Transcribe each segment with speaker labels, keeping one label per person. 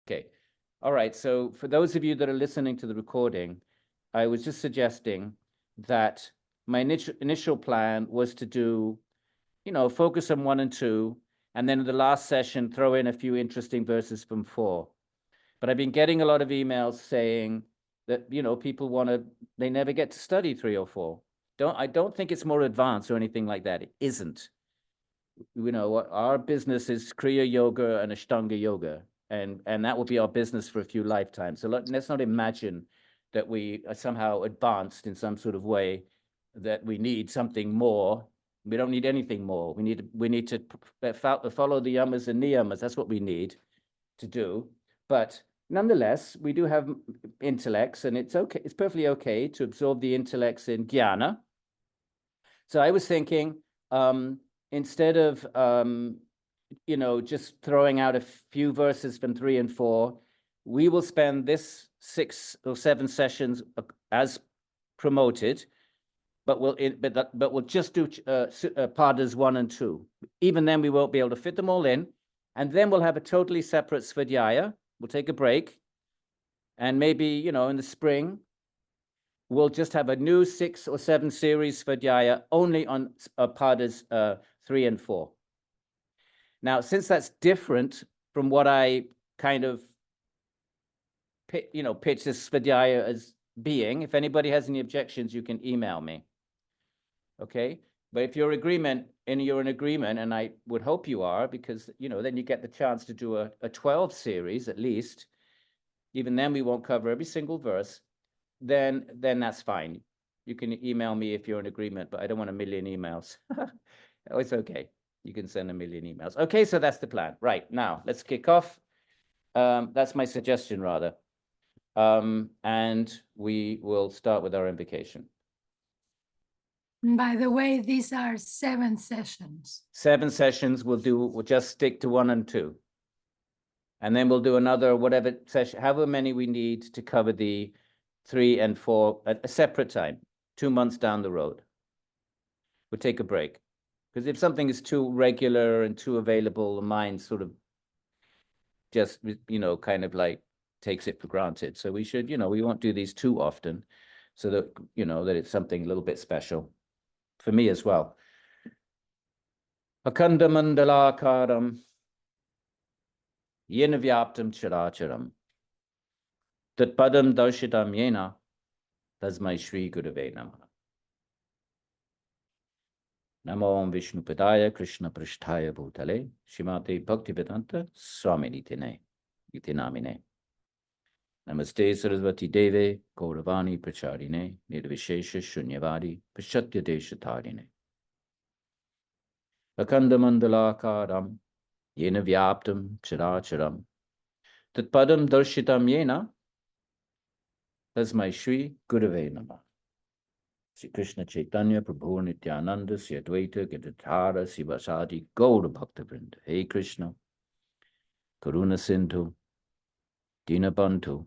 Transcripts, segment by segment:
Speaker 1: Okay. All right. So for those of you that are listening to the recording, I was just suggesting that my initial plan was to do, focus on 1 and 2, and then in the last session, throw in a few interesting verses from 4. But I've been getting a lot of emails saying that, people they never get to study 3 or 4. I don't think it's more advanced or anything like that. It isn't. Our business is Kriya Yoga and Ashtanga Yoga, and that will be our business for a few lifetimes. So let's not imagine that we are somehow advanced in some sort of way, that we need something more. We don't need anything more. We need to follow the yamas and niyamas. That's what we need to do. But nonetheless, we do have intellects, and it's okay. It's perfectly okay to absorb the intellects in jnana. So I was thinking, instead of just throwing out a few verses from 3 and 4, we will spend this 6 or 7 sessions as promoted, but we'll just do padas 1 and 2. Even then, we won't be able to fit them all in, and then we'll have a totally separate svadhyaya. We'll take a break, and maybe in the spring, we'll just have a new 6 or 7 series svadhyaya only on padas 3 and 4. Now, since that's different from what I kind of pitch this svadhyaya as being, if anybody has any objections, you can email me. Okay? But if you're in agreement, and I would hope you are, because then you get the chance to do a 12 series at least. Even then, we won't cover every single verse. Then that's fine. You can email me if you're in agreement, but I don't want a million emails. Oh, it's okay. You can send a million emails. Okay, so that's the plan. Right, now, let's kick off. That's my suggestion, rather. And we will start with our invocation.
Speaker 2: By the way, these are 7 sessions.
Speaker 1: 7 sessions. We'll just stick to 1 and 2. And then we'll do another whatever session, however many we need to cover the 3 and 4 at a separate time, 2 months down the road. We'll take a break. Because if something is too regular and too available, the mind sort of just, kind of like takes it for granted. So we should, we won't do these too often, so that, that it's something a little bit special for me as well. Akanda mandalakaram yena vyaptam characharam tat padam darshitam yena tasmai Shri Gurave Namaha. Namo Vishnu Padaya Krishna Prasthaya Bhutale Shrimate Bhaktivedanta Swamini Iti Namine. Namaste Saraswati Deve Gauravani Pracharine Nirvishesha Shunyavadi Pashatya Deshatarine. Akanda Mandalakaram Yena Vyaptam Characharam Tatpadam Darshitam Yena Tasmai Shri Gurave Namaha. Sri Krishna Chaitanya Prabhu Nityananda Sri Advaita Gadadhara Sivasadi Gaura Bhaktavrinda. Hey Krishna, Karuna Sindhu, Dinabandhu,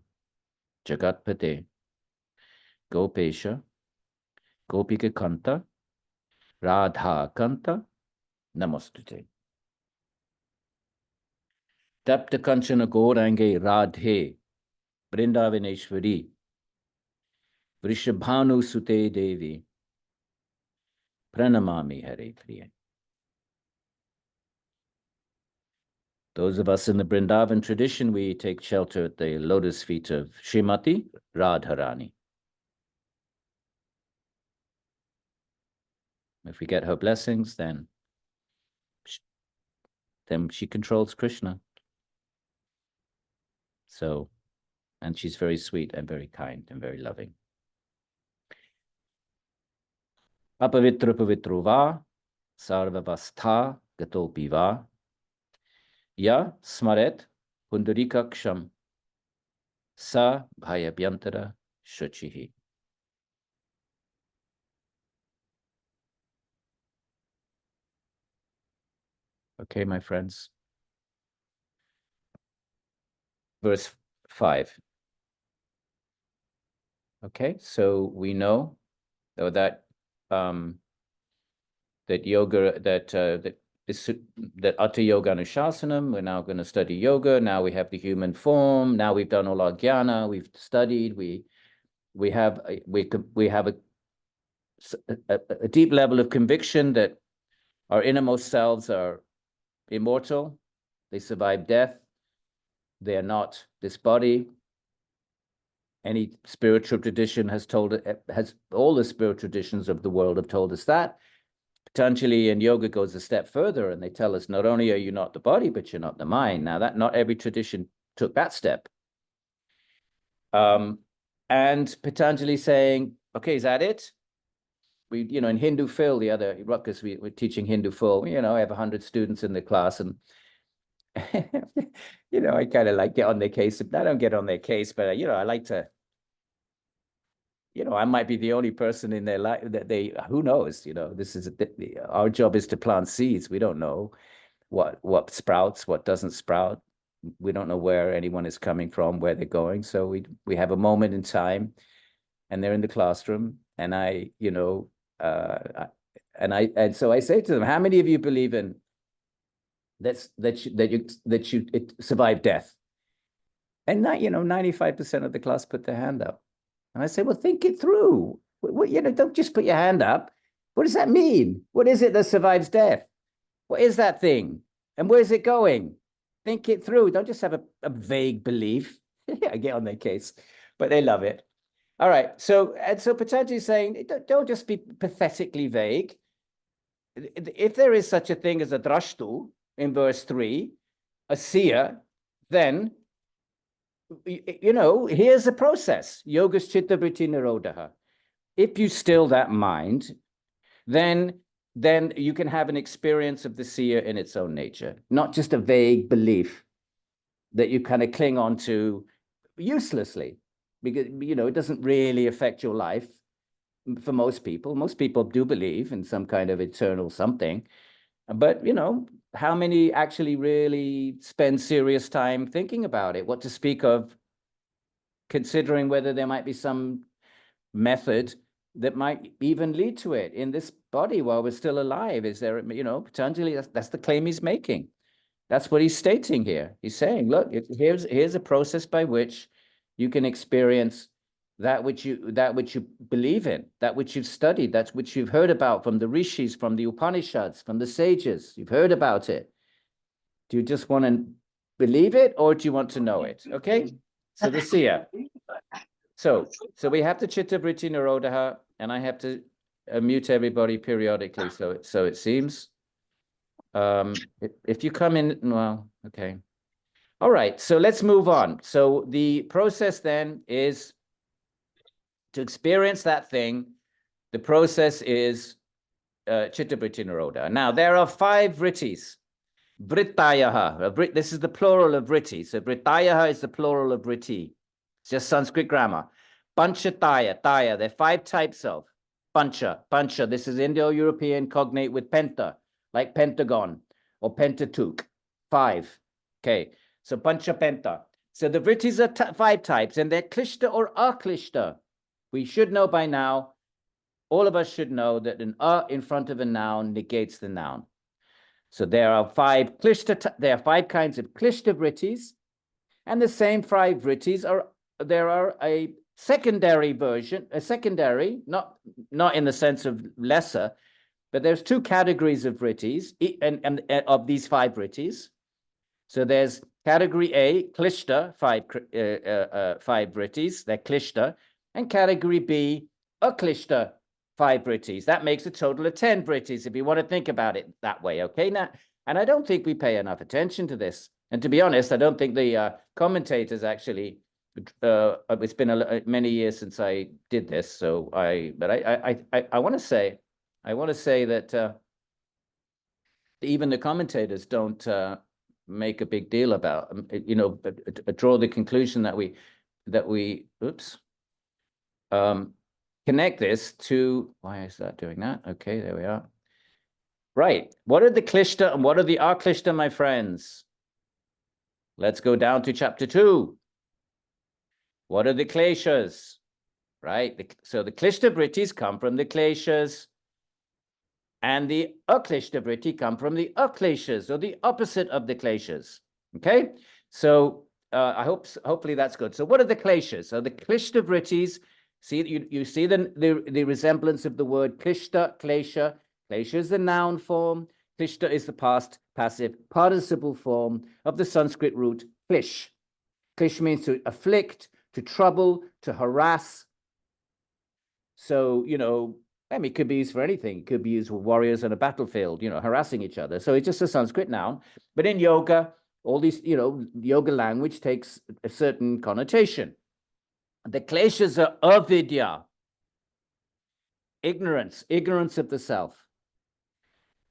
Speaker 1: Jagatpate, Gopesha, Gopika Kanta, Radha Kanta, Namostute. Tapta Kanchana Gaurange Radhe, Vrindavaneshwari, Vrishabhanu Sute Devi, Pranamami Hare Priya. Those of us in the Vrindavan tradition, we take shelter at the lotus feet of Srimati Radharani. If we get her blessings, then she controls Krishna. So, and she's very sweet and very kind and very loving. Apavitra pavitro va, sarvavastha gatopi va, ya smaret pundarikaksham, sa bhayabhyantara shuchihi. Okay, my friends. Verse 5. Okay, so we know that that yoga, that that Atta Yoga Anushasanam. We're now going to study yoga. Now we have the human form. Now we've done all our jnana. We've studied. We have a deep level of conviction that our innermost selves are immortal. They survive death. They are not this body. Any spiritual tradition has told it, all the spiritual traditions of the world have told us that. Patanjali and yoga goes a step further, and they tell us not only are you not the body, but you're not the mind. Now, that not every tradition took that step. And Patanjali saying, okay, is that it? We, in Hindu Phil, the other ruckus, we're teaching Hindu Phil, I have 100 students in the class, and I kind of like get on their case. I don't get on their case, but I like to, I might be the only person in their life that who knows, this is our job is to plant seeds. We don't know what sprouts, what doesn't sprout. We don't know where anyone is coming from, where they're going. So we have a moment in time, and they're in the classroom, and so I say to them, how many of you believe in that you survive death? And 95% of the class put their hand up. And I say, well, think it through. Don't just put your hand up. What does that mean? What is it that survives death? What is that thing? And where's it going? Think it through. Don't just have a vague belief. I get on their case, but they love it. All right. So Patanjali is saying, don't just be pathetically vague. If there is such a thing as a drashtu in verse 3, a seer, then here's the process. Yogas chitta vritti nirodha. If you still that mind, then you can have an experience of the seer in its own nature, not just a vague belief that you kind of cling on to uselessly, because it doesn't really affect your life for most people. Most people do believe in some kind of eternal something, but how many actually really spend serious time thinking about it? What to speak of considering whether there might be some method that might even lead to it in this body while we're still alive? Is there, Patanjali, that's the claim he's making. That's what he's stating here. He's saying, look, here's a process by which you can experience that which you believe in, that which you've studied, that's which you've heard about from the rishis, from the Upanishads, from the sages. You've heard about it. Do you just want to believe it, or do you want to know it? Okay. So the seer. So we have the chitta vritti nirodha, and I have to mute everybody periodically. So it seems. If you come in, well, okay. All right. So let's move on. So the process then is to experience that thing. The process is chitta vritti nirodha. Now there are 5 vrittis. Vrittayaha. This is the plural of vritti. So vrittayaha is the plural of vritti. It's just Sanskrit grammar. Panchataya, taya. There are 5 types of pancha. This is Indo-European cognate with penta, like pentagon or Pentateuch. 5. Okay. So pancha penta. So the vrittis are 5 types, and they're klishta or aklishta. We should know by now, all of us should know that an in front of a noun negates the noun. So there are 5 klishta. There are 5 kinds of klishta vrittis, and the same 5 vrittis there are a secondary version, not in the sense of lesser, but there's 2 categories of vrittis, and of these 5 vrittis. So there's category A, klishta, 5 vrittis, they're klishta, and category B, aklishta, 5 vrittis. That makes a total of 10 vrittis, if you want to think about it that way, okay? Now, and I don't think we pay enough attention to this. And to be honest, I don't think the commentators actually, it's been many years since I did this, so I want to say that even the commentators don't make a big deal about, draw the conclusion that we connect this to, why is that doing that? Okay, there we are. Right. What are the klishta and what are the aklishta, my friends? Let's go down to chapter 2. What are the kleshas? Right. So the klishta vrittis come from the kleshas. and the aklishta vritti come from the akleshas, or the opposite of the kleshas. Okay, so hopefully that's good. So what are the kleshas? So the klishta vrittis, see, you see the resemblance of the word klishta, klesha. Klesha is the noun form. Klishta is the past passive participle form of the Sanskrit root klish. Klish means to afflict, to trouble, to harass. So, I mean, it could be used for anything. It could be used for warriors on a battlefield, harassing each other. So it's just a Sanskrit noun. But in yoga, all these, yoga language takes a certain connotation. The kleshas are avidya, ignorance of the self.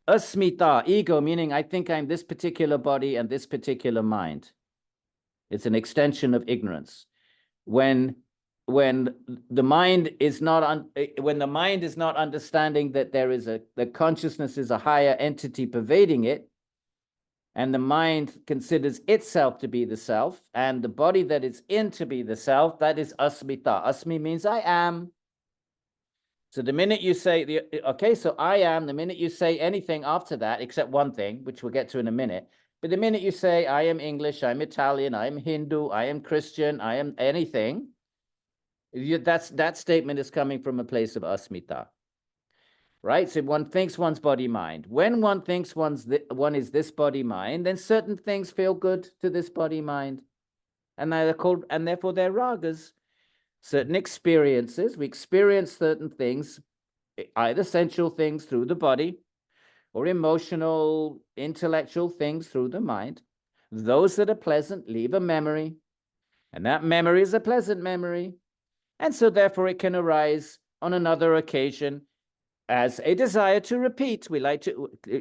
Speaker 1: Asmita, ego, meaning I think I'm this particular body and this particular mind. It's an extension of ignorance. When the mind is not understanding that that consciousness is a higher entity pervading it, and the mind considers itself to be the self, and the body that it's in to be the self, that is asmita. Asmi means I am. So the minute you say so I am, the minute you say anything after that, except one thing, which we'll get to in a minute, but the minute you say I am English, I'm Italian, I am Hindu, I am Christian, I am anything, that statement is coming from a place of asmita, right? So one thinks one's body mind. When one thinks one is this body mind, then certain things feel good to this body mind, and they're called, and therefore they're ragas. Certain experiences, we experience certain things, either sensual things through the body, or emotional, intellectual things through the mind. Those that are pleasant leave a memory, and that memory is a pleasant memory. And so therefore it can arise on another occasion as a desire to repeat.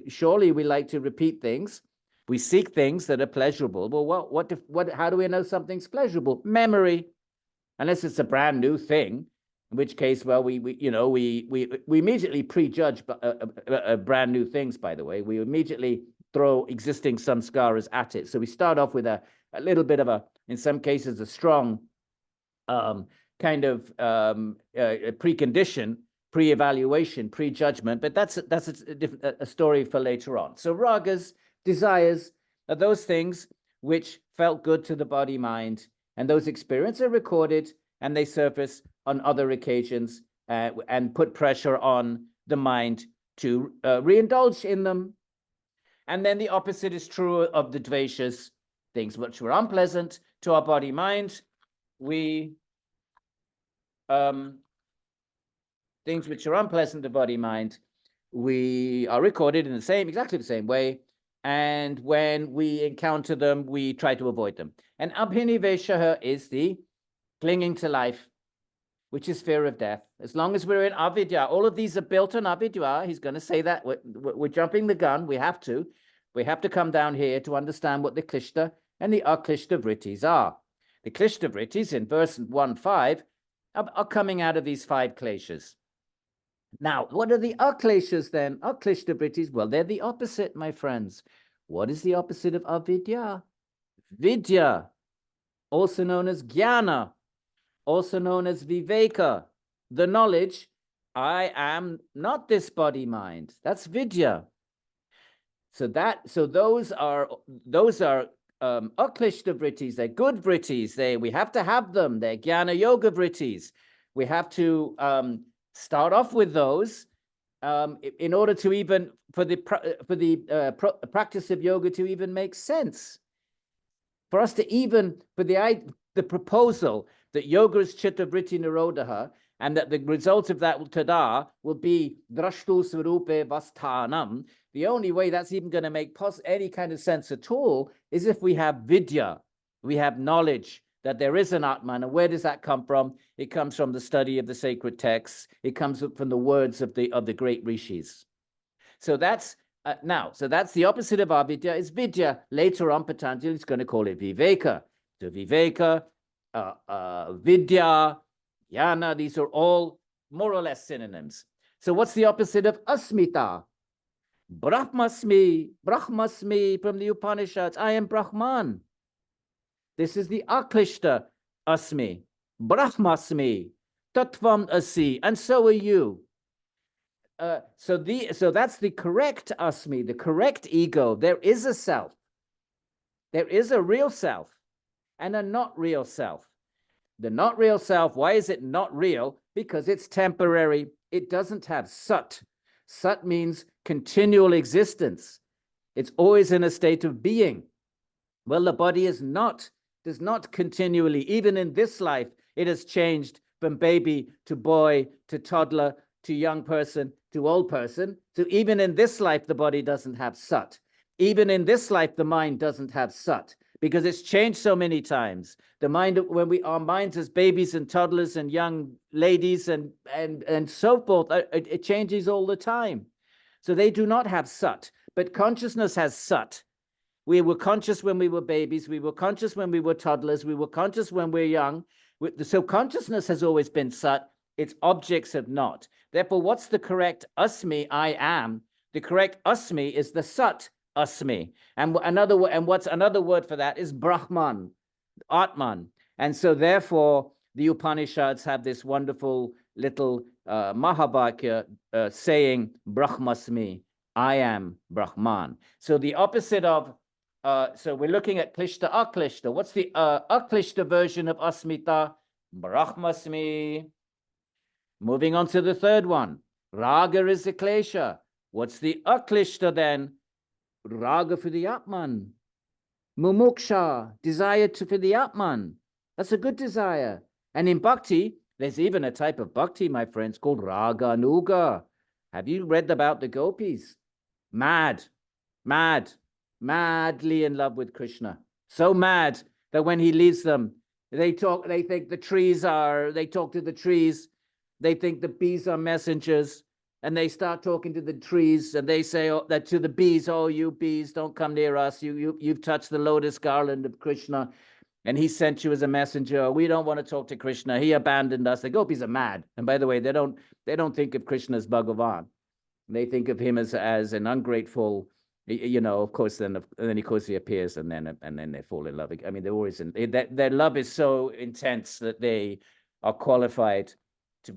Speaker 1: Surely we like to repeat things. We seek things that are pleasurable. Well, how do we know something's pleasurable? Memory. Unless it's a brand new thing, in which case, well, we immediately prejudge brand new things, by the way. We immediately throw existing samskaras at it. So we start off with a little bit of in some cases, a strong kind of precondition, pre-evaluation, prejudgment, but that's a story for later on. So ragas, desires, are those things which felt good to the body mind, and those experiences are recorded and they surface on other occasions and put pressure on the mind to reindulge in them. And then the opposite is true of the dveshas, things which were unpleasant to our body mind. Things which are unpleasant to body mind, we are recorded in exactly the same way. And when we encounter them, we try to avoid them. And abhinivesha is the clinging to life, which is fear of death. As long as we're in avidya, all of these are built on avidya. He's going to say that. We're jumping the gun. We have to come down here to understand what the klishta and the aklishta vrittis are. The klishta vrittis in verse 1.5 are coming out of these 5 kleshas. Now, what are the akleshas then? Aklishta vrittis, well, they're the opposite, my friends. What is the opposite of avidya? Vidya, also known as jnana, also known as viveka, the knowledge, I am not this body mind. That's vidya. So those are aklishta vrittis. They're good vrittis. We have to have them. They're jnana yoga vrittis. We have to start off with those in order to even for the practice of yoga to even make sense. For us to even for the proposal that yoga is chitta vritti nirodha, and that the result of that tada will be drashtu swarupe vasthanam. The only way that's even going to make any kind of sense at all is if we have vidya, we have knowledge that there is an Atman. And where does that come from? It comes from the study of the sacred texts. It comes from the words of the great rishis. So that's so that's the opposite of avidya is vidya. Later on, Patanjali is going to call it viveka. So viveka, vidya, jnana, these are all more or less synonyms. So what's the opposite of asmita? Brahmasmi from the Upanishads. I am Brahman. This is the aklishta asmi. Brahmasmi, tattvam asi, and so are you. So that's the correct asmi, the correct ego. There is a self. There is a real self and a not real self. The not real self, why is it not real? Because it's temporary. It doesn't have sat. Sat means continual existence. It's always in a state of being. Well, the body does not continually, even in this life, it has changed from baby to boy to toddler to young person to old person. So even in this life, the body doesn't have sat. Even in this life, the mind doesn't have sat because it's changed so many times. The mind, when our minds as babies and toddlers and young ladies and so forth, it changes all the time. So they do not have sat, but consciousness has sat. We were conscious when we were babies. We were conscious when we were toddlers. We were conscious when we're young. So consciousness has always been sat. Its objects have not. Therefore, what's the correct asmi, I am? The correct asmi is the sat asmi. And what's another word for that is Brahman, Atman. And so therefore, the Upanishads have this wonderful little Mahabhagya saying, Brahmasmi, I am Brahman. So the opposite of, so we're looking at Klishta, Aklishta. What's the Aklishta version of Asmita? Brahmasmi. Moving on to the third one. Raga is the Klesha. What's the Aklishta then? Raga for the Atman. Mumuksha, desire for the Atman. That's a good desire. And in bhakti, there's even a type of bhakti, my friends, called Raga Nuga. Have you read about the gopis? Madly in love with Krishna. So mad that when he leaves them, they think the trees they talk to the trees. They think the bees are messengers. And they start talking to the trees and they say that to the bees, oh, you bees, don't come near us. You've touched the lotus garland of Krishna and he sent you as a messenger. We don't want to talk to Krishna. He abandoned us. The gopis are mad. And by the way, they don't think of Krishna as Bhagavan. They think of him as an ungrateful, of course, then of course he appears and then they fall in love. I mean, they're always their love is so intense that they are qualified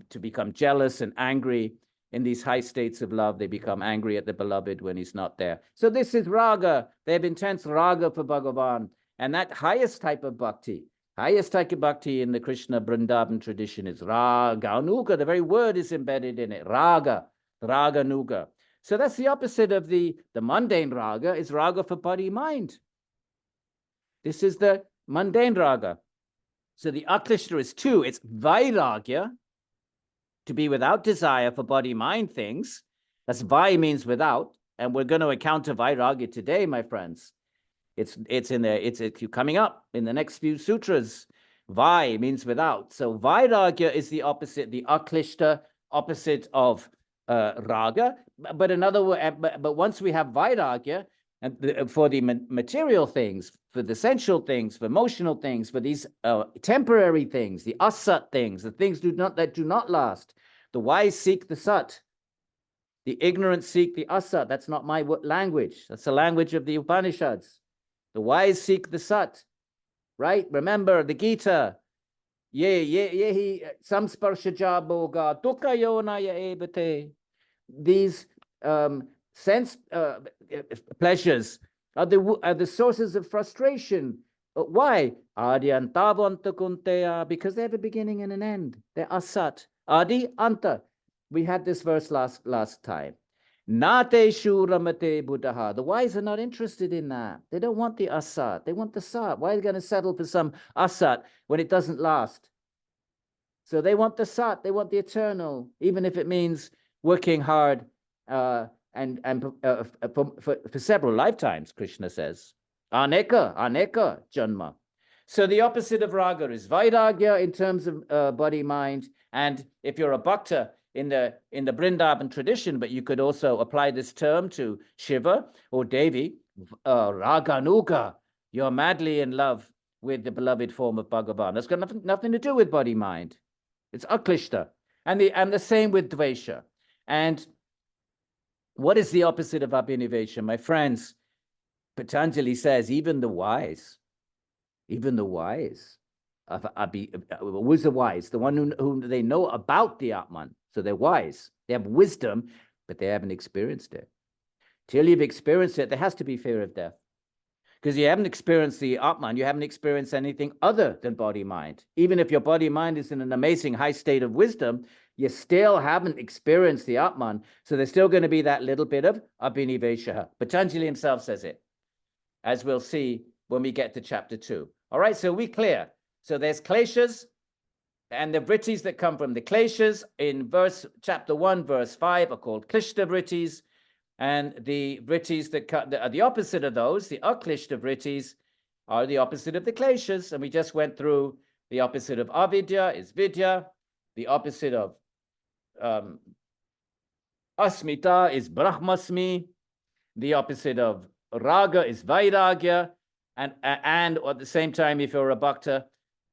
Speaker 1: to become jealous and angry. In these high states of love, they become angry at the beloved when he's not there. So this is raga. They have intense raga for Bhagavan. And that highest type of bhakti in the Krishna Vrindavan tradition is raga anuga. The very word is embedded in it. Raga nuga. So that's the opposite of the mundane raga, is raga for body mind. This is the mundane raga. So the aklishta is two. It's vairagya, to be without desire for body mind things. That's vai means without, and we're going to encounter vairagya today, my friends. It's coming up in the next few sutras. Vai means without. So vairagya is the opposite, the aklishta opposite of raga. But once we have vairagya, and for the material things, for the sensual things, for emotional things, for these temporary things, the asat things, the things that do not last. The wise seek the sat. The ignorant seek the asat. That's not my language. That's the language of the Upanishads. The wise seek the sat, right? Remember the Gita. Yehi samsparshaja boga dukkha yonaya ebate. These sense pleasures are the sources of frustration. Why? Adi antavanta kunteya, because they have a beginning and an end. They're asat. Adi anta. We had this verse last time. Nate shuramate buddha. The wise are not interested in that. They don't want the asat. They want the sat. Why are they going to settle for some asat when it doesn't last? So they want the sat. They want the eternal, even if it means working hard for several lifetimes, Krishna says. Aneka janma. So the opposite of raga is vairagya in terms of body, mind. And if you're a bhakta in the Vrindavan tradition, but you could also apply this term to Shiva or Devi, raganuga, you're madly in love with the beloved form of Bhagavan. That's got nothing to do with body, mind. It's aklishta. And the same with dvesha. And what is the opposite of abhinivesha? My friends, Patanjali says, even the wise, who's the wise? The one who they know about the Atman. So they're wise. They have wisdom. but they haven't experienced it. Till you've experienced it, there has to be fear of death. Because you haven't experienced the Atman, you haven't experienced anything other than body-mind. Even if your body-mind is in an amazing high state of wisdom, you still haven't experienced the Atman. So there's still going to be that little bit of Abhinivesha. Patanjali himself says it, as we'll see when we get to chapter 2. All right, so we clear. So there's kleshas, and the vrittis that come from the kleshas in chapter 1, verse 5 are called klishta vrittis. And the vrittis that are the opposite of those, the aklishta vrittis, are the opposite of the kleshas. And we just went through the opposite of avidya is vidya. The opposite of asmita is brahmasmi. The opposite of raga is vairagya. And at the same time, if you're a bhakta,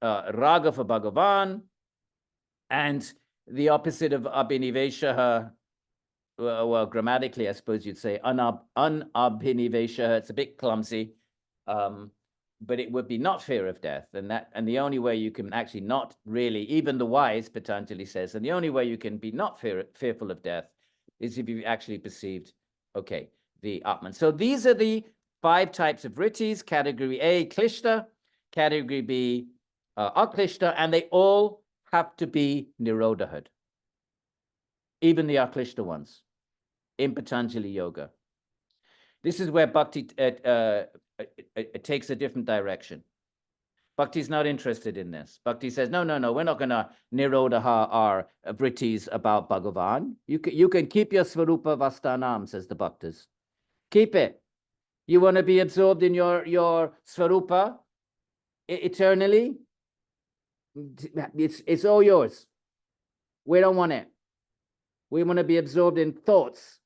Speaker 1: raga for Bhagavan. And the opposite of abhinivesha, well, grammatically, I suppose you'd say unabhinivesha. It's a bit clumsy, but it would be not fear of death. And the only way you can actually not really, even the wise, Patanjali says, and the only way you can be not fearful of death is if you've actually perceived, okay, the Atman. So these are the 5 types of vrittis. Category A, klishta. Category B, aklishta. And they all have to be nirodhahad. Even the aklishta ones in Patanjali Yoga. This is where bhakti it takes a different direction. Bhakti is not interested in this. Bhakti says, no, we're not going to nirodha our vrittis about Bhagavan. You can keep your svarupa vastanam, says the bhaktas. Keep it. You want to be absorbed in your svarupa eternally? It's all yours. We don't want it. We want to be absorbed in thoughts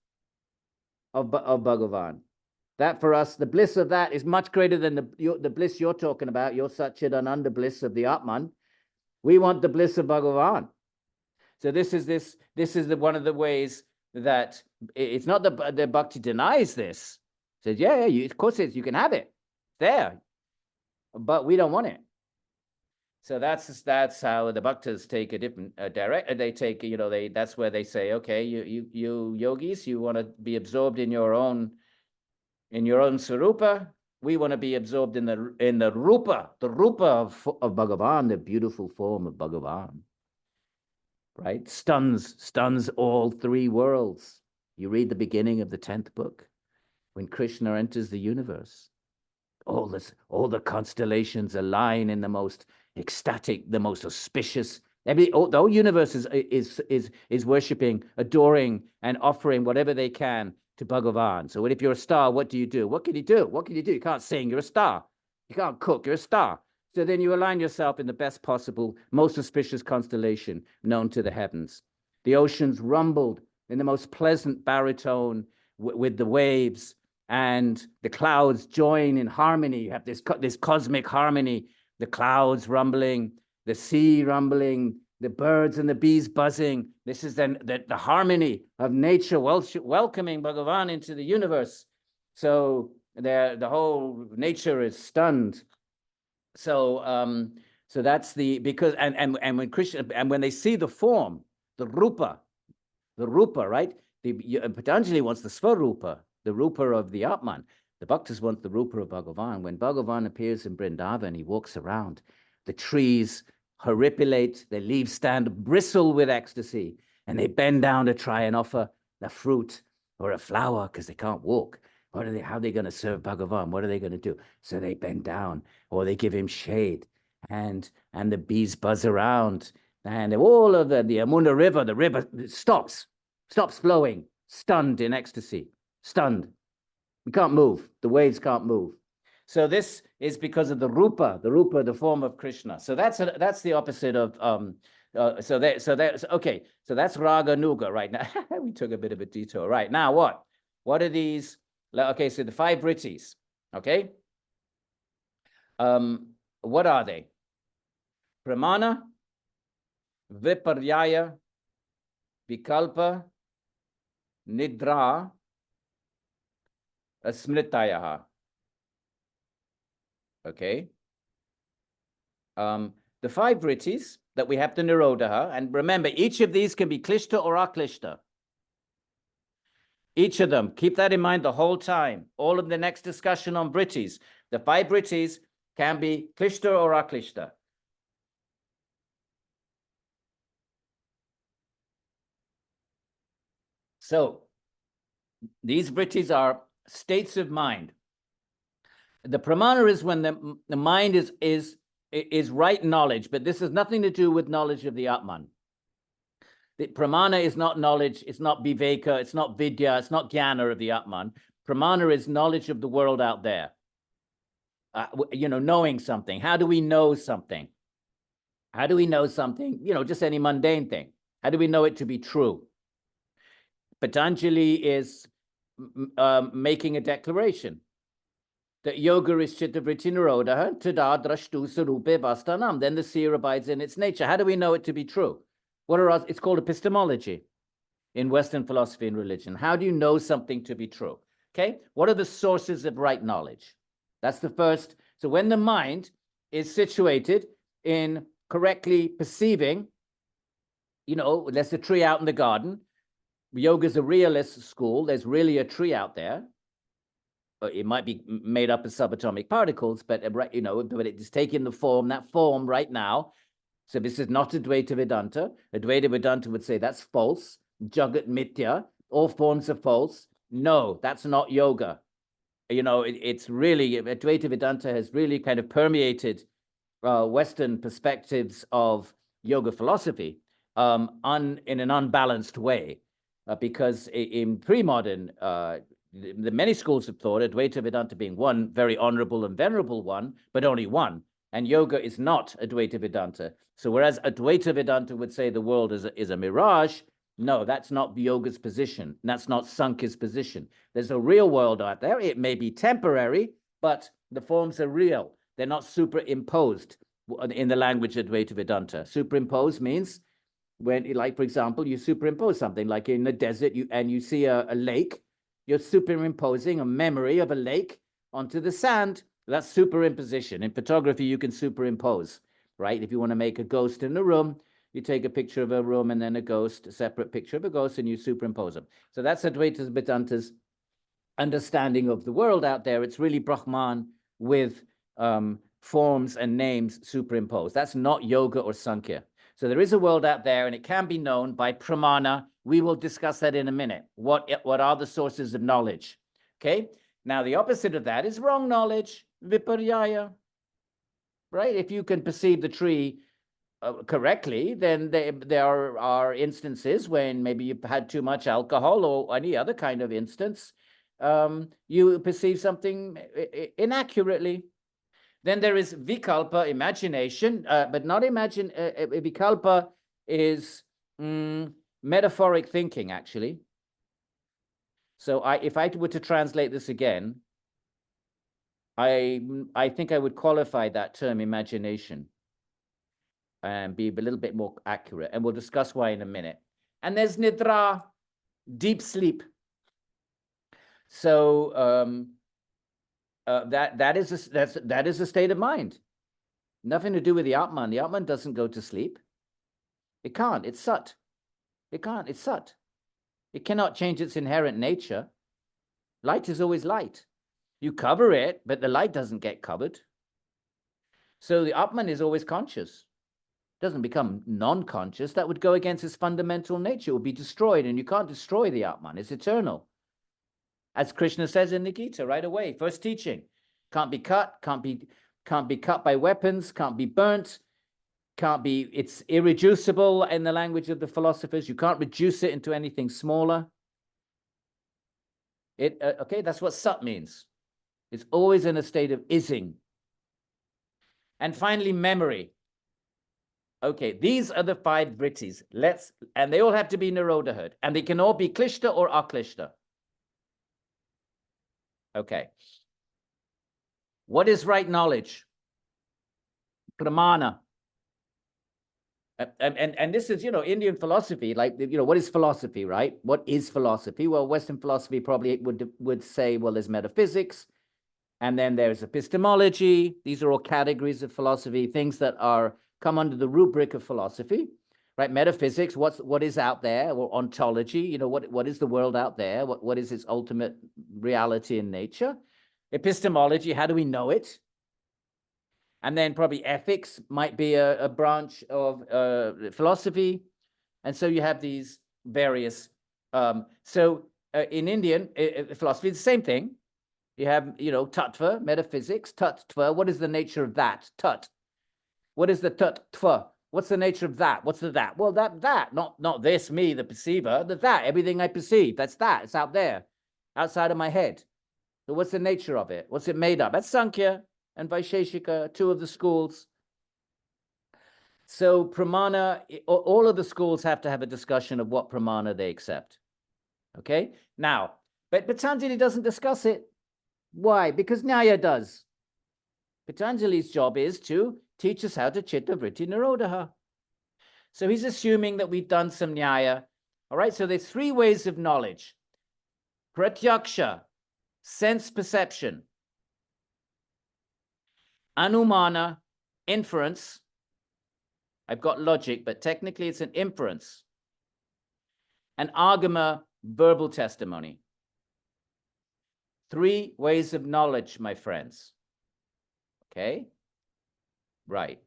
Speaker 1: of Bhagavan. That for us, the bliss of that is much greater than the bliss you're talking about, your Satchidananda bliss of the Atman. We want the bliss of Bhagavan. So this is one of the ways that it's not that the Bhakti denies this. Says, yeah, of course it is. You can have it. It's there. But we don't want it. So that's how the bhaktas take a different they take, that's where they say, okay, you yogis, you want to be absorbed in your own sarupa. We want to be absorbed in the rupa of Bhagavan, the beautiful form of Bhagavan. Right? Stuns all 3 worlds. You read the beginning of the 10th book, when Krishna enters the universe. All the constellations align in the most ecstatic, the most auspicious. The whole universe is worshiping, adoring, and offering whatever they can to Bhagavan. So if you're a star, what do you do? What can you do? What can you do? You can't sing, you're a star. You can't cook, you're a star. So then you align yourself in the best possible, most auspicious constellation known to the heavens. The oceans rumbled in the most pleasant baritone with the waves, and the clouds join in harmony. You have this cosmic harmony, the clouds rumbling, the sea rumbling, the birds and the bees buzzing. This is then the harmony of nature welcoming Bhagavan into the universe. So the whole nature is stunned. So that's because when Krishna, and when they see the form, the rupa, right? Patanjali wants the svarupa, the rupa of the Atman. The bhaktas want the rupa of Bhagavan. When Bhagavan appears in Vrindavan, he walks around. The trees horripilate, their leaves bristle with ecstasy, and they bend down to try and offer a fruit or a flower because they can't walk. How are they going to serve Bhagavan? What are they going to do? So they bend down, or they give him shade, and the bees buzz around, and all of the Yamuna River, the river stops flowing, stunned in ecstasy, stunned. We can't move. The waves can't move. So this is because of the rupa, the form of Krishna. So that's the opposite of so that's raga nuga right now. We took a bit of a detour. Right now, what are these? Okay, so the 5 vrittis. Okay, what are they? Pramana, viparyaya, vikalpa, nidra, smritayaha. Okay. The 5 vrittis that we have to nirodha, and remember, each of these can be klishta or aklishta. Each of them, keep that in mind the whole time. All of the next discussion on Vrittis. The 5 Vrittis can be Klishta or Aklishta. So these Vrittis are states of mind. The pramana is when the mind is right knowledge, but this has nothing to do with knowledge of the Atman. The pramana is not knowledge, it's not viveka, it's not vidya, it's not jnana of the Atman. Pramana is knowledge of the world out there. Knowing something. How do we know something? How do we know something? Just any mundane thing. How do we know it to be true? Patanjali is making a declaration that yoga is chittavritti nirodha, tada drashtu sarupe vastanam. Then the seer abides in its nature. How do we know it to be true? It's called epistemology in Western philosophy and religion. How do you know something to be true? Okay, what are the sources of right knowledge? That's the first. So when the mind is situated in correctly perceiving, there's a tree out in the garden. Yoga is a realist school. There's really a tree out there. It might be made up of subatomic particles, but but it is taking the form, that form right now. So this is not Advaita Vedanta. Advaita Vedanta would say that's false. Jagat Mithya, all forms are false. No, that's not yoga. It's really, Advaita Vedanta has really kind of permeated Western perspectives of yoga philosophy in an unbalanced way. Because in pre-modern, the many schools of thought, Advaita Vedanta being one very honorable and venerable one, but only one. And yoga is not Advaita Vedanta. So whereas Advaita Vedanta would say the world is a mirage, no, that's not yoga's position. That's not Sankhya's position. There's a real world out there. It may be temporary, but the forms are real. They're not superimposed in the language of Advaita Vedanta. Superimpose means when, like, for example, you superimpose something, like in the desert, you see a lake, you're superimposing a memory of a lake onto the sand. That's superimposition. In photography, you can superimpose, right? If you want to make a ghost in a room, you take a picture of a room and then a ghost, a separate picture of a ghost, and you superimpose them. So that's Advaita Vedanta's understanding of the world out there. It's really Brahman with forms and names superimposed. That's not yoga or Sankhya. So there is a world out there, and it can be known by pramana. We will discuss that in a minute. What are the sources of knowledge? Okay. Now, the opposite of that is wrong knowledge, viparyaya, right? If you can perceive the tree correctly, then there are instances when maybe you've had too much alcohol or any other kind of instance, you perceive something inaccurately. Then there is vikalpa, imagination, but not imagine. Vikalpa is metaphoric thinking, actually. So if I were to translate this again, I think I would qualify that term imagination and be a little bit more accurate. And we'll discuss why in a minute. And there's nidra, deep sleep. So that is a state of mind. Nothing to do with the Atman. The Atman doesn't go to sleep. It can't. It's sat. It can't. It's sat. It cannot change its inherent nature. Light is always light. You cover it, but the light doesn't get covered. So the Atman is always conscious. It doesn't become non-conscious. That would go against its fundamental nature. It would be destroyed, and you can't destroy the Atman. It's eternal. As Krishna says in the Gita right away, first teaching, can't be cut, can't be cut by weapons, can't be burnt, it's irreducible in the language of the philosophers. You can't reduce it into anything smaller. Okay, that's what sat means. It's always in a state of ising. And finally, memory. Okay, these are the 5 vrittis. And they all have to be Nirodha, and they can all be klishta or aklishta. Okay. What is right knowledge? Pramana. And this is, Indian philosophy, like, what is philosophy, right? What is philosophy? Well, Western philosophy probably would say, well, there's metaphysics, and then there's epistemology. These are all categories of philosophy, things that come under the rubric of philosophy, right? Metaphysics, what is out there, or ontology, you know, what is the world out there? What is its ultimate reality in nature? Epistemology, how do we know it? And then probably ethics might be a branch of philosophy. And so you have these various, in Indian philosophy, it's the same thing. You have, you know, tattva, metaphysics, tattva. What is the nature of that? Tat. What is the tattva? What's the nature of that? What's the that? Well, that, not this, me, the perceiver, that, everything I perceive, that's that. It's out there, outside of my head. So what's the nature of it? What's it made of? That's Sankhya and Vaisheshika, two of the schools. So pramana, all of the schools have to have a discussion of what pramana they accept. Okay? Now, but Patanjali doesn't discuss it. Why? Because Nyaya does. Patanjali's job is to teach us how to chitta vritti nirodha. So he's assuming that we've done some Nyaya. All right, so there's three ways of knowledge. Pratyaksha, sense perception. Anumana, inference. I've got logic, but technically it's an inference. And agama, verbal testimony. Three ways of knowledge, my friends. Okay? Right.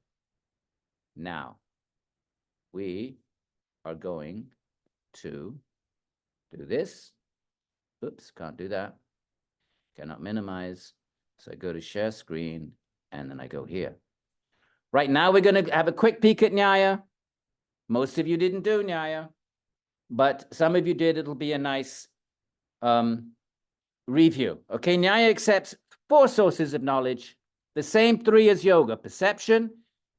Speaker 1: Now, we are going to do this. Oops, can't do that. Cannot minimize. So I go to share screen, and then I go here. Right now, we're going to have a quick peek at Nyaya. Most of you didn't do Nyaya, but some of you did. It'll be a nice review. Okay, Nyaya accepts four sources of knowledge, the same three as yoga: perception,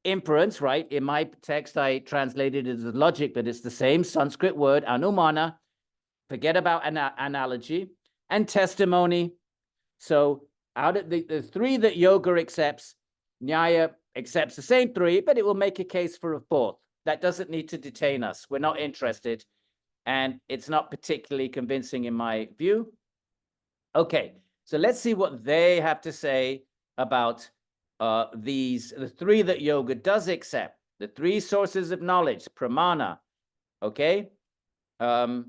Speaker 1: inference, right? In my text, I translated it as logic, but it's the same Sanskrit word, anumana. Forget about analogy, and testimony. So out of the three that yoga accepts, Nyaya accepts the same three, but it will make a case for a fourth. That doesn't need to detain us. We're not interested, and it's not particularly convincing in my view. Okay, so let's see what they have to say about the three that yoga does accept, the three sources of knowledge, pramana, okay? And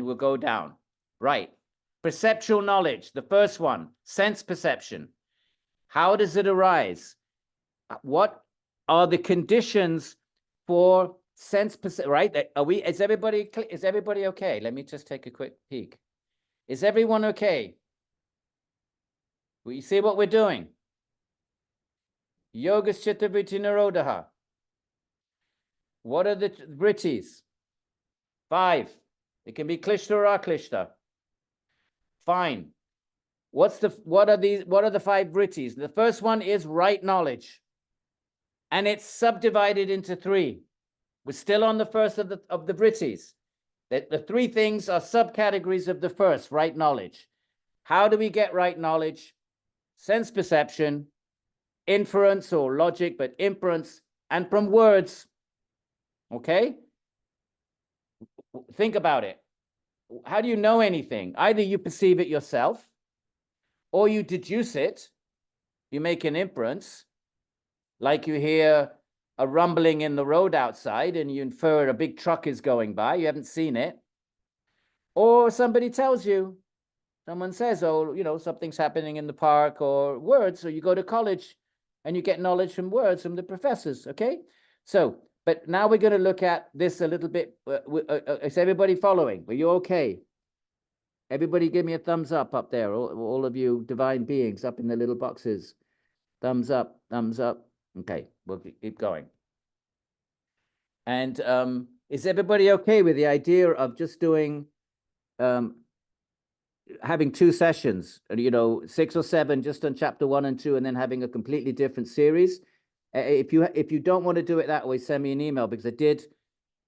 Speaker 1: we'll go down. Right, perceptual knowledge, the first one, sense perception. How does it arise? What are the conditions for sense perception, right? Is everybody okay? Let me just take a quick peek. Is everyone okay? Will you see what we're doing? Yoga chitta vritti nirodha. What are the vrittis? 5. It can be klishta or aklishta. Fine. What are the 5 vrittis? The first one is right knowledge. And it's subdivided into 3. We're still on the first of the vrittis. The 3 things are subcategories of the first, right knowledge. How do we get right knowledge? Sense perception, inference or logic, but inference, and from words. Okay? Think about it. How do you know anything? Either you perceive it yourself, or you deduce it. You make an inference, like you hear a rumbling in the road outside and you infer a big truck is going by. You haven't seen it. Or somebody tells you, someone says, oh, you know, something's happening in the park, or words, or you go to college and you get knowledge from words from the professors, okay? So, but now we're going to look at this a little bit. Is everybody following? Are you okay? Everybody give me a thumbs up there, all of you divine beings up in the little boxes. Thumbs up, thumbs up. Okay, we'll keep going. And is everybody okay with the idea of just doing, having 2 sessions, you know, 6 or 7 just on chapter 1 and 2, and then having a completely different series? If you don't want to do it that way, send me an email, because I did,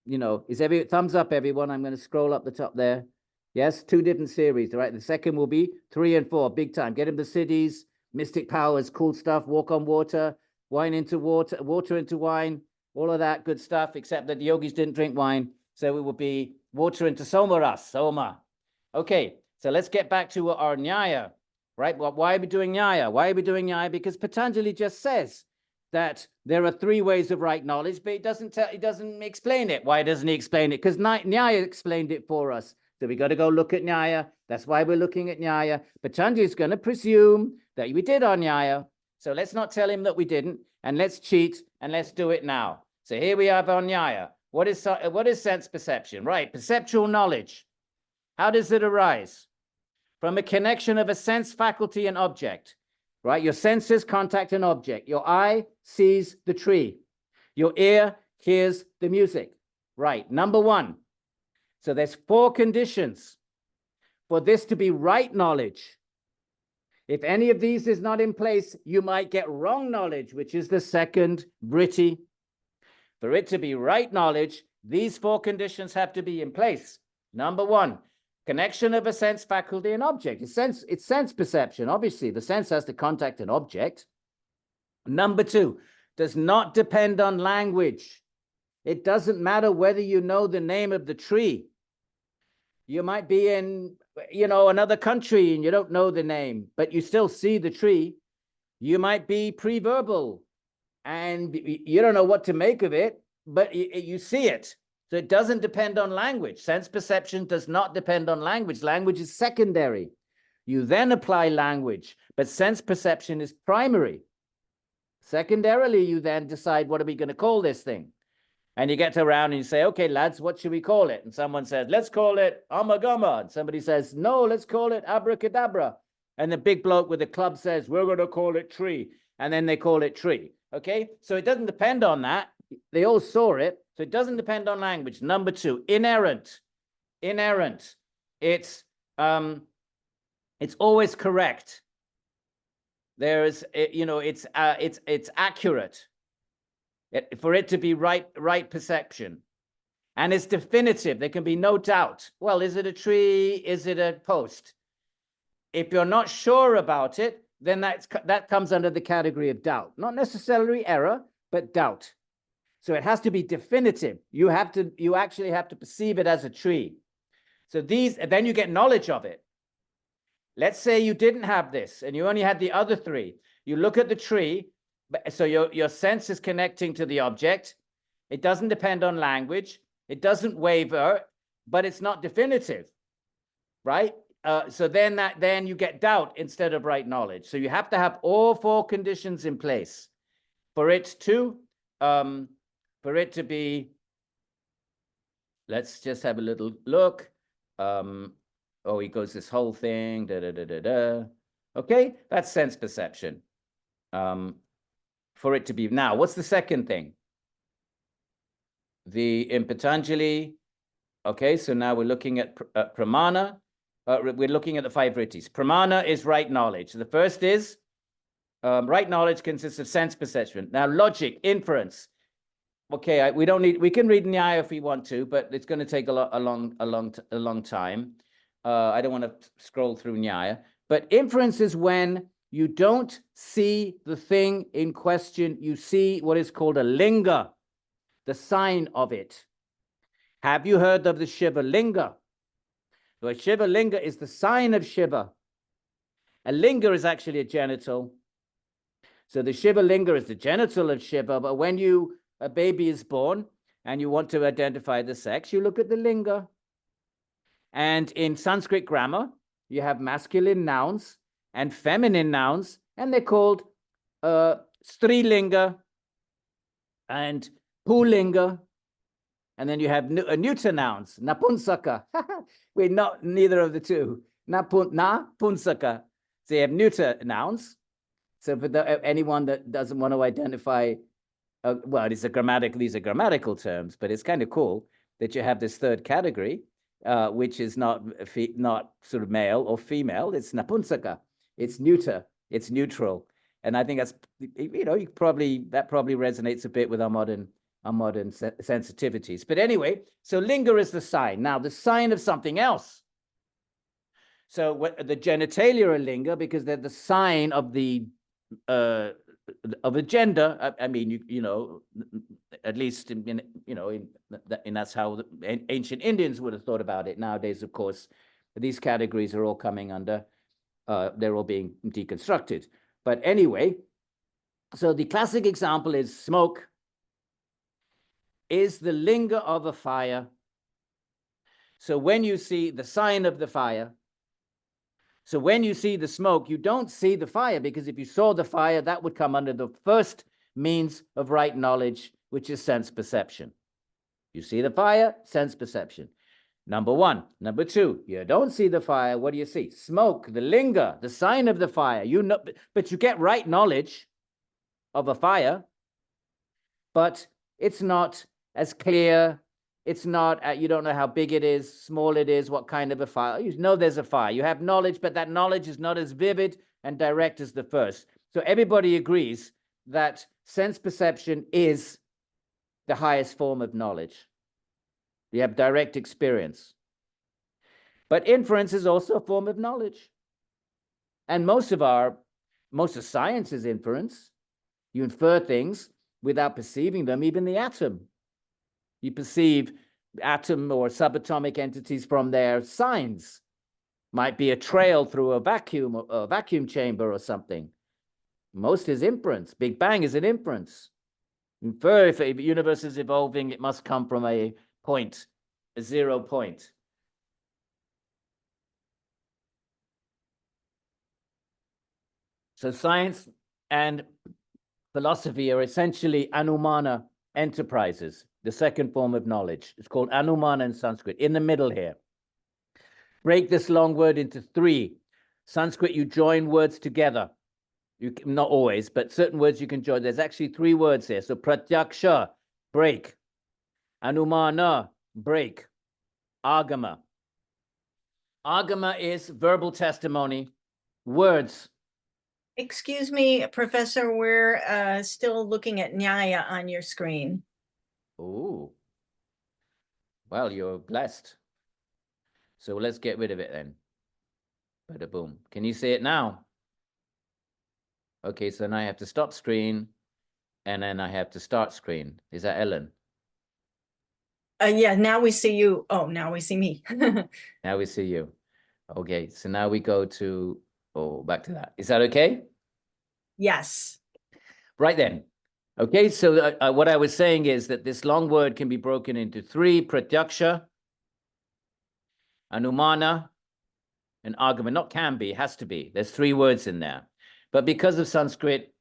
Speaker 1: you know, thumbs up, everyone. I'm going to scroll up the top there. Yes, 2 different series, all right? The second will be 3 and 4, big time. Get into cities, mystic powers, cool stuff, walk on water, wine into water, water into wine, all of that good stuff, except that the yogis didn't drink wine. So it will be water into somaras, soma. Okay, so let's get back to our Nyaya, right? Well, why are we doing Nyaya? Why are we doing Nyaya? Because Patanjali just says that there are 3 ways of right knowledge, but he doesn't explain it. Why doesn't he explain it? Because Nyaya explained it for us. So we got to go look at Nyaya. That's why we're looking at Nyaya. Patanjali is going to presume that we did our Nyaya. So let's not tell him that we didn't, and let's cheat, and let's do it now. So here we have our Nyaya. What is sense perception? Right, perceptual knowledge. How does it arise? From a connection of a sense faculty and object. Right, your senses contact an object. Your eye sees the tree. Your ear hears the music. Right, number 1. So there's 4 conditions for this to be right knowledge. If any of these is not in place, you might get wrong knowledge, which is the second vritti. For it to be right knowledge, these 4 conditions have to be in place. Number 1, connection of a sense faculty and object. It's sense perception. Obviously, the sense has to contact an object. Number 2, does not depend on language. It doesn't matter whether you know the name of the tree. You might be in, another country and you don't know the name, but you still see the tree. You might be pre-verbal and you don't know what to make of it, but you see it. So it doesn't depend on language. Sense perception does not depend on language. Language is secondary. You then apply language, but sense perception is primary. Secondarily, you then decide, what are we going to call this thing? And you get around and you say, okay, lads, what should we call it? And someone says, let's call it Amagama. And somebody says, no, let's call it Abracadabra. And the big bloke with the club says, we're going to call it tree. And then they call it tree. Okay, so it doesn't depend on that. They all saw it. So it doesn't depend on language. Number 2, inerrant. Inerrant. It's always correct. There is, it's accurate. For it to be right perception. And it's definitive. There can be no doubt. Well, is it a tree? Is it a post? If you're not sure about it, then that comes under the category of doubt. Not necessarily error, but doubt. So it has to be definitive. You actually have to perceive it as a tree. So then you get knowledge of it. Let's say you didn't have this and you only had the other 3. You look at the tree. So your sense is connecting to the object. It doesn't depend on language. It doesn't waver, but it's not definitive, right? So then you get doubt instead of right knowledge. So you have to have all 4 conditions in place for it to be. Let's just have a little look. He goes this whole thing. Okay, that's sense perception. For it to be. Now, what's the second thing? In Patanjali, okay, so now we're looking at pramana. We're looking at the 5 vrittis. Pramana is right knowledge. The first is right knowledge consists of sense perception. Now, logic, inference. Okay, we can read Nyaya if we want to, but it's going to take a long time. I don't want to scroll through Nyaya. But inference is when you don't see the thing in question. You see what is called a linga, the sign of it. Have you heard of the Shiva linga? So a Shiva linga is the sign of Shiva. A linga is actually a genital. So the Shiva linga is the genital of Shiva. But when a baby is born and you want to identify the sex, you look at the linga. And in Sanskrit grammar, you have masculine nouns and feminine nouns, and they're called strilinga and pulinga. And then you have neuter nouns, napunsaka. We're neither of the two. Napunsaka. So you have neuter nouns. So for anyone that doesn't want to identify, these are grammatical terms, but it's kind of cool that you have this third category, which is not sort of male or female. It's napunsaka. It's neuter. It's neutral. And I think that's, that probably resonates a bit with our modern sensitivities. But anyway, so linga is the sign. Now, the sign of something else. So the genitalia are linga because they're the sign of a gender. I mean, at least in that's how the ancient Indians would have thought about it. Nowadays, of course, these categories are all coming under. They're all being deconstructed. But anyway, So the classic example is smoke is the linger of a fire. So when you see the sign of the fire, so when you see the smoke, you don't see the fire, because if you saw the fire, that would come under the first means of right knowledge, which is sense perception. You see the fire, sense perception. Number one. Number two, you don't see the fire. What do you see? Smoke, the linger, the sign of the fire. You know, but you get right knowledge of a fire, but it's not as clear. It's not, you don't know how big it is, small it is, what kind of a fire. You know there's a fire. You have knowledge, but that knowledge is not as vivid and direct as the first. So everybody agrees that sense perception is the highest form of knowledge. You have direct experience. But inference is also a form of knowledge. And most of science is inference. You infer things without perceiving them, even the atom. You perceive atom or subatomic entities from their signs. Might be a trail through a vacuum chamber or something. Most is inference. Big Bang is an inference. Infer if a universe is evolving, it must come from a point, a 0 point. So science and philosophy are essentially Anumana enterprises, the second form of knowledge. It's called Anumana in Sanskrit, in the middle here. Break this long word into three. Sanskrit, you join words together. You can, not always, but certain words you can join. There's actually three words here. So pratyaksha, break. Anumana, break. Agama. Agama is verbal testimony, words.
Speaker 3: Excuse me, Professor, we're still looking at Nyaya on your screen.
Speaker 1: Oh, well, you're blessed. So let's get rid of it then. Bada boom. Can you see it now? Okay, so now I have to stop screen, and then I have to start screen. Is that Ellen?
Speaker 3: Yeah, now we see you. Oh, now we see me.
Speaker 1: Now we see you. Okay, so now we go to, back to that. Is that okay?
Speaker 3: Yes.
Speaker 1: Right then. Okay, so what I was saying is that this long word can be broken into three: pratyaksha, anumana, and agama. Not can be, has to be. There's three words in there. But because of Sanskrit,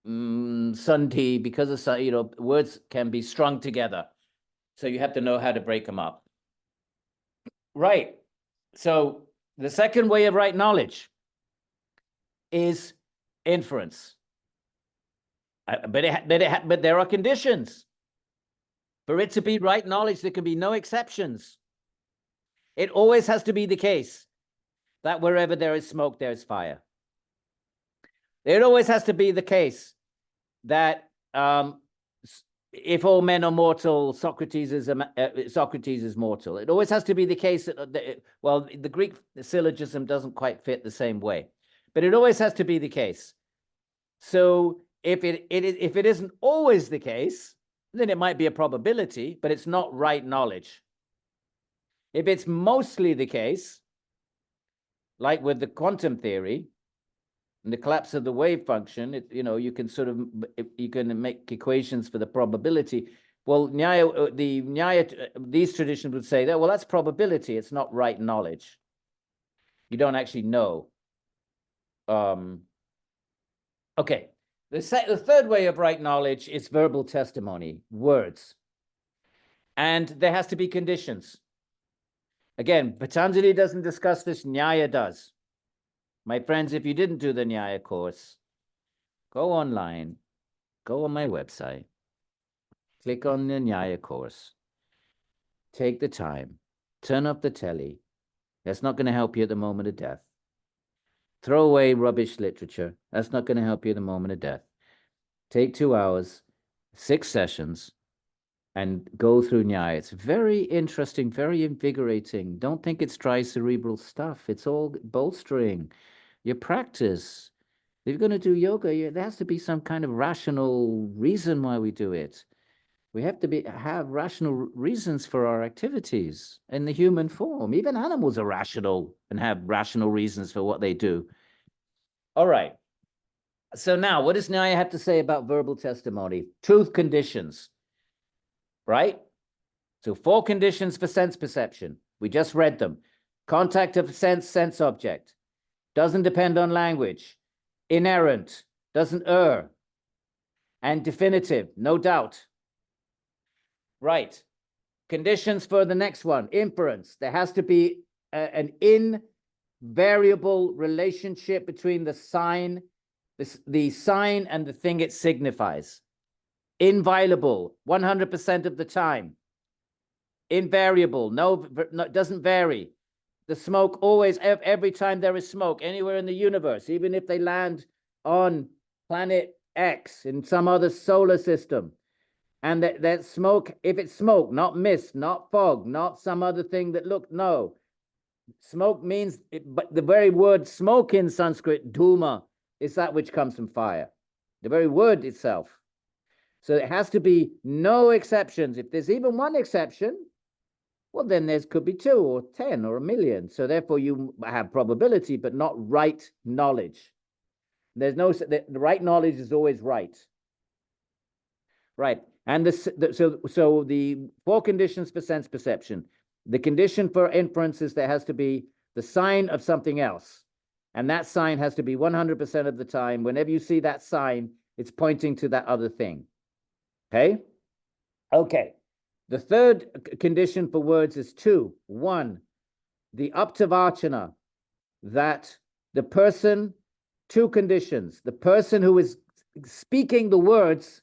Speaker 1: sandhi, because of, words can be strung together. So you have to know how to break them up. Right. So the second way of right knowledge is inference. But there are conditions. For it to be right knowledge, there can be no exceptions. It always has to be the case that wherever there is smoke, there is fire. It always has to be the case that if all men are mortal, Socrates is mortal. It always has to be the case that, well, the Greek syllogism doesn't quite fit the same way, but it always has to be the case. So if it isn't always the case, then it might be a probability, but it's not right knowledge. If it's mostly the case, like with the quantum theory and the collapse of the wave function, you can you can make equations for the probability. Well, these traditions would say that, well, that's probability. It's not right knowledge. You don't actually know. Okay. The third way of right knowledge is verbal testimony, words. And there has to be conditions. Again, Patanjali doesn't discuss this, Nyaya does. My friends, if you didn't do the Nyaya course, go online, go on my website, click on the Nyaya course, take the time, turn off the telly. That's not going to help you at the moment of death. Throw away rubbish literature. That's not going to help you at the moment of death. Take 2 hours, 6 sessions, and go through Nyaya. It's very interesting, very invigorating. Don't think it's dry cerebral stuff. It's all bolstering your practice. If you're going to do yoga, there has to be some kind of rational reason why we do it. We have to have rational reasons for our activities in the human form. Even animals are rational and have rational reasons for what they do. All right. So now, what does Nyaya have to say about verbal testimony? Truth conditions, right? So 4 conditions for sense perception. We just read them. Contact of sense, sense object. Doesn't depend on language. Inerrant, doesn't err. And definitive, no doubt. Right. Conditions for the next one. Inference. There has to be an invariable relationship between the sign and the thing it signifies. Inviolable, 100% of the time. Invariable, no, it doesn't vary. The smoke always, every time there is smoke anywhere in the universe, even if they land on planet X in some other solar system, and that smoke, if it's smoke, not mist, not fog, not some other thing that look, no. Smoke means, but the very word smoke in Sanskrit, dhuma, is that which comes from fire. The very word itself. So it has to be no exceptions. If there's even one exception, well, then there could be 2 or 10 or 1,000,000. So therefore you have probability, but not right knowledge. There's no, the right knowledge is always right. Right. And so the 4 conditions for sense perception. The condition for inference is there has to be the sign of something else. And that sign has to be 100% of the time. Whenever you see that sign, it's pointing to that other thing. Okay? Okay. The third condition for words is 2. 1, the uptavachana, that the person, 2 conditions. The person who is speaking the words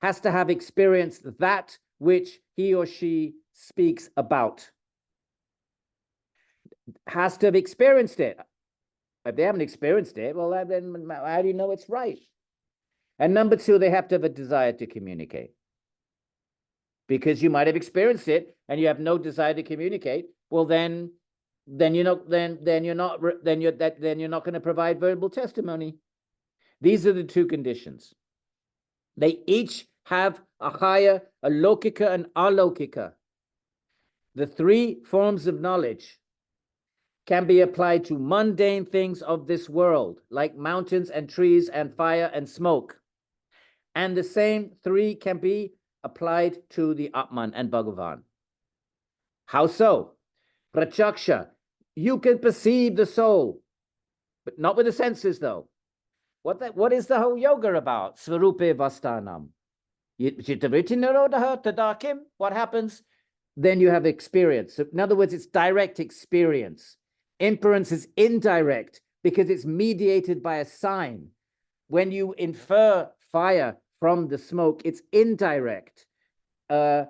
Speaker 1: has to have experienced that which he or she speaks about. Has to have experienced it. If they haven't experienced it, well, then how do you know it's right? And number 2, they have to have a desire to communicate. Because you might have experienced it and you have no desire to communicate. Well, then you're not going to provide verbal testimony. These are the 2 conditions. They each have a higher, a lokika and alokika. The 3 forms of knowledge can be applied to mundane things of this world, like mountains and trees and fire and smoke. And the same 3 can be applied to the Atman and Bhagavan. How so? Prachaksha, you can perceive the soul, but not with the senses though. What is the whole yoga about? Svarupe Vastanam. What happens? Then you have experience. So in other words, it's direct experience. Inference is indirect because it's mediated by a sign. When you infer fire from the smoke, it's indirect. And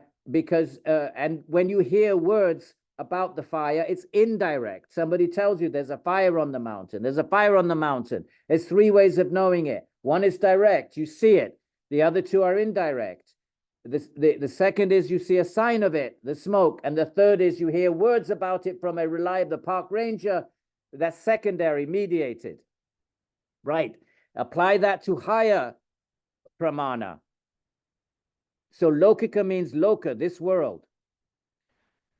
Speaker 1: when you hear words about the fire, it's indirect. Somebody tells you there's a fire on the mountain. There's a fire on the mountain. There's 3 ways of knowing it. 1 is direct. You see it. The other 2 are indirect. The second is you see a sign of it, the smoke. And the third is you hear words about it from a reliable park ranger. That's secondary, mediated. Right. Apply that to higher pramana. So lokika means loka, this world.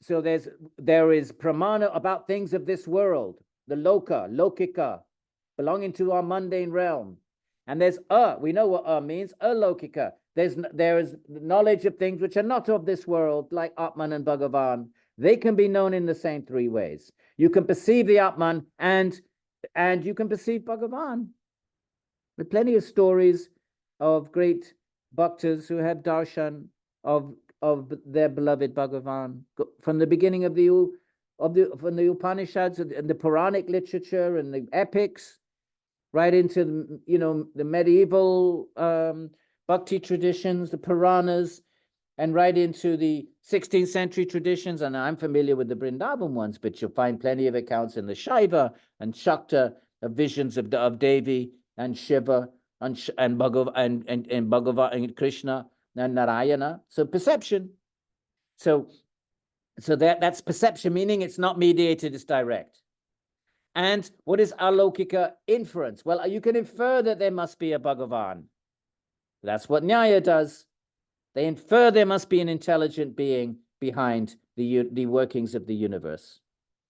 Speaker 1: So there is pramana about things of this world, the loka, lokika, belonging to our mundane realm. And there's we know what means, alokika. There is knowledge of things which are not of this world, like Atman and Bhagavan. They can be known in the same 3 ways. You can perceive the Atman and you can perceive Bhagavan. There are plenty of stories of great bhaktas who have darshan of their beloved Bhagavan from the beginning of from the Upanishads and the Puranic literature and the epics, right into the medieval bhakti traditions, the Puranas, and right into the 16th century traditions. And I'm familiar with the Vrindavan ones, but you'll find plenty of accounts in the Shaiva and Shakta of visions of Devi and Shiva and Bhagavan and Krishna and Narayana. So perception. So that's perception, meaning it's not mediated, it's direct. And what is alokika? Inference. Well, you can infer that there must be a Bhagavan. That's what Nyaya does. They infer there must be an intelligent being behind the workings of the universe,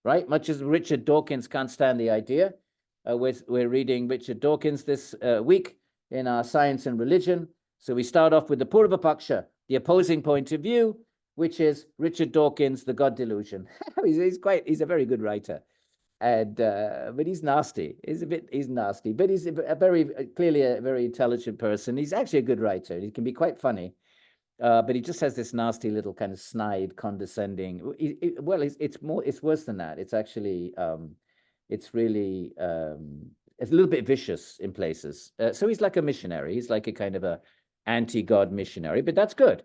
Speaker 1: right? Much as Richard Dawkins can't stand the idea We're reading Richard Dawkins this week in our Science and Religion. So we start off with the Purva Paksha, the opposing point of view, which is Richard Dawkins, The God Delusion. He's a very good writer. And but he's nasty. He's nasty, but he's clearly a very intelligent person. He's actually a good writer. He can be quite funny. But he just has this nasty little kind of snide, condescending. It's worse than that. It's actually, it's really, it's a little bit vicious in places. So he's like a missionary. He's like a kind of a anti-God missionary, but that's good.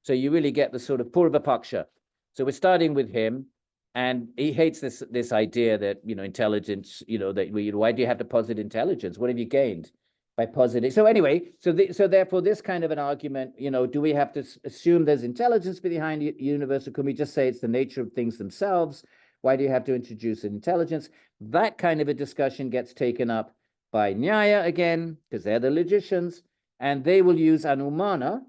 Speaker 1: So you really get the sort of Purva Paksha. So we're starting with him, and he hates this idea that, intelligence, that why do you have to posit intelligence? What have you gained by positing? So anyway, so therefore this kind of an argument, do we have to assume there's intelligence behind the universe, or can we just say it's the nature of things themselves? Why do you have to introduce an intelligence? That kind of a discussion gets taken up by Nyaya again, because they're the logicians, and they will use Anumana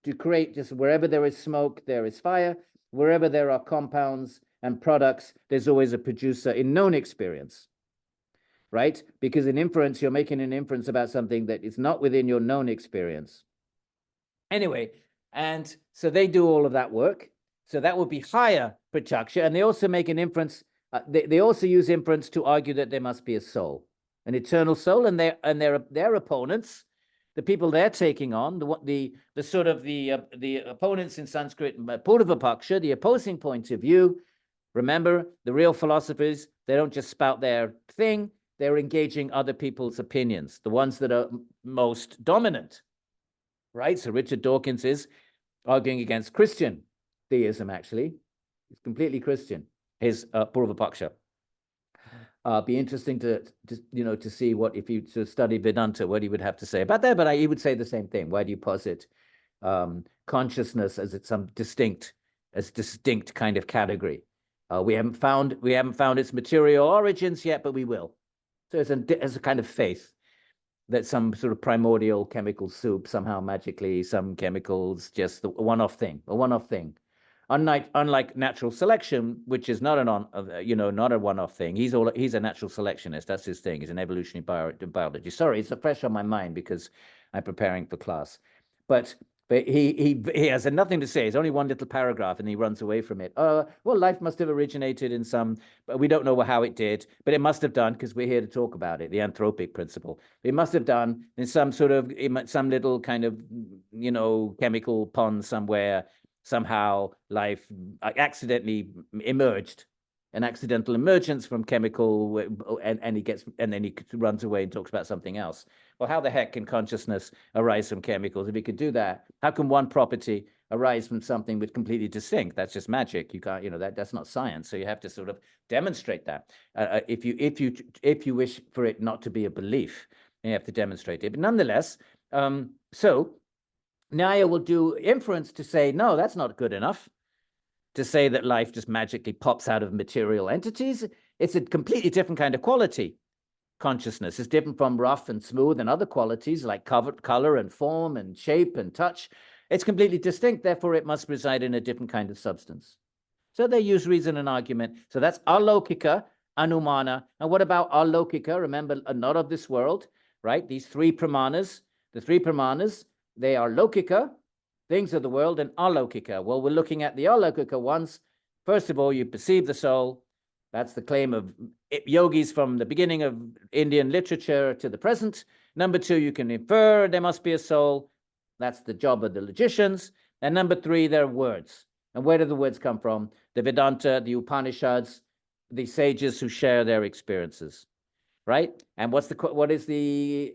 Speaker 1: to create, just wherever there is smoke, there is fire. Wherever there are compounds and products, there's always a producer in known experience, right? Because in inference, you're making an inference about something that is not within your known experience. Anyway, and so they do all of that work. So that would be higher pratyaksha. And they also make an inference. They also use inference to argue that there must be a soul, an eternal soul, and their opponents, the people they're taking on, the opponents in Sanskrit, Purva Paksha, the opposing point of view. Remember, the real philosophers, they don't just spout their thing, they're engaging other people's opinions, the ones that are most dominant, right? So Richard Dawkins is arguing against Christian theism, actually. He's completely Christian, his Purva Paksha. Be interesting to see what, if you study Vedanta, what he would have to say about that. But he would say the same thing. Why do you posit consciousness as it's some distinct kind of category? We haven't found its material origins yet, but we will. So it's a kind of faith that some sort of primordial chemical soup, somehow magically, some chemicals, just a one-off thing. Unlike natural selection, which is not not a one-off thing. He's a natural selectionist. That's his thing. He's an evolutionary biology. Sorry, it's fresh on my mind because I'm preparing for class. But he has nothing to say. It's only one little paragraph, and he runs away from it. Well, life must have originated in some, but we don't know how it did. But it must have done, because we're here to talk about it, the anthropic principle. It must have done in some little kind of chemical pond somewhere. Somehow life accidentally emerged, an accidental emergence from chemical, and then he runs away and talks about something else. Well, how the heck can consciousness arise from chemicals? If he could do that, how can one property arise from something with completely distinct? That's just magic. You can't, that's not science. So you have to sort of demonstrate that. If you wish for it not to be a belief, you have to demonstrate it. But nonetheless, so Nyaya will do inference to say, no, that's not good enough. To say that life just magically pops out of material entities. It's a completely different kind of quality. Consciousness is different from rough and smooth and other qualities like color and form and shape and touch. It's completely distinct, therefore it must reside in a different kind of substance. So they use reason and argument. So that's alokika, anumana. And what about alokika? Remember, not of this world, right? These three pramanas, the three pramanas, they are lokika, things of the world, and alokika. Well, we're looking at the alokika ones. First of all, you perceive the soul. That's the claim of yogis from the beginning of Indian literature to the present. Number two, you can infer there must be a soul. That's the job of the logicians. And number three, there are words. And where do the words come from? The Vedanta, the Upanishads, the sages who share their experiences, right? And what is the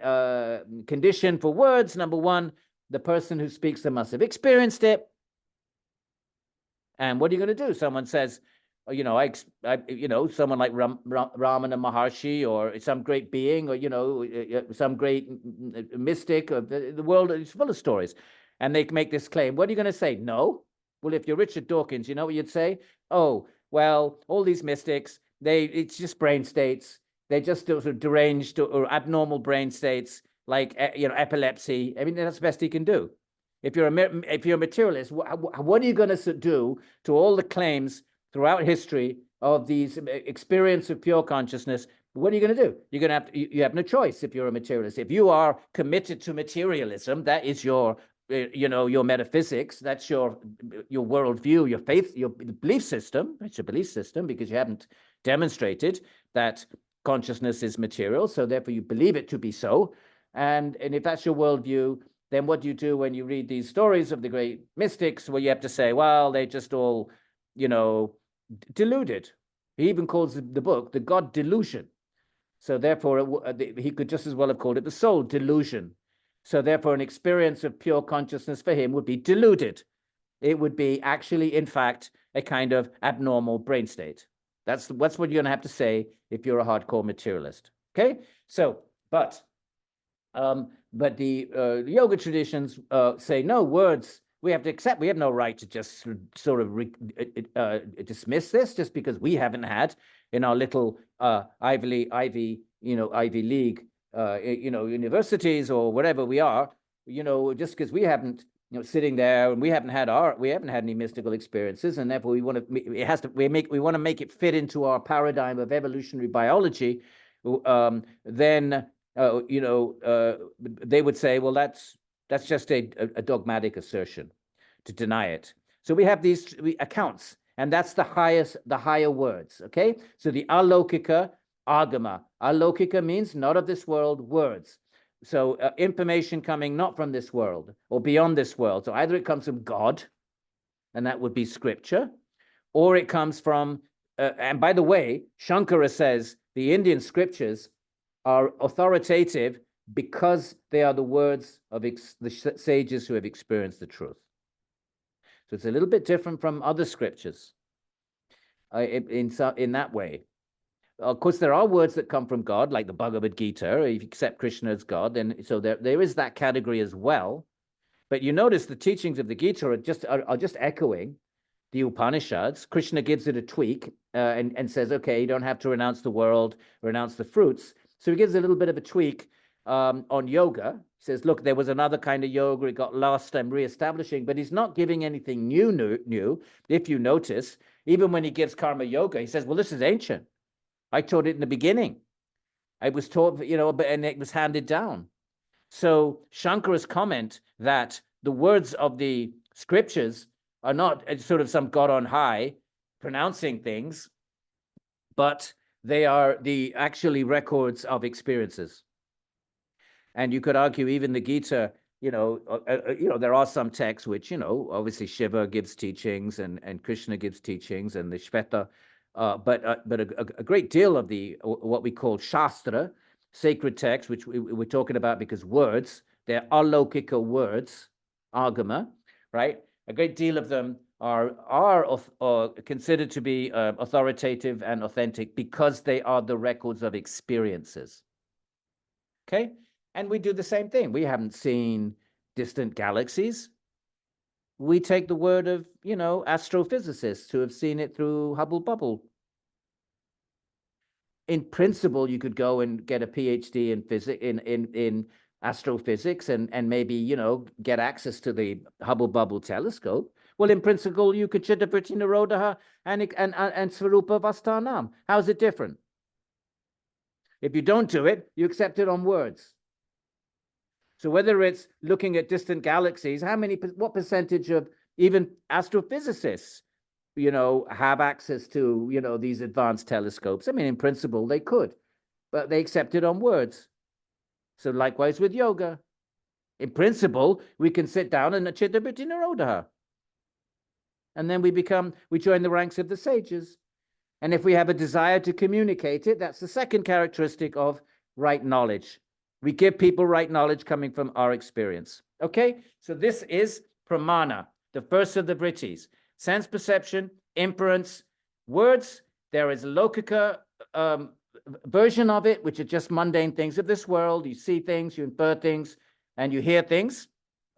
Speaker 1: condition for words? Number one, the person who speaks them must have experienced it. And what are you going to do? Someone says, someone like Ramana Maharshi, or some great being, or, some great mystic, or the world is full of stories. And they make this claim. What are you going to say? No. Well, if you're Richard Dawkins, you know what you'd say? Oh, well, all these mystics, it's just brain states. They're just sort of deranged or abnormal brain states, like, epilepsy. I mean, that's the best he can do. If you're a materialist, what are you going to do to all the claims throughout history of these experience of pure consciousness what are you going to do? You're going to have to, you have no choice if you're a materialist. If you are committed to materialism, that is your, your metaphysics, that's your worldview, your faith, your belief system. It's a belief system because you haven't demonstrated that consciousness is material, so therefore you believe it to be so. And if that's your worldview, then what do you do when you read these stories of the great mystics, where you have to say, well, they just all, deluded. He even calls the book the God delusion. So therefore, he could just as well have called it the soul delusion. So therefore, an experience of pure consciousness for him would be deluded. It would be actually, in fact, a kind of abnormal brain state. That's what you're going to have to say if you're a hardcore materialist. Okay? So, but the yoga traditions say, no, words, we have to accept, we have no right to just sort of dismiss this just because we haven't had in our little Ivy League, universities or whatever we are, just because we haven't, sitting there and we haven't had any mystical experiences, and therefore we want to, we want to make it fit into our paradigm of evolutionary biology, then they would say, well, that's just a dogmatic assertion to deny it. So we have these accounts, and that's the higher words, okay? So the alokika, agama. Alokika means not of this world, words. So information coming not from this world or beyond this world. So either it comes from God, and that would be scripture, or it comes from, and by the way, Shankara says the Indian scriptures are authoritative because they are the words of the sages who have experienced the truth. So it's a little bit different from other scriptures in that way. Of course, there are words that come from God, like the Bhagavad Gita. If you accept Krishna as God, then so there is that category as well. But you notice the teachings of the Gita are just echoing the Upanishads. Krishna gives it a tweak and says, okay, you don't have to renounce the world, renounce the fruits. So he gives a little bit of a tweak on yoga. He says, look, there was another kind of yoga, it got lost, I'm reestablishing, but he's not giving anything new. If you notice, even when he gives karma yoga, he says, well, this is ancient. I taught it in the beginning. I was taught, and it was handed down. So Shankara's comment that the words of the scriptures are not sort of some God on high pronouncing things, but they are the actually records of experiences. And you could argue even the Gita, there are some texts which, obviously Shiva gives teachings and Krishna gives teachings and the Shveta, but a great deal of the what we call Shastra, sacred text, which we're talking about because words, they're alokika words, agama, right? A great deal of them are considered to be authoritative and authentic because they are the records of experiences. Okay? And we do the same thing. We haven't seen distant galaxies. We take the word of, astrophysicists who have seen it through Hubble bubble. In principle, you could go and get a PhD in physics, in astrophysics, and maybe, get access to the Hubble bubble telescope. Well, in principle, you could Chittavriti Nirodha and Svarupa Vastanam. How is it different? If you don't do it, you accept it on words. So whether it's looking at distant galaxies, what percentage of even astrophysicists, have access to, these advanced telescopes? I mean, in principle, they could, but they accept it on words. So likewise with yoga. In principle, we can sit down and Chittavriti Nirodha. And then we join the ranks of the sages. And if we have a desire to communicate it, that's the second characteristic of right knowledge. We give people right knowledge coming from our experience. Okay? So this is pramana, the first of the vrittis. Sense perception, inference, words. There is a lokika version of it, which are just mundane things of this world. You see things, you infer things, and you hear things.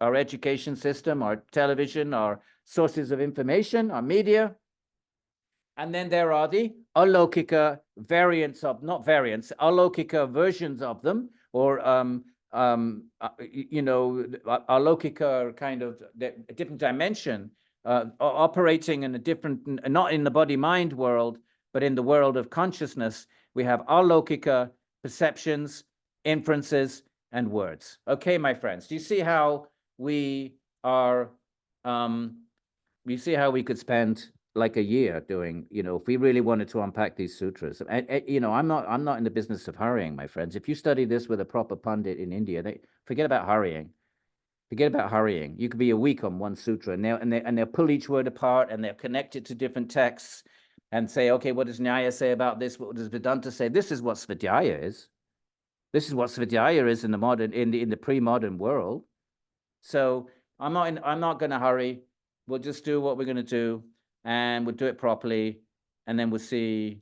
Speaker 1: Our education system, our television, our sources of information, our media. And then there are the alokika variants of, not variants, alokika versions of them, or alokika kind of a different dimension, operating in a different, not in the body-mind world, but in the world of consciousness, we have alokika, perceptions, inferences, and words. Okay, my friends, do you see how we are, you see how we could spend like a year doing, you know, if we really wanted to unpack these sutras. And you know, I'm not in the business of hurrying, my friends. If you study this with a proper pundit in India, they forget about hurrying. Forget about hurrying. You could be a week on one sutra, and they'll pull each word apart, and they'll connect it to different texts, and say, okay, what does Nyaya say about this? What does Vedanta say? This is what Svadhyaya is. This is what Svadhyaya is in the modern, in the pre-modern world. So I'm not going to hurry. We'll just do what we're going to do, and we'll do it properly, and then we'll see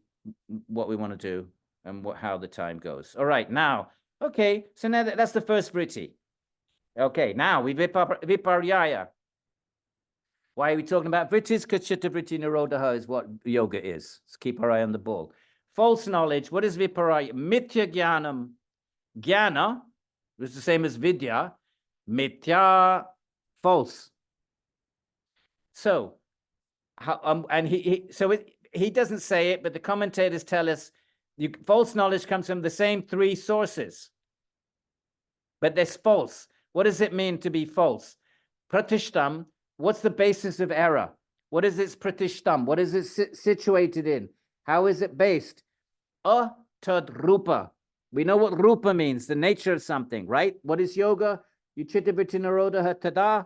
Speaker 1: what we want to do and how the time goes. All right, now, okay, so now that's the first vritti. Okay, now we viparyaya. Why are we talking about vrittis? Because chitta vritti nirodha is what yoga is. Let's keep our eye on the ball. False knowledge. What is viparaya? Mithya jnanam. Jnana is the same as vidya. Mithya, false. So, and he doesn't say it, but the commentators tell us false knowledge comes from the same three sources, but they're false. What does it mean to be false? Pratishtam, what's the basis of error? What is its pratishtam? What is it situated in? How is it based? Tad rupa. We know what rupa means, the nature of something, right? What is yoga? Chitta vritti nirodha tada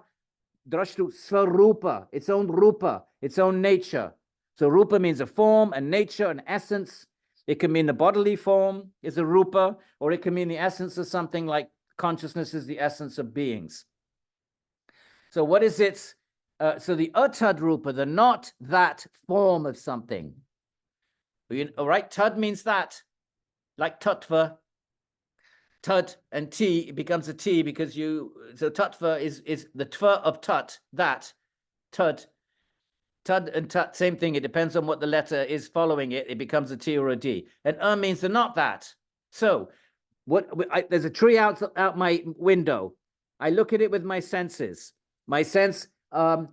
Speaker 1: drashtu svarupa, its own rupa, its own nature. So rupa means a form, a nature, an essence. It can mean the bodily form is a rupa, or it can mean the essence of something, like consciousness is the essence of beings. So what is its, so the atad rupa, the not that form of something. All right, tad means that, like tattva. Tud and T, it becomes a T because so tattva is the tva of tat, that, tud. Tud and tut, same thing. It depends on what the letter is following it. It becomes a T or a D. And means the not that. So there's a tree out my window. I look at it with my senses. My sense, so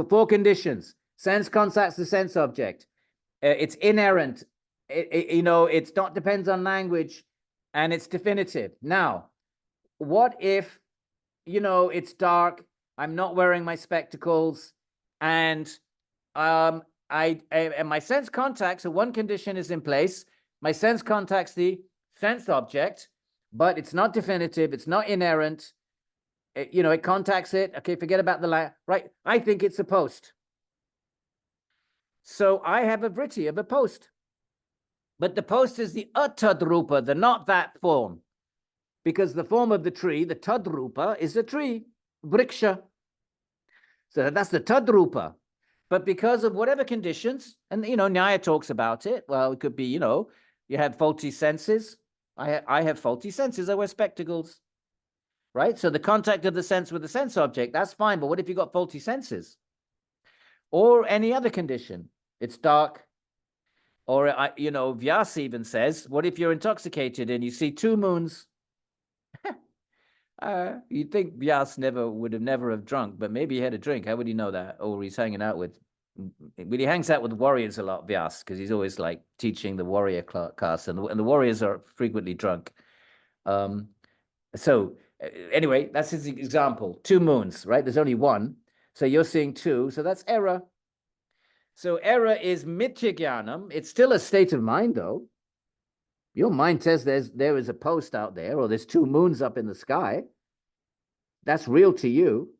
Speaker 1: 4 conditions. Sense contacts the sense object. It's inerrant. You know, it's not depends on language, and it's definitive. Now, what if, you know, it's dark, I'm not wearing my spectacles, and and my sense contacts, so one condition is in place. My sense contacts the sense object, but it's not definitive, it's not inerrant. You know, it contacts it. Okay, forget about the right. I think it's a post. So I have a vritti of a post. But the post is the atadrupa, the not that form. Because the form of the tree, the tadrupa, is a tree, vriksha. So that's the tadrupa. But because of whatever conditions, and, you know, Nyaya talks about it. Well, it could be, you know, you have faulty senses. I have faulty senses. I wear spectacles. Right? So the contact of the sense with the sense object, that's fine. But what if you got faulty senses? Or any other condition? It's dark. Or, you know, Vyas even says, what if you're intoxicated and you see 2 moons? You'd think Vyas would have never drunk, but maybe he had a drink. How would he know that? Or he's hanging out with, but he hangs out with warriors a lot, Vyas, because he's always like teaching the warrior class, and the warriors are frequently drunk. So anyway, that's his example. 2 moons, right? There's only 1. So you're seeing 2. So that's error. So error is mithya jnanam. It's still a state of mind, though. Your mind says there is a post out there, or there's 2 moons up in the sky. That's real to you,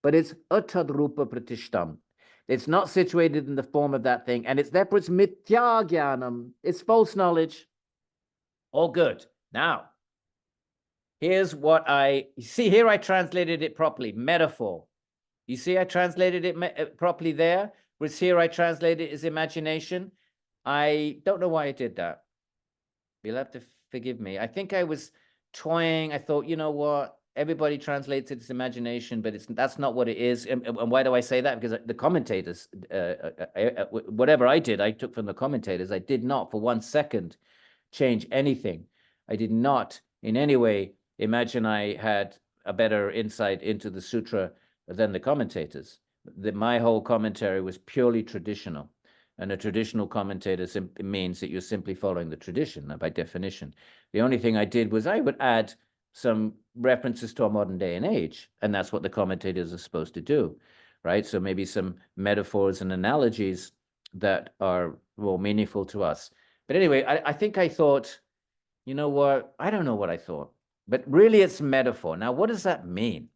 Speaker 1: but it's atadrupa pratishtam. It's not situated in the form of that thing, and therefore it's mithya jnanam. It's false knowledge. All good. Now, here's what you see here. I translated it properly. Metaphor. You see, I translated it properly there. Whereas here I translated it as imagination. I don't know why I did that. You'll have to forgive me. I think I was toying. I thought, you know what? Everybody translates it as imagination, but that's not what it is. And why do I say that? Because the commentators, whatever I did, I took from the commentators. I did not for 1 second change anything. I did not in any way imagine I had a better insight into the sutra than the commentators. My whole commentary was purely traditional. And a traditional commentator means that you're simply following the tradition by definition. The only thing I did was I would add some references to our modern day and age, and that's what the commentators are supposed to do, right? So maybe some metaphors and analogies that are more meaningful to us. But anyway, I think I thought, you know what? I don't know what I thought, but really it's metaphor. Now, what does that mean?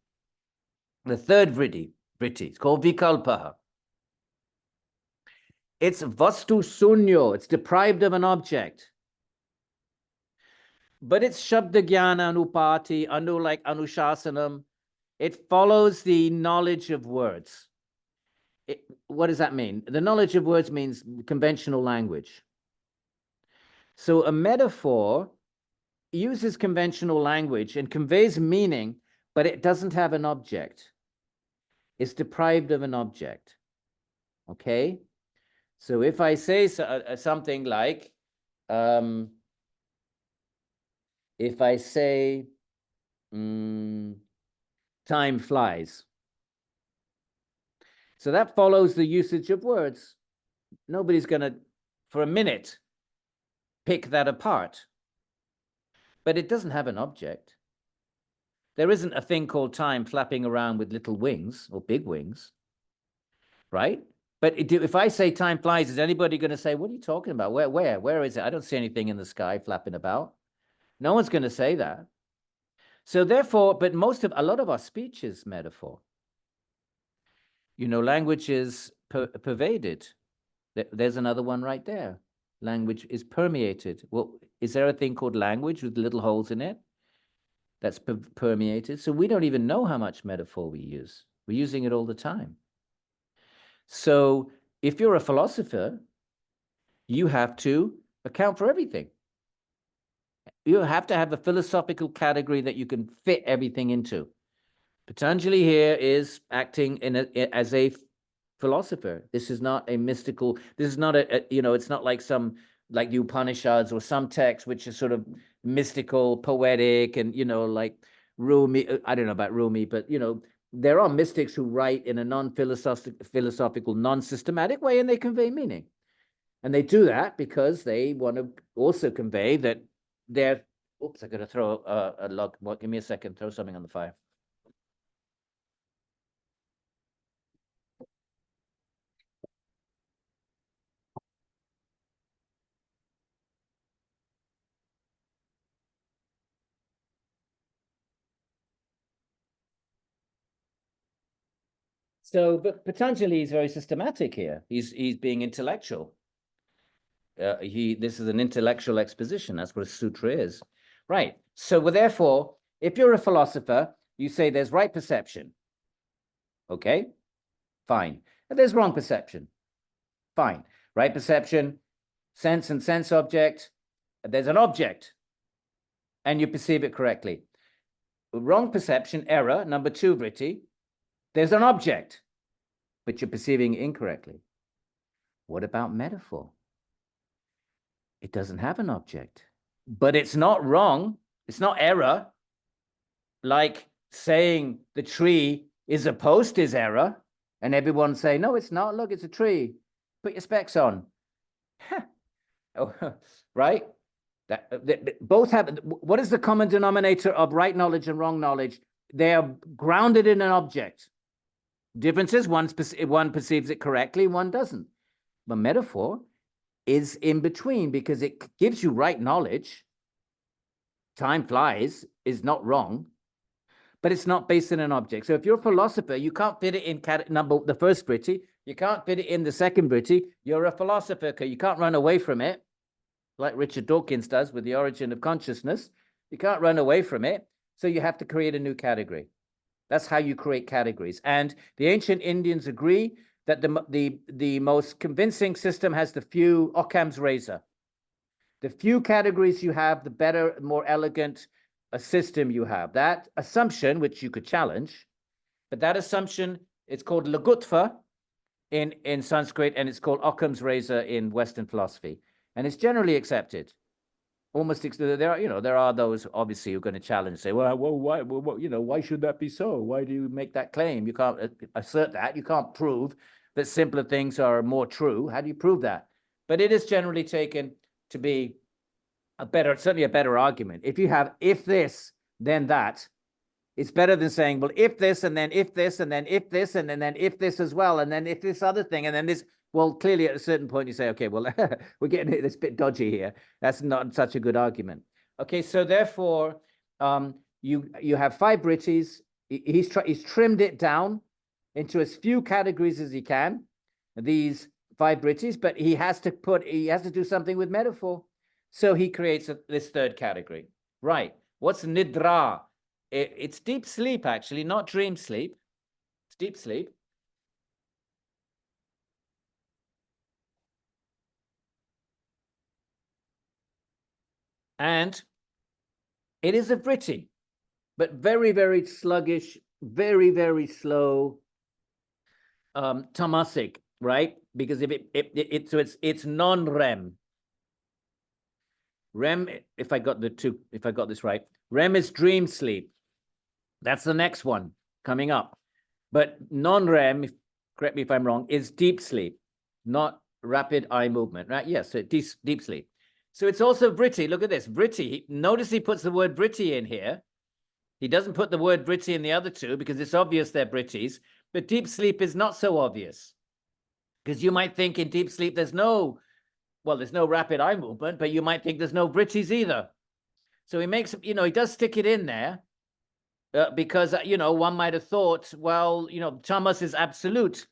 Speaker 1: The third vritti, it's called vikalpaha. It's vastu sunyo, it's deprived of an object. But it's shabda jnana anupati, like anushasanam. It follows the knowledge of words. What does that mean? The knowledge of words means conventional language. So a metaphor uses conventional language and conveys meaning, but it doesn't have an object. It's deprived of an object. Okay? So if I say something like, if I say, time flies. So that follows the usage of words. Nobody's going to, for a minute, pick that apart. But it doesn't have an object. There isn't a thing called time flapping around with little wings or big wings, right? But if I say time flies, is anybody going to say, what are you talking about? Where is it? I don't see anything in the sky flapping about. No one's going to say that. So therefore, but a lot of our speech is metaphor. You know, language is pervaded. There's another one right there. Language is permeated. Well, is there a thing called language with little holes in it that's permeated? So we don't even know how much metaphor we use. We're using it all the time. So if you're a philosopher, you have to account for everything. You have to have a philosophical category that you can fit everything into. Patanjali here is acting as a philosopher. This is not a mystical, this is not it's not like like the Upanishads or some text which is sort of mystical, poetic, and, like Rumi. I don't know about Rumi, but, there are mystics who write in a non-philosophical, non-systematic way, and they convey meaning. And they do that because they want to also convey that they're, oops, I got to throw a log. Well, give me a second, throw something on the fire. So, but Patanjali is very systematic here. He's being intellectual. This is an intellectual exposition. That's what a sutra is, right? So, therefore, if you're a philosopher, you say there's right perception. Okay, fine. And there's wrong perception. Fine. Right perception, sense and sense object. There's an object, and you perceive it correctly. Wrong perception, error. Number 2, vritti. There's an object, but you're perceiving it incorrectly. What about metaphor? It doesn't have an object, but it's not wrong. It's not error. Like saying the tree is a post is error, and everyone say, no, it's not. Look, it's a tree. Put your specs on. Oh, right? Both have, what is the common denominator of right knowledge and wrong knowledge? They are grounded in an object. Differences, one perceives it correctly, one doesn't. But metaphor is in between because it gives you right knowledge. Time flies is not wrong, but it's not based on an object. So if you're a philosopher, you can't fit it in the first vritti. You can't fit it in the second vritti. You're a philosopher because you can't run away from it, like Richard Dawkins does with The Origin of Consciousness. You can't run away from it. So you have to create a new category. That's how you create categories. And the ancient Indians agree that the most convincing system has the few Occam's razor. The few categories you have, the better, more elegant a system you have. That assumption, which you could challenge, but that assumption, it's called lagutva in Sanskrit, and it's called Occam's razor in Western philosophy. And it's generally accepted. There are those obviously who are going to challenge, say, why should that be so? Why do you make that claim? You can't assert that. You can't prove that simpler things are more true. How do you prove that? But it is generally taken to be certainly a better argument. If you have if this, then that, it's better than saying, well, if this, and then if this, and then if this, and then if this as well, and then if this other thing, and then this. Well, clearly at a certain point you say, okay, well, we're getting it, it's a bit dodgy here. That's not such a good argument. Okay, so therefore, you have 5 vrittis. He's trimmed it down into as few categories as he can, these 5 vrittis, but he has to do something with metaphor. So he creates this 3rd category. Right. What's nidra? It's deep sleep, actually, not dream sleep. It's deep sleep. And it is a vritti, but very, very sluggish, very, very slow, tamasic, right? Because if it's non-REM. REM, if I got this right, REM is dream sleep. That's the next one coming up. But non-REM, correct me if I'm wrong, is deep sleep, not rapid eye movement, right? Yes, so deep sleep. So it's also vritti. Look at this, vritti. Notice he puts the word vritti in here. He doesn't put the word vritti in the other 2 because it's obvious they're vrittis. But deep sleep is not so obvious, because you might think in deep sleep there's no rapid eye movement, but you might think there's no vrittis either. So he makes, he does stick it in there because, one might have thought, well, tamas is absolute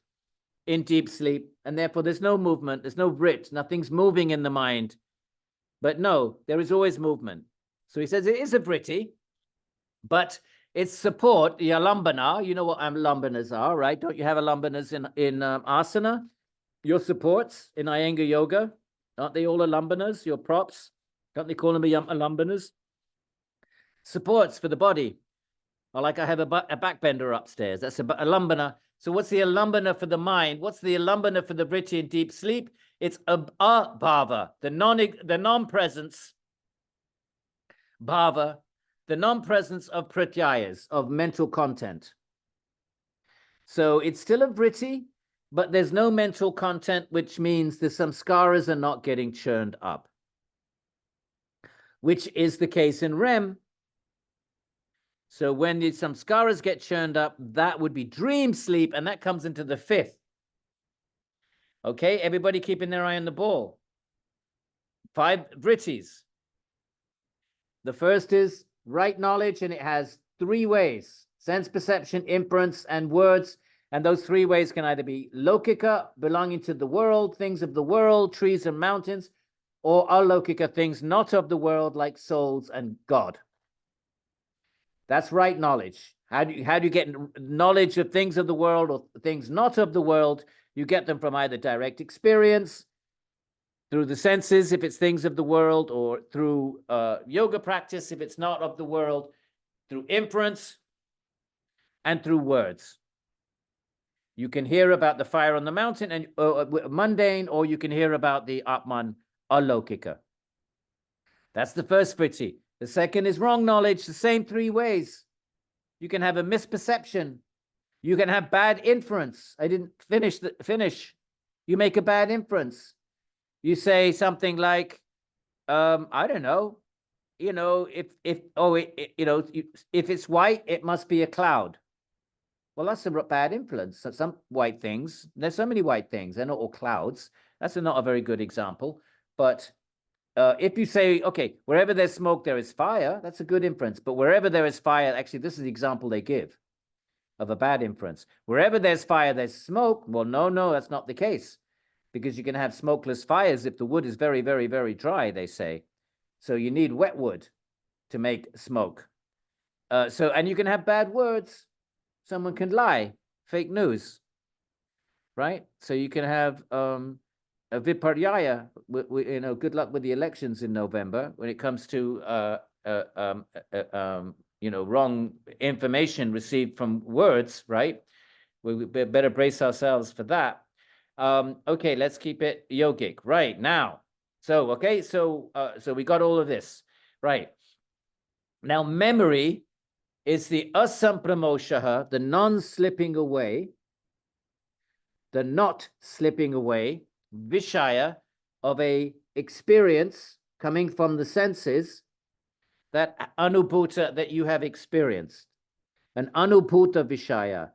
Speaker 1: in deep sleep, and therefore there's no movement, there's no vrit, nothing's moving in the mind. But no, there is always movement. So he says it is a vritti, but its support, the alambana, you know what alambanas are, right? Don't you have alambanas in asana? Your supports in Iyengar yoga, aren't they all alambanas, your props? Don't they call them alambanas? Supports for the body. Or like I have a backbender upstairs. That's a alambana. So what's the alambana for the mind? What's the alambana for the vritti in deep sleep? It's bhava, the non-presence, bhava, the non-presence of pratyayas, of mental content. So it's still a vritti, but there's no mental content, which means the samskaras are not getting churned up, which is the case in REM. So when the samskaras get churned up, that would be dream sleep, and that comes into the 5th. Okay, everybody keeping their eye on the ball. 5 vrittis. The first is right knowledge, and it has 3 ways: sense perception, inference, and words. And those 3 ways can either be lokika, belonging to the world, things of the world, trees and mountains, or alokika, things not of the world, like souls and God. That's right knowledge. How do you get knowledge of things of the world or things not of the world? You get them from either direct experience, through the senses, if it's things of the world, or through yoga practice, if it's not of the world, through inference, and through words. You can hear about the fire on the mountain and mundane, or you can hear about the Atman alokika. That's the first vritti. The second is wrong knowledge, the same 3 ways. You can have a misperception. You can have bad inference. I didn't finish. You make a bad inference. You say something like, I don't know, if it's white, it must be a cloud. Well, that's a bad influence. Some white things, there's so many white things, they're not all clouds. That's not a very good example. But if you say, okay, wherever there's smoke, there is fire, that's a good inference. But wherever there is fire, actually, this is the example they give of a bad inference. Wherever there's fire, there's smoke. Well, no, that's not the case. Because you can have smokeless fires if the wood is very, very, very dry, they say. So you need wet wood to make smoke. And you can have bad words. Someone can lie, fake news, right? So you can have a viparyaya, good luck with the elections in November when it comes to, wrong information received from words, right? We better brace ourselves for that. Okay, let's keep it yogic right now. So, okay, so we got all of this, right? Now, memory is the asampramoshaha, the non-slipping away the not slipping away, vishaya, of a experience coming from the senses, that anubhuta that you have experienced, an anubhuta vishaya,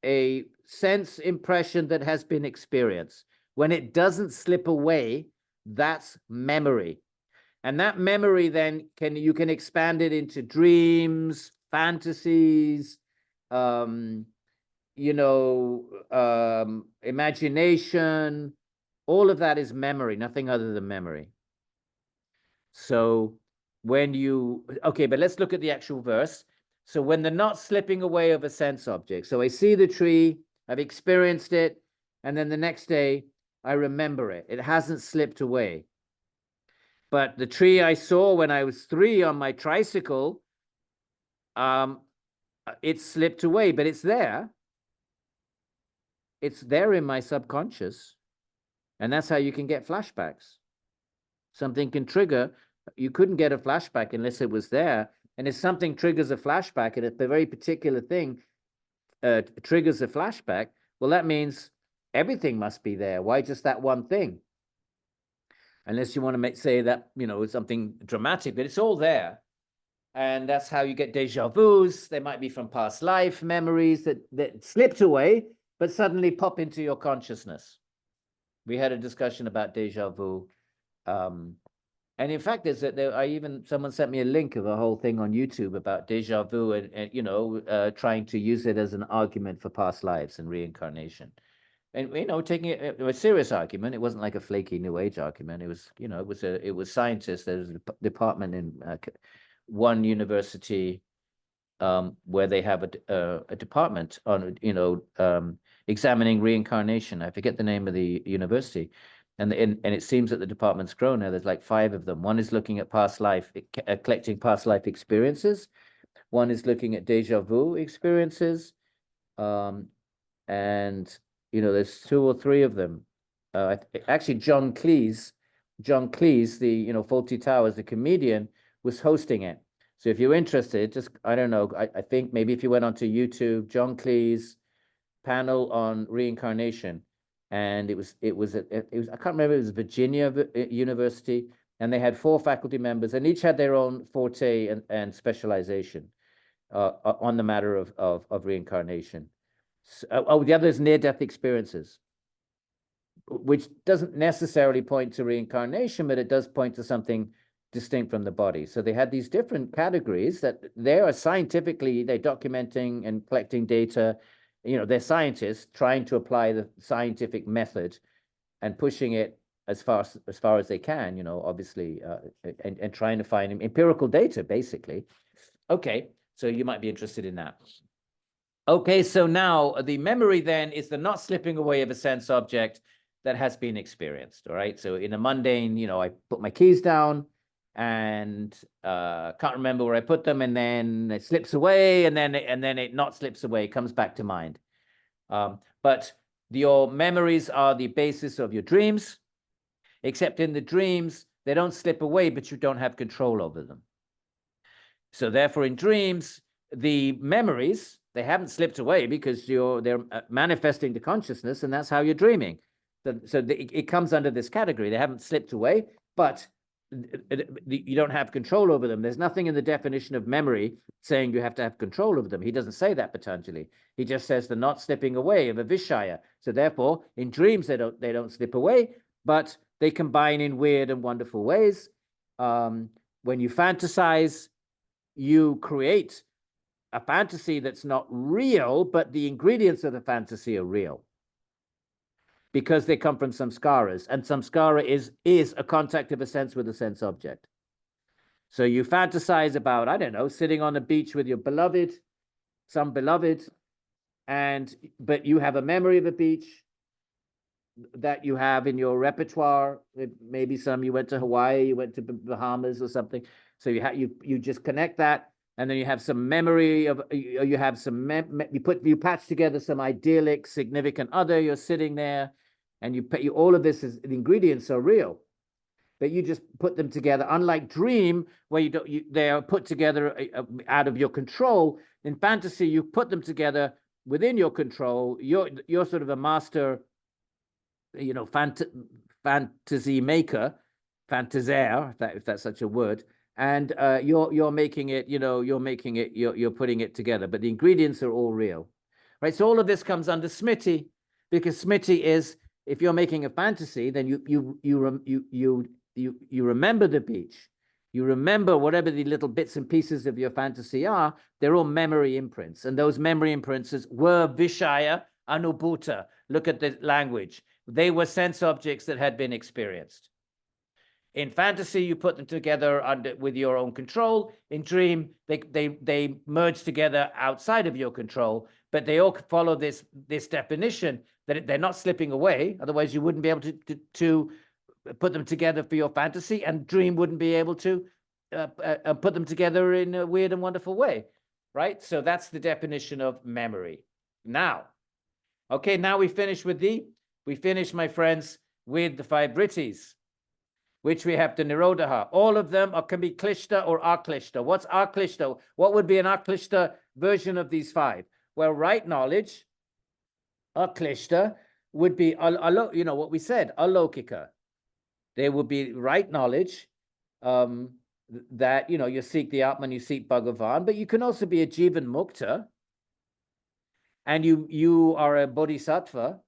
Speaker 1: a sense impression that has been experienced. When it doesn't slip away, that's memory. And that memory then you can expand it into dreams, fantasies, imagination. All of that is memory, nothing other than memory. So when okay, but let's look at the actual verse. So when they're not slipping away of a sense object. So I see the tree, I've experienced it, and then the next day I remember it. It hasn't slipped away. But the tree I saw when I was 3 on my tricycle, it slipped away, but it's there. It's there in my subconscious. And that's how you can get flashbacks. Something can trigger. You couldn't get a flashback unless it was there. And if something triggers a flashback, and if a very particular thing triggers a flashback, well, that means everything must be there. Why just that one thing? Unless you want to say that, something dramatic, but it's all there. And that's how you get deja vus. They might be from past life memories that slipped away, but suddenly pop into your consciousness. We had a discussion about deja vu. And in fact, someone sent me a link of a whole thing on YouTube about deja vu and trying to use it as an argument for past lives and reincarnation. And, taking it a serious argument. It wasn't like a flaky New Age argument. It was, it was scientists. There was a department in one university where they have a department on, examining reincarnation. I forget the name of the university. And it seems that the department's grown now. There's like 5 of them. One is looking at past life, collecting past life experiences. One is looking at deja vu experiences. And, there's 2 or 3 of them. Actually, John Cleese, the, Fawlty Towers, the comedian, was hosting it. So if you're interested, just, I don't know, I think maybe if you went onto YouTube, John Cleese panel on reincarnation, and it was I can't remember, it was Virginia University, and they had 4 faculty members, and each had their own forte and specialization on the matter of reincarnation. So, the other is near-death experiences, which doesn't necessarily point to reincarnation, but it does point to something distinct from the body. So they had these different categories that they are scientifically, they're documenting and collecting data. They're scientists trying to apply the scientific method and pushing it as far as they can, obviously, and trying to find empirical data, basically. Okay, so you might be interested in that. Okay, so now the memory then is the not slipping away of a sense object that has been experienced, all right? So in a mundane, I put my keys down and can't remember where I put them, and then it slips away, and then it not slips away, it comes back to mind. But your memories are the basis of your dreams, except in the dreams, they don't slip away, but you don't have control over them. So therefore, in dreams, the memories, they haven't slipped away because they're manifesting to consciousness, and that's how you're dreaming. So it comes under this category. They haven't slipped away, but you don't have control over them. There's nothing in the definition of memory saying you have to have control over them. He doesn't say that, Patanjali. He just says the not slipping away of a vishaya. So therefore, in dreams, they don't slip away, but they combine in weird and wonderful ways. When you fantasize, you create a fantasy that's not real, but the ingredients of the fantasy are real, because they come from samskaras, and samskara is a contact of a sense with a sense object. So you fantasize about, I don't know, sitting on the beach with your beloved, some beloved, but you have a memory of a beach that you have in your repertoire. Maybe you went to Hawaii, you went to Bahamas or something. So you just connect that, and then you have some memory of, you have some, you patch together some idyllic significant other, you're sitting there, and all of this is, the ingredients are real, but you just put them together. Unlike dream, where they are put together out of your control. In fantasy, you put them together within your control. You're sort of a master, you know, fantasy maker, fantasaire, if that's such a word. And you're making it, you know, you're putting it together, but the ingredients are all real, right? So all of this comes under Smriti, because Smriti is, if you're making a fantasy, then you remember the beach, you remember whatever the little bits and pieces of your fantasy are. They're all memory imprints, and those memory imprints were Vishaya Anubhuta. Look at the language. They were sense objects that had been experienced. In fantasy, you put them together with your own control. In dream, they merge together outside of your control, but they all follow this definition that they're not slipping away. Otherwise, you wouldn't be able to put them together for your fantasy, and dream wouldn't be able to put them together in a weird and wonderful way, right? So that's the definition of memory. Now, okay, now we finish, my friends, with the 5 vrittis, which we have the Nirodha. All of them can be klishta or aklishta. What's aklishta? What would be an aklishta version of these 5? Well, right knowledge, aklishta, would be, you know, what we said, alokika. There would be right knowledge, that, you know, you seek the Atman, you seek Bhagavan, but you can also be a Jivan Mukta, and you are a Bodhisattva,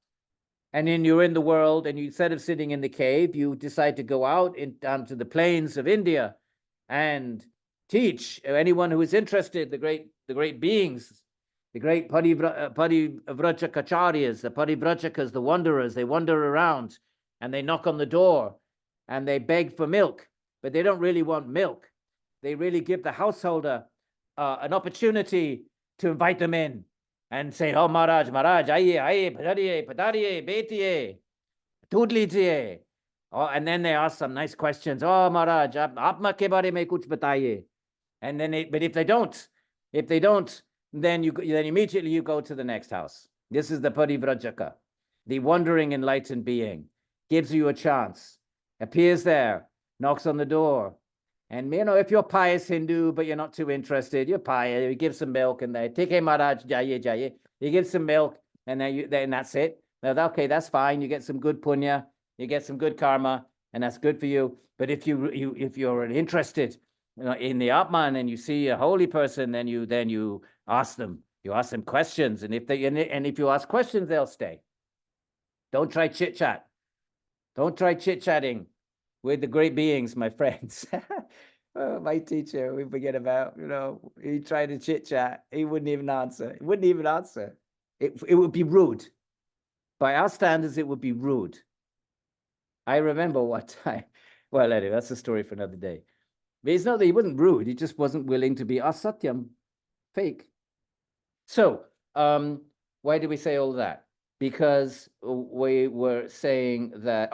Speaker 1: and then you're in the world, and instead of sitting in the cave, you decide to go out down to the plains of India and teach anyone who is interested, the great beings, the great Parivrajakacharyas, the Parivrajakakas, the wanderers. They wander around and they knock on the door and they beg for milk, but they don't really want milk. They really give the householder an opportunity to invite them in and say, "Oh, Maharaj, aiye, padariye, betiye, doodh lijiye." Oh, and then they ask some nice questions. "Oh, Maharaj, apna ke bare mein kuch bataiye." And then, but if they don't, then immediately you go to the next house. This is the Parivrajaka, the wandering enlightened being, gives you a chance, appears there, knocks on the door. And, you know, if you're pious Hindu, but you're not too interested, you're pious, you give some milk, and they take, "Hey, Maharaj, jaye, jaye." You give some milk, and then that's it. Now, okay, that's fine. You get some good punya, you get some good karma, and that's good for you. But if you're interested, you know, in the Atman, and you see a holy person, then you ask them. You ask them questions, and if you ask questions, they'll stay. Don't try chit chat. Don't try chit chatting with the great beings, my friends. Oh, my teacher, we forget about, you know, he tried to chit chat. He wouldn't even answer. It would be rude. By our standards, it would be rude. I remember one time. Well, anyway, that's a story for another day. But it's not that he wasn't rude. He just wasn't willing to be asatyam, fake. So, why did we say all that? Because we were saying that,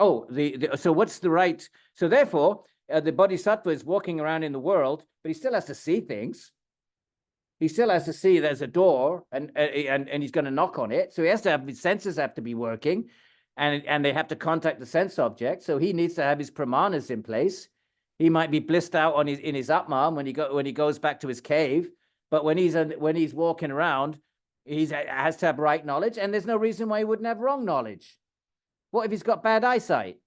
Speaker 1: so what's the right? So therefore, the Bodhisattva is walking around in the world, but he still has to see things. He still has to see there's a door, and he's going to knock on it. So he has to have, his senses have to be working, and they have to contact the sense object. So he needs to have his pramanas in place. He might be blissed out in his Atman when he goes back to his cave, but when he's walking around, he has to have right knowledge, and there's no reason why he wouldn't have wrong knowledge. What if he's got bad eyesight?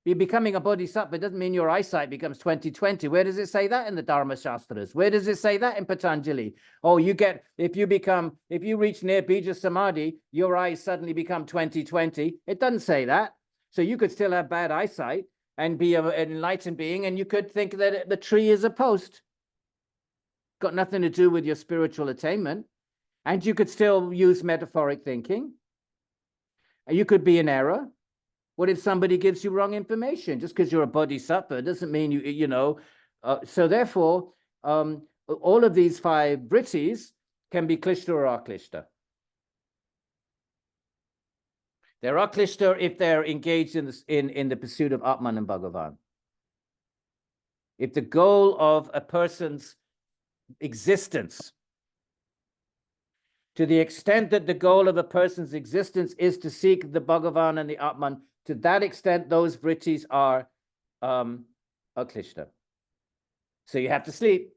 Speaker 1: You're becoming a bodhisattva doesn't mean your eyesight becomes 20/20. Where does it say that in the Dharma Shastras? Where does it say that in Patanjali? Oh, if you reach near Bija Samadhi, your eyes suddenly become 20/20. It doesn't say that. So you could still have bad eyesight and be an enlightened being, and you could think that the tree is a post. Got nothing to do with your spiritual attainment. And you could still use metaphoric thinking. You could be in error. What if somebody gives you wrong information? Just because you're a bodhisattva doesn't mean you know. So therefore, all of these 5 vrittis can be klishta or aklishta. They're aklishta if they're engaged in the pursuit of Atman and Bhagavan. If the goal of a person's existence, to the extent that the goal of a person's existence is to seek the Bhagavan and the Atman, to that extent, those vrittis are aklishta. So you have to sleep.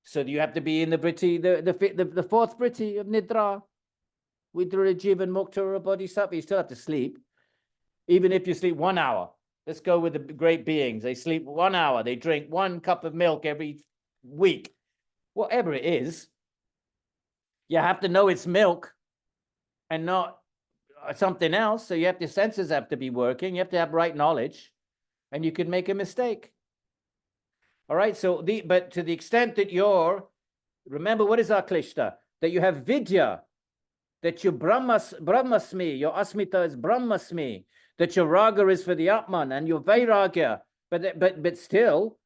Speaker 1: So you have to be in the vritti, the fourth vritti of nidra. Vidra jivan mukta or bodhisattva. You still have to sleep. Even if you sleep 1 hour. Let's go with the great beings. They sleep 1 hour. They drink 1 cup of milk every week. Whatever it is, you have to know it's milk and not something else. So your senses have to be working. You have to have right knowledge, and you can make a mistake. All right. So but to the extent that remember, what is our klishta? That you have vidya, that your brahmasmi, your asmita is brahmasmi, that your raga is for the atman and your vairagya. But still,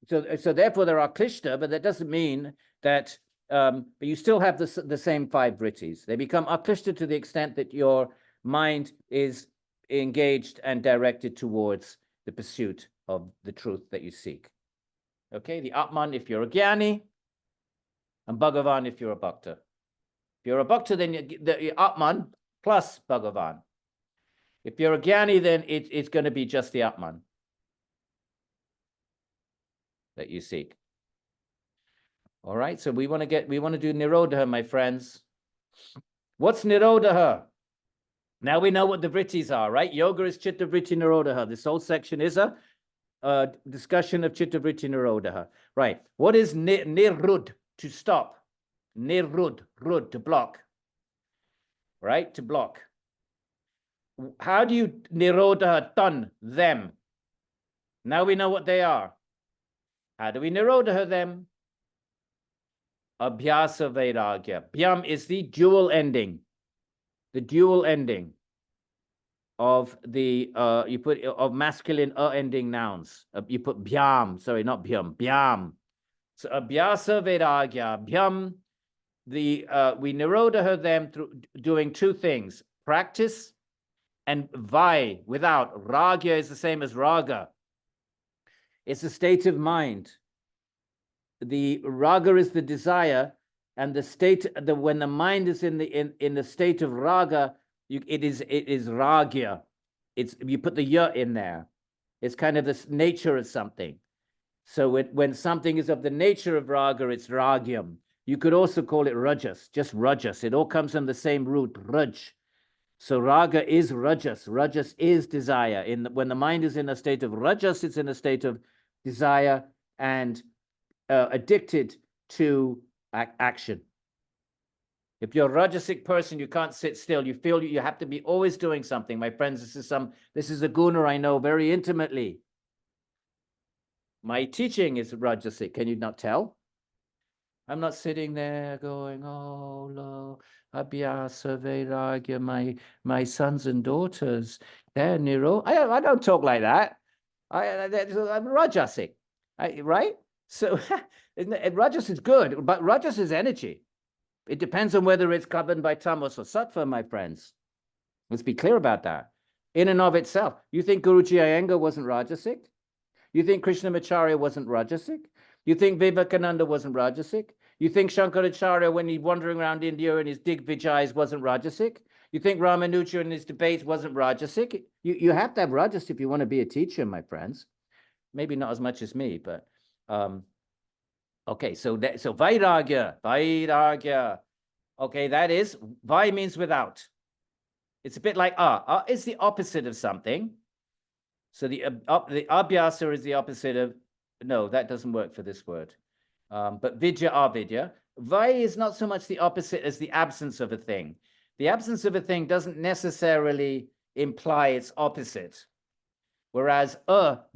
Speaker 1: so therefore there are klishta, but that doesn't mean that. But you still have the same 5 vrittis. They become aklishta to the extent that your mind is engaged and directed towards the pursuit of the truth that you seek. Okay, the Atman if you're a Jnani, and Bhagavan if you're a Bhakta. If you're a Bhakta, then the Atman plus Bhagavan. If you're a Jnani, then it's going to be just the Atman that you seek. All right, so we want to do Nirodha, my friends. What's Nirodha? Now we know what the vrittis are, right? Yoga is Chitta Vritti Nirodha. This whole section is a discussion of Chitta Vritti Nirodha. Right. What is nirud? To stop. Nirud, rud, to block. Right? To block. How do you Nirodha tan, them? Now we know what they are. How do we Nirodha them? Abhyasa Vairagya. Bhyam is the dual ending. The dual ending of the you put of masculine ending nouns. You put bhyam, sorry, not bhyam, bhyam. So abhyasa vairagya, bhyam. We nirodha them through doing 2 things: practice and vai, without. Ragya is the same as raga. It's a state of mind. The raga is the desire, and the state when the mind is in the state of raga, it is ragya. You put the ya in there. It's kind of the nature of something. So when something is of the nature of raga, it's ragyam. You could also call it rajas, just rajas. It all comes from the same root, raj. So raga is rajas. Rajas is desire. When the mind is in a state of rajas, it's in a state of desire and addicted to action. If you're a rajasic person, you can't sit still. You feel you have to be always doing something. My friends, this is a guna I know very intimately. My teaching is rajasic. Can you not tell? I'm not sitting there going, oh, lo, abhyasa vairagya, my sons and daughters, they're niro. I don't talk like that. I'm rajasic, right? So rajas is good, but rajas is energy. It depends on whether it's governed by tamas or sattva, my friends. Let's be clear about that. In and of itself. You think Guruji Iyengar wasn't rajasic? You think Krishnamacharya wasn't rajasic? You think Vivekananda wasn't rajasic? You think Shankaracharya, when he's wandering around India in his Digvijayas, wasn't rajasic? You think Ramanuja in his debates wasn't rajasic? You have to have rajas if you want to be a teacher, my friends. Maybe not as much as me, but okay. So vairagya. Okay, that is vai means without. It's a bit like is the opposite of something. So the abhyasa is the opposite of, no, that doesn't work for this word. But vidya, avidya. Vai is not so much the opposite as the absence of a thing. The absence of a thing doesn't necessarily imply its opposite. Whereas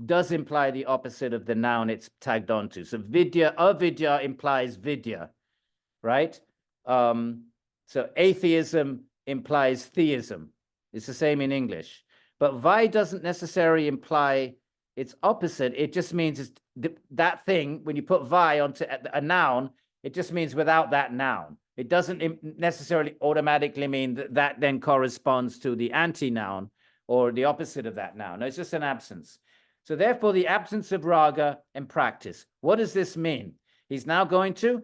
Speaker 1: does imply the opposite of the noun it's tagged onto. So vidya, avidya implies vidya, right? So atheism implies theism. It's the same in English. But vai doesn't necessarily imply its opposite. It just means it's that thing, when you put vai onto a noun, it just means without that noun. It doesn't necessarily automatically mean that then corresponds to the anti-noun or the opposite of that noun. No, it's just an absence. So therefore, the absence of raga and practice. What does this mean? He's now going to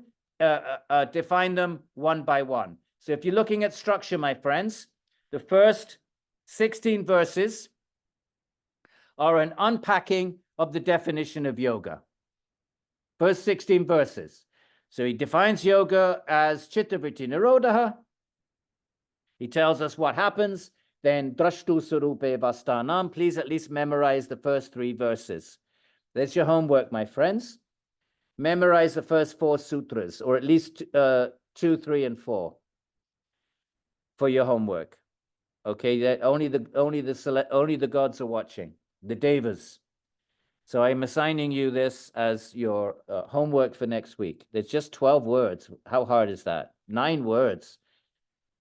Speaker 1: define them one by one. So if you're looking at structure, my friends, the first 16 verses are an unpacking of the definition of yoga. First 16 verses. So he defines yoga as chittavritti nirodha. He tells us what happens. Then drashtu sarupe vastanam. Please at least memorize the first 3 verses. That's your homework, my friends. Memorize the first 4 sutras, or at least 2, 3, and 4 for your homework. Okay, that only the gods are watching, the devas. So I'm assigning you this as your homework for next week. There's just 12 words. How hard is that? 9 words.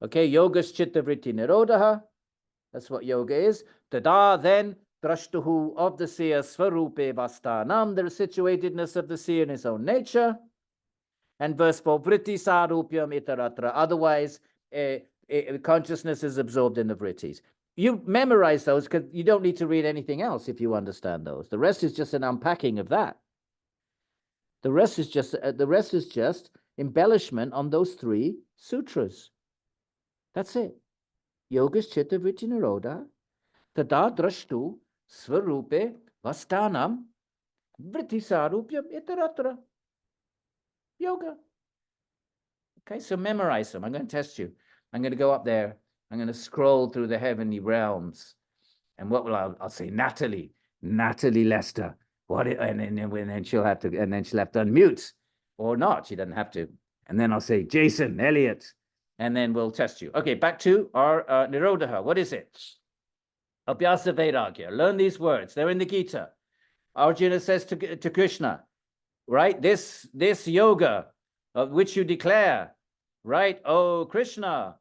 Speaker 1: Okay, yoga's chittavritti nirodha. That's what yoga is. Tada, then, drashtuhu of the seer svarupe vastanam, the situatedness of the seer in his own nature. And verse 4, vritti sarupyam itaratra. Otherwise, consciousness is absorbed in the vrittis. You memorize those because you don't need to read anything else if you understand those. The rest is just an unpacking of that. The rest is just embellishment on those 3 sutras. That's it. Yogas chitta vritti nirodha, tada drashtu svarupe vastanam vritti sarupyam itaratra. Yoga. Okay, so memorize them. I'm going to test you. I'm going to go up there. I'm going to scroll through the heavenly realms. And what will I'll say, Natalie Lester. And then she'll have to unmute or not. She doesn't have to. And then I'll say, Jason Elliott. And then we'll test you. Okay, back to our Nirodha. What is it? Abhyasa Vairagya. Learn these words. They're in the Gita. Arjuna says to Krishna, right? This yoga of which you declare, right? Oh, Krishna,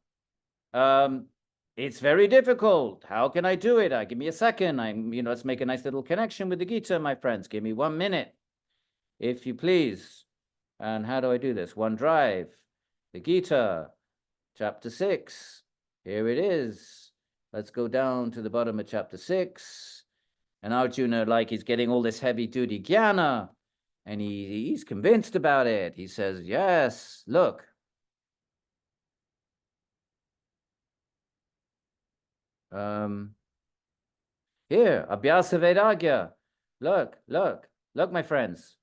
Speaker 1: it's very difficult. How can I do it? Give me a second. Let's make a nice little connection with the Gita, my friends. Give me 1 minute, if you please. And how do I do this? OneDrive, the Gita, chapter 6. Here it is. Let's go down to the bottom of chapter 6. And Arjuna, like, he's getting all this heavy-duty jnana, and he's convinced about it. He says, yes, look. Here, Abhyasa Vairagya. Look, my friends.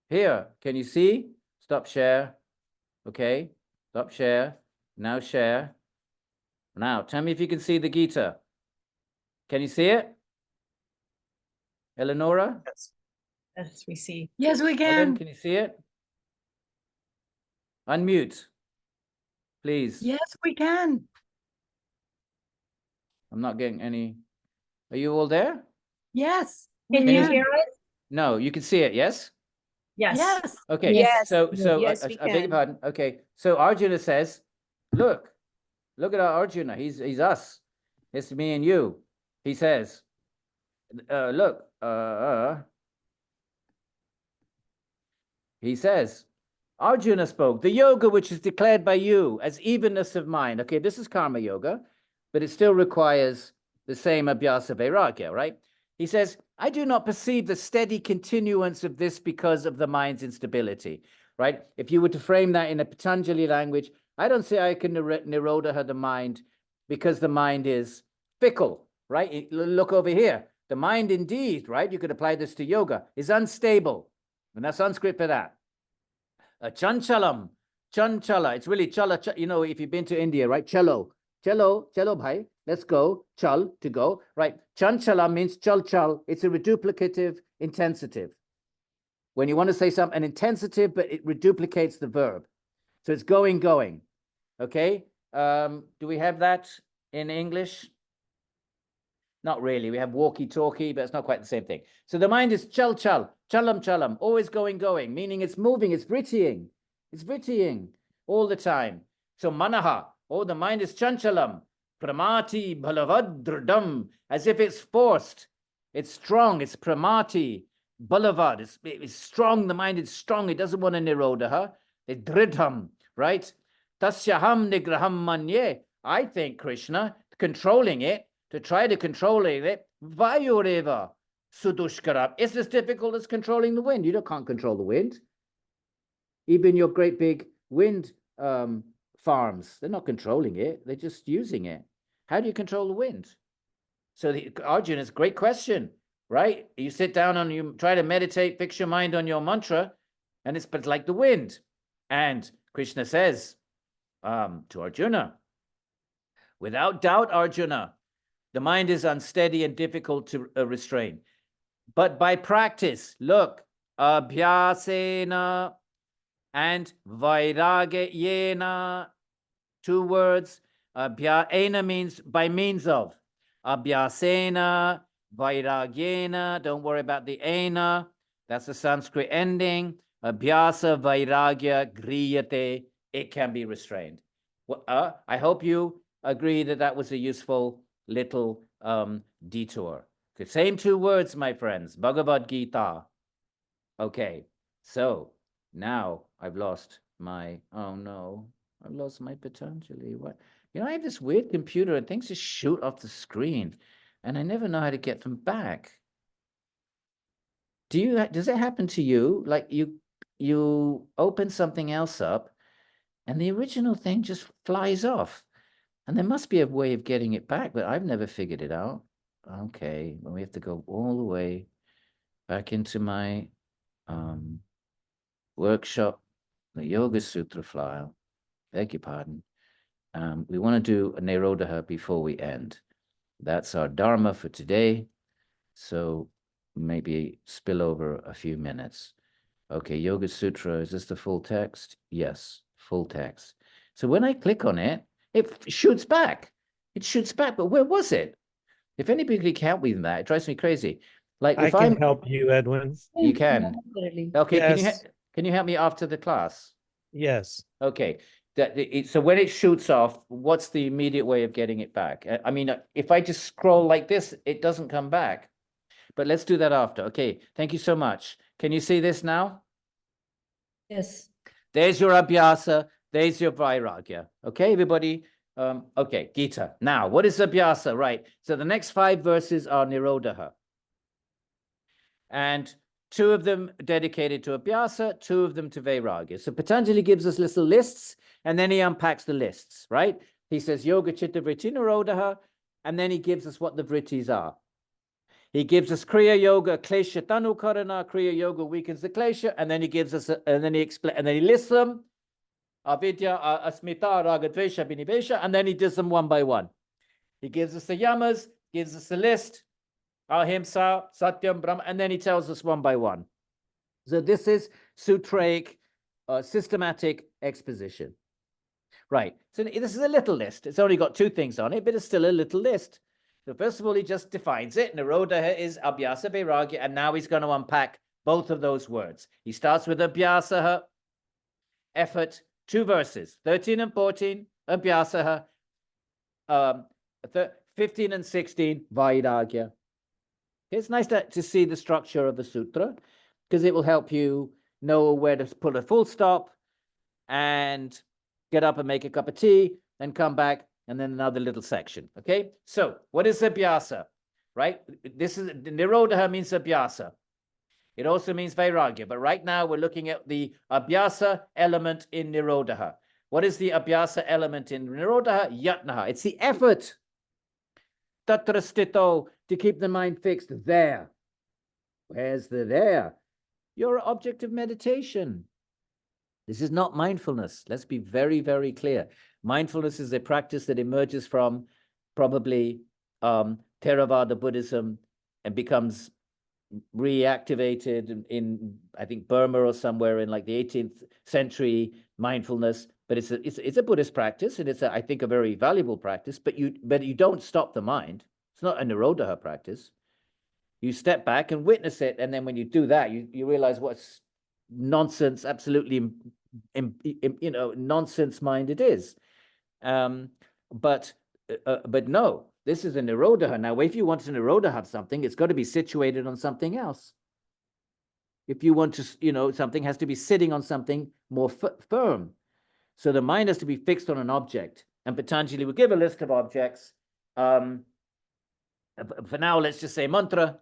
Speaker 1: Here, can you see? Stop share. Okay, stop share. Now share. Now, tell me if you can see the Gita. Can you see it? Eleonora?
Speaker 3: Yes, we see.
Speaker 2: Yes, we
Speaker 1: Evan,
Speaker 2: can.
Speaker 1: can you see it? Unmute, please.
Speaker 2: Yes, we can.
Speaker 1: I'm not getting any. Are you all there?
Speaker 2: Yes.
Speaker 3: Can
Speaker 2: we
Speaker 3: you
Speaker 2: can.
Speaker 3: hear it?
Speaker 1: No, you can see it, yes?
Speaker 3: Yes.
Speaker 2: Yes.
Speaker 1: Okay,
Speaker 3: Yes.
Speaker 1: so
Speaker 3: Yes, we
Speaker 1: I beg your
Speaker 3: can.
Speaker 1: pardon. Okay, so Arjuna says, look at our Arjuna. He's us. It's me and you. He says, look, he says, Arjuna spoke, the yoga which is declared by you as evenness of mind. Okay, this is karma yoga, but it still requires the same abhyasa vairagya, right? He says, I do not perceive the steady continuance of this because of the mind's instability, right? If you were to frame that in a Patanjali language, I don't say I can nirodha the mind because the mind is fickle, right? Look over here. The mind indeed, right? You could apply this to yoga, is unstable. And that's Sanskrit for that. Chanchalam, chanchala. It's really chala, if you've been to India, right? Chalo, bhai. Let's go. Chal, to go. Right. Chanchala means chal. It's a reduplicative intensitive. When you want to say something, an intensitive, but it reduplicates the verb. So it's going. Okay. Do we have that in English? Not really. We have walkie-talkie, but it's not quite the same thing. So the mind is chalam, always going, meaning it's moving, it's vrittying all the time. So manaha, the mind is chanchalam, pramati balavadradam, as if it's forced. It's strong, it's pramati, balavad, it's strong, the mind is strong, it doesn't want to nirodha, it's dridham, right? Tasyaham nigraham manye, I think, Krishna, controlling it, to try to control it, vayureva sudushkarab. It's as difficult as controlling the wind. You can't control the wind. Even your great big wind farms, they're not controlling it. They're just using it. How do you control the wind? So Arjuna, is a great question, right? You sit down and you try to meditate, fix your mind on your mantra, and it's like the wind. And Krishna says to Arjuna, without doubt, Arjuna, the mind is unsteady and difficult to restrain. But by practice, look, abhyasena and vairagayena, two words. Abhyasena means by means of. Abhyasena, vairagyena, don't worry about the ena. That's the Sanskrit ending. Abhyasa, vairagya, griyate, it can be restrained. I hope you agree that that was a useful little detour. The same two words, my friends, Bhagavad Gita. Okay, so now I've lost my, oh no, I've lost my Patanjali. What? You know, I have this weird computer and things just shoot off the screen and I never know how to get them back. Does it happen to you? Like you open something else up and the original thing just flies off. And there must be a way of getting it back, but I've never figured it out. Okay, well, we have to go all the way back into my workshop, the Yoga Sutra file. Beg your pardon. We want to do a Nirodha before we end. That's our Dharma for today. So maybe spill over a few minutes. Okay, Yoga Sutra, is this the full text? Yes, full text. So when I click on it, it shoots back. It shoots back, but where was it? If anybody can help me with that, it drives me crazy. Like if
Speaker 4: I can help you, Edwin.
Speaker 1: You can. Okay,
Speaker 4: Yes.
Speaker 1: can you help me after the class?
Speaker 4: Yes.
Speaker 1: Okay. So when it shoots off, what's the immediate way of getting it back? I mean, if I just scroll like this, it doesn't come back. But let's do that after. Okay, thank you so much. Can you see this now?
Speaker 2: Yes.
Speaker 1: There's your abhyasa, there's your vairagya. Okay, everybody? Okay, Gita. Now, what is abhyasa? Right. So the next 5 verses are Nirodha. And 2 of them dedicated to abhyasa, 2 of them to vairagya. So Patanjali gives us little lists, and then he unpacks the lists, right? He says yoga chitta vritti nirodha, and then he gives us what the vrittis are. He gives us kriya yoga, klesha tanukarana, kriya yoga weakens the klesha, and then he gives us, and then he lists them, avidya, asmita, raga, dvesha, binivesha, and then he does them one by one. He gives us the yamas, gives us the list, ahimsa, satyam, brahma, and then he tells us one by one. So this is sutraic, systematic exposition. Right, so this is a little list. It's only got 2 things on it, but it's still a little list. So first of all, he just defines it. Nirodha is abhyasa vairagya, and now he's going to unpack both of those words. He starts with abhyasa, effort, 2 verses, 13 and 14, abhyasa, 15 and 16, vairagya. It's nice to see the structure of the sutra because it will help you know where to put a full stop and get up and make a cup of tea and come back and then another little section. Okay, so what is abhyasa? Right, this is nirodha means abhyasa. It also means vairagya, but right now we're looking at the abhyasa element in nirodha. What is the abhyasa element in nirodha? Yatnaha. It's the effort. Tatra stito, to keep the mind fixed there. Where's the there? Your object of meditation. This is not mindfulness. Let's be very, very clear. Mindfulness is a practice that emerges from probably Theravada Buddhism and becomes reactivated in I think Burma or somewhere in like the 18th century mindfulness. But it's a Buddhist practice, and it's I think a very valuable practice. But you don't stop the mind. It's not a Nirodha practice. You step back and witness it, and then when you do that, you realize what's nonsense, absolutely, nonsense mind it is. But no, this is a Nirodha. Now, if you want to Nirodha something, it's got to be situated on something else. If you want to, something has to be sitting on something more firm. So the mind has to be fixed on an object. And Patanjali will give a list of objects. For now, let's just say mantra.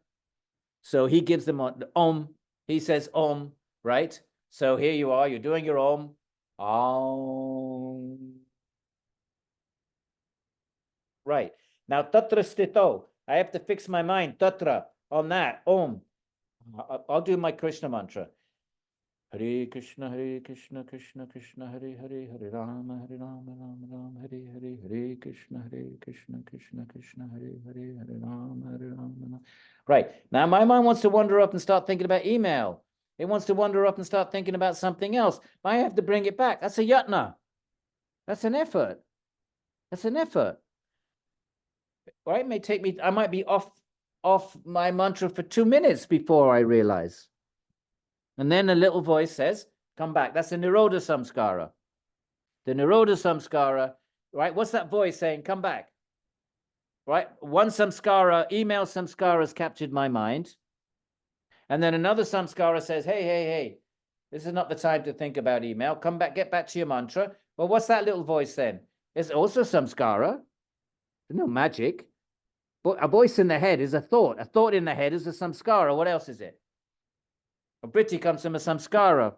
Speaker 1: So he gives them Om. He says Om, right? So here you are, you're doing your Om. Om. Right. Now, tatra stito. I have to fix my mind, tatra, on that, Om. I'll do my Krishna mantra. Hare Krishna, Krishna Krishna, Hare Hare, Hare Rama, Rama Rama, Hare Hare, Hare Krishna, Krishna Krishna, Hare Hare, Hare Rama, Rama. Right, now my mind wants to wander up and start thinking about email. It wants to wander up and start thinking about something else. I have to bring it back. That's a yatna. That's an effort. That's an effort. Right, it may take me, I might be off my mantra for 2 minutes before I realize. And then a little voice says, come back. That's a Nirodha Samskara. The Nirodha Samskara, right? What's that voice saying? Come back. Right? One Samskara, email Samskara has captured my mind. And then another Samskara says, hey, this is not the time to think about email. Come back, get back to your mantra. Well, what's that little voice then? It's also Samskara. There's no magic. But a voice in the head is a thought. A thought in the head is a Samskara. What else is it? A Britti comes from a Samskara.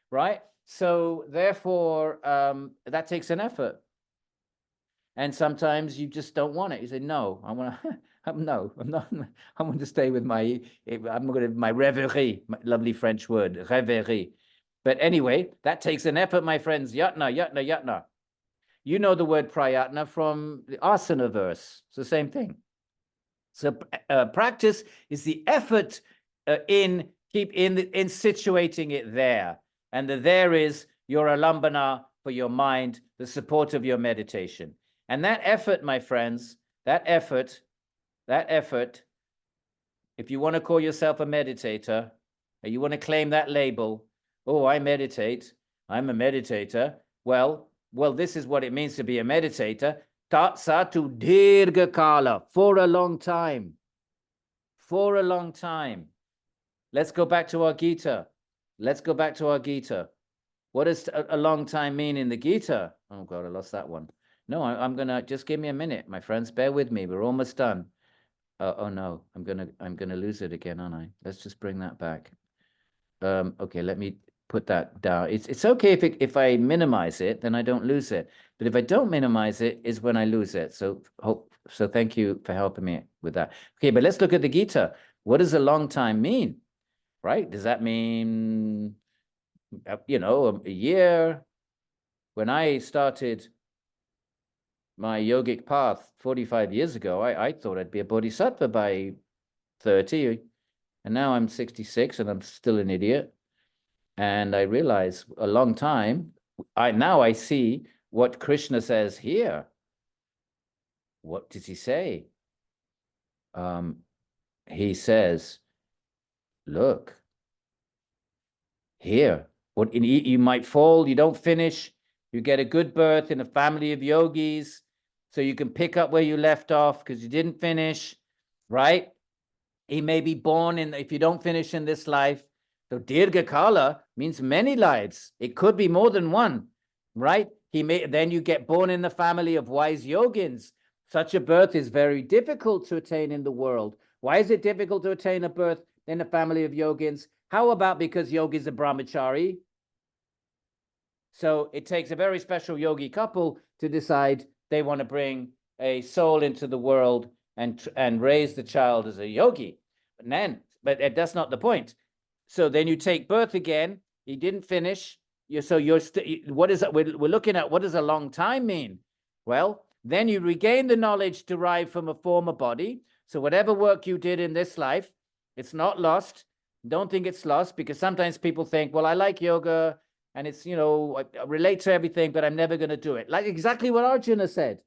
Speaker 1: Right? So therefore, that takes an effort. And sometimes you just don't want it. You say, no, I want to, I'm not, I want to stay with my rêverie, my lovely French word, rêverie. But anyway, that takes an effort, my friends. Yatna. You know the word prayatna from the asana verse. It's the same thing. So practice is the effort in situating it there. And there is your alambana for your mind, the support of your meditation. And that effort, my friends, that effort, if you want to call yourself a meditator, or you want to claim that label, oh, I meditate, I'm a meditator. Well, this is what it means to be a meditator. Tatsatu dirga kala, for a long time. For a long time. Let's go back to our Gita. What does a long time mean in the Gita? Oh God, I lost that one. No, I'm gonna just give me a minute, my friends. Bear with me. We're almost done. Oh no, I'm gonna lose it again, aren't I? Let's just bring that back. Okay, let me put that down. It's okay if I minimize it, then I don't lose it. But if I don't minimize it, is when I lose it. So thank you for helping me with that. Okay, but let's look at the Gita. What does a long time mean? Right? Does that mean, you know, a year? When I started my yogic path 45 years ago, I thought I'd be a bodhisattva by 30. And now I'm 66 and I'm still an idiot. And I realize a long time, now I see what Krishna says here. What does he say? He says, look, here, you might fall, you don't finish, you get a good birth in a family of yogis, so you can pick up where you left off because you didn't finish, right? He may be born if you don't finish in this life. So Dirga Kala means many lives. It could be more than one, right? Then you get born in the family of wise yogins. Such a birth is very difficult to attain in the world. Why is it difficult to attain a birth in a family of yogins? How about because yogis are brahmachari? So it takes a very special yogi couple to decide they want to bring a soul into the world and raise the child as a yogi. But that's not the point. So then you take birth again. You didn't finish. What is that? We're looking at, what does a long time mean? Well, then you regain the knowledge derived from a former body. So whatever work you did in this life, it's not lost. Don't think it's lost, because sometimes people think, well, I like yoga and it's, you know, I relate to everything, but I'm never going to do it. Like exactly what Arjuna said.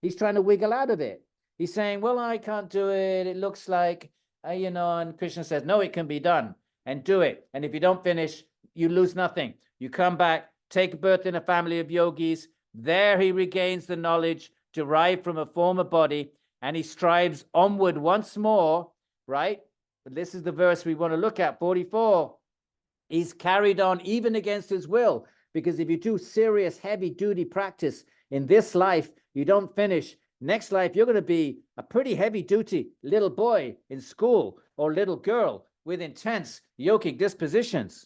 Speaker 1: He's trying to wiggle out of it. He's saying, well, I can't do it. It looks like, you know, and Krishna says, no, it can be done, and do it. And if you don't finish, you lose nothing. You come back, take birth in a family of yogis. There he regains the knowledge derived from a former body, and he strives onward once more, right? But this is the verse we want to look at, 44. He's carried on even against his will, because if you do serious, heavy-duty practice in this life, you don't finish. Next life, you're going to be a pretty heavy-duty little boy in school or little girl with intense yogic dispositions.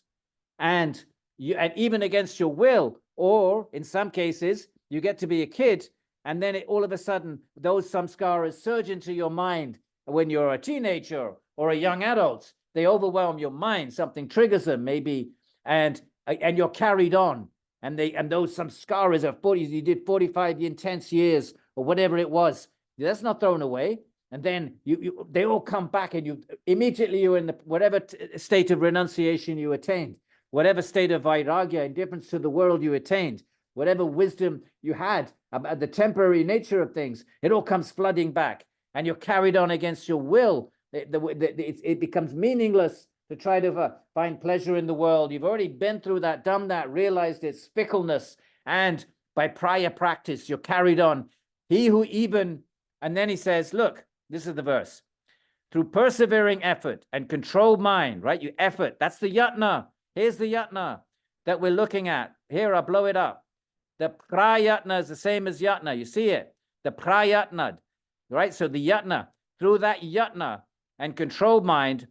Speaker 1: And even against your will, or in some cases, you get to be a kid, and then all of a sudden, those samskaras surge into your mind when you're a teenager or a young adult, they overwhelm your mind. Something triggers them, maybe, and you're carried on. And those some scars of 40, you did 45 intense years or whatever it was. That's not thrown away. And then they all come back, and you're in the whatever state of renunciation you attained, whatever state of vairagya, indifference to the world you attained, whatever wisdom you had about the temporary nature of things, it all comes flooding back, and you're carried on against your will. It becomes meaningless to try to find pleasure in the world. You've already been through that, done that, realized its fickleness, and by prior practice, you're carried on. He who even, and then he says, look, this is the verse. Through persevering effort and controlled mind, right? You effort, that's the yatna. Here's the yatna that we're looking at. Here, I'll blow it up. The prayatna is the same as yatna. You see it? The prayatna, right? So the yatna, through that yatna and controlled mind,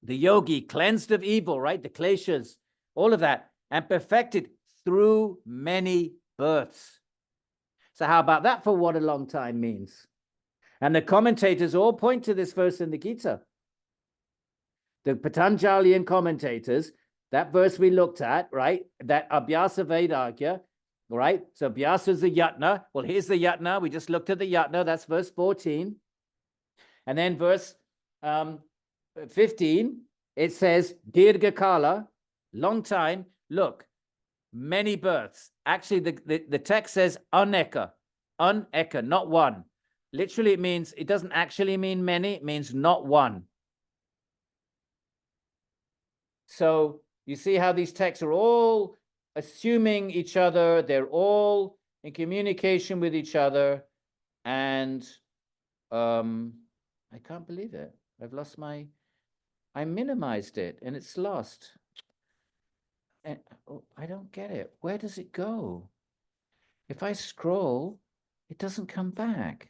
Speaker 1: the yogi cleansed of evil, right? The kleshas, all of that, and perfected through many births. So how about that for what a long time means? And the commentators all point to this verse in the Gita. The Patanjalian commentators, that verse we looked at, right? That Abhyasa Vairagya, right? So Abhyasa is the yatna. Well, here's the yatna. We just looked at the yatna. That's verse 14. And then verse 15, it says, Dirgha Kala, long time. Look, many births. Actually, the text says aneka, not one. Literally, it means, it doesn't actually mean many, it means not one. So you see how these texts are all assuming each other, they're all in communication with each other, and I can't believe it. I've lost I minimized it, and it's lost. And I don't get it. Where does it go? If I scroll, it doesn't come back.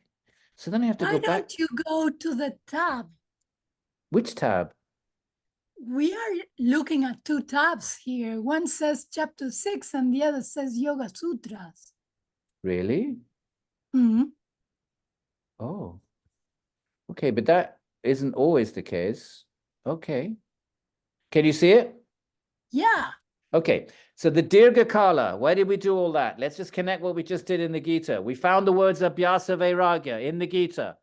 Speaker 1: So then I have to go back.
Speaker 2: Why don't you go to the tab?
Speaker 1: Which tab?
Speaker 2: We are looking at two tabs here. One says chapter 6 and the other says Yoga Sutras.
Speaker 1: Really?
Speaker 2: Hmm.
Speaker 1: Oh. Okay, but that isn't always the case. Okay. Can you see it?
Speaker 2: Yeah.
Speaker 1: Okay, so the Dirgha Kala, why did we do all that? Let's just connect what we just did in the Gita. We found the words Abhyasa Vairagya in the Gita,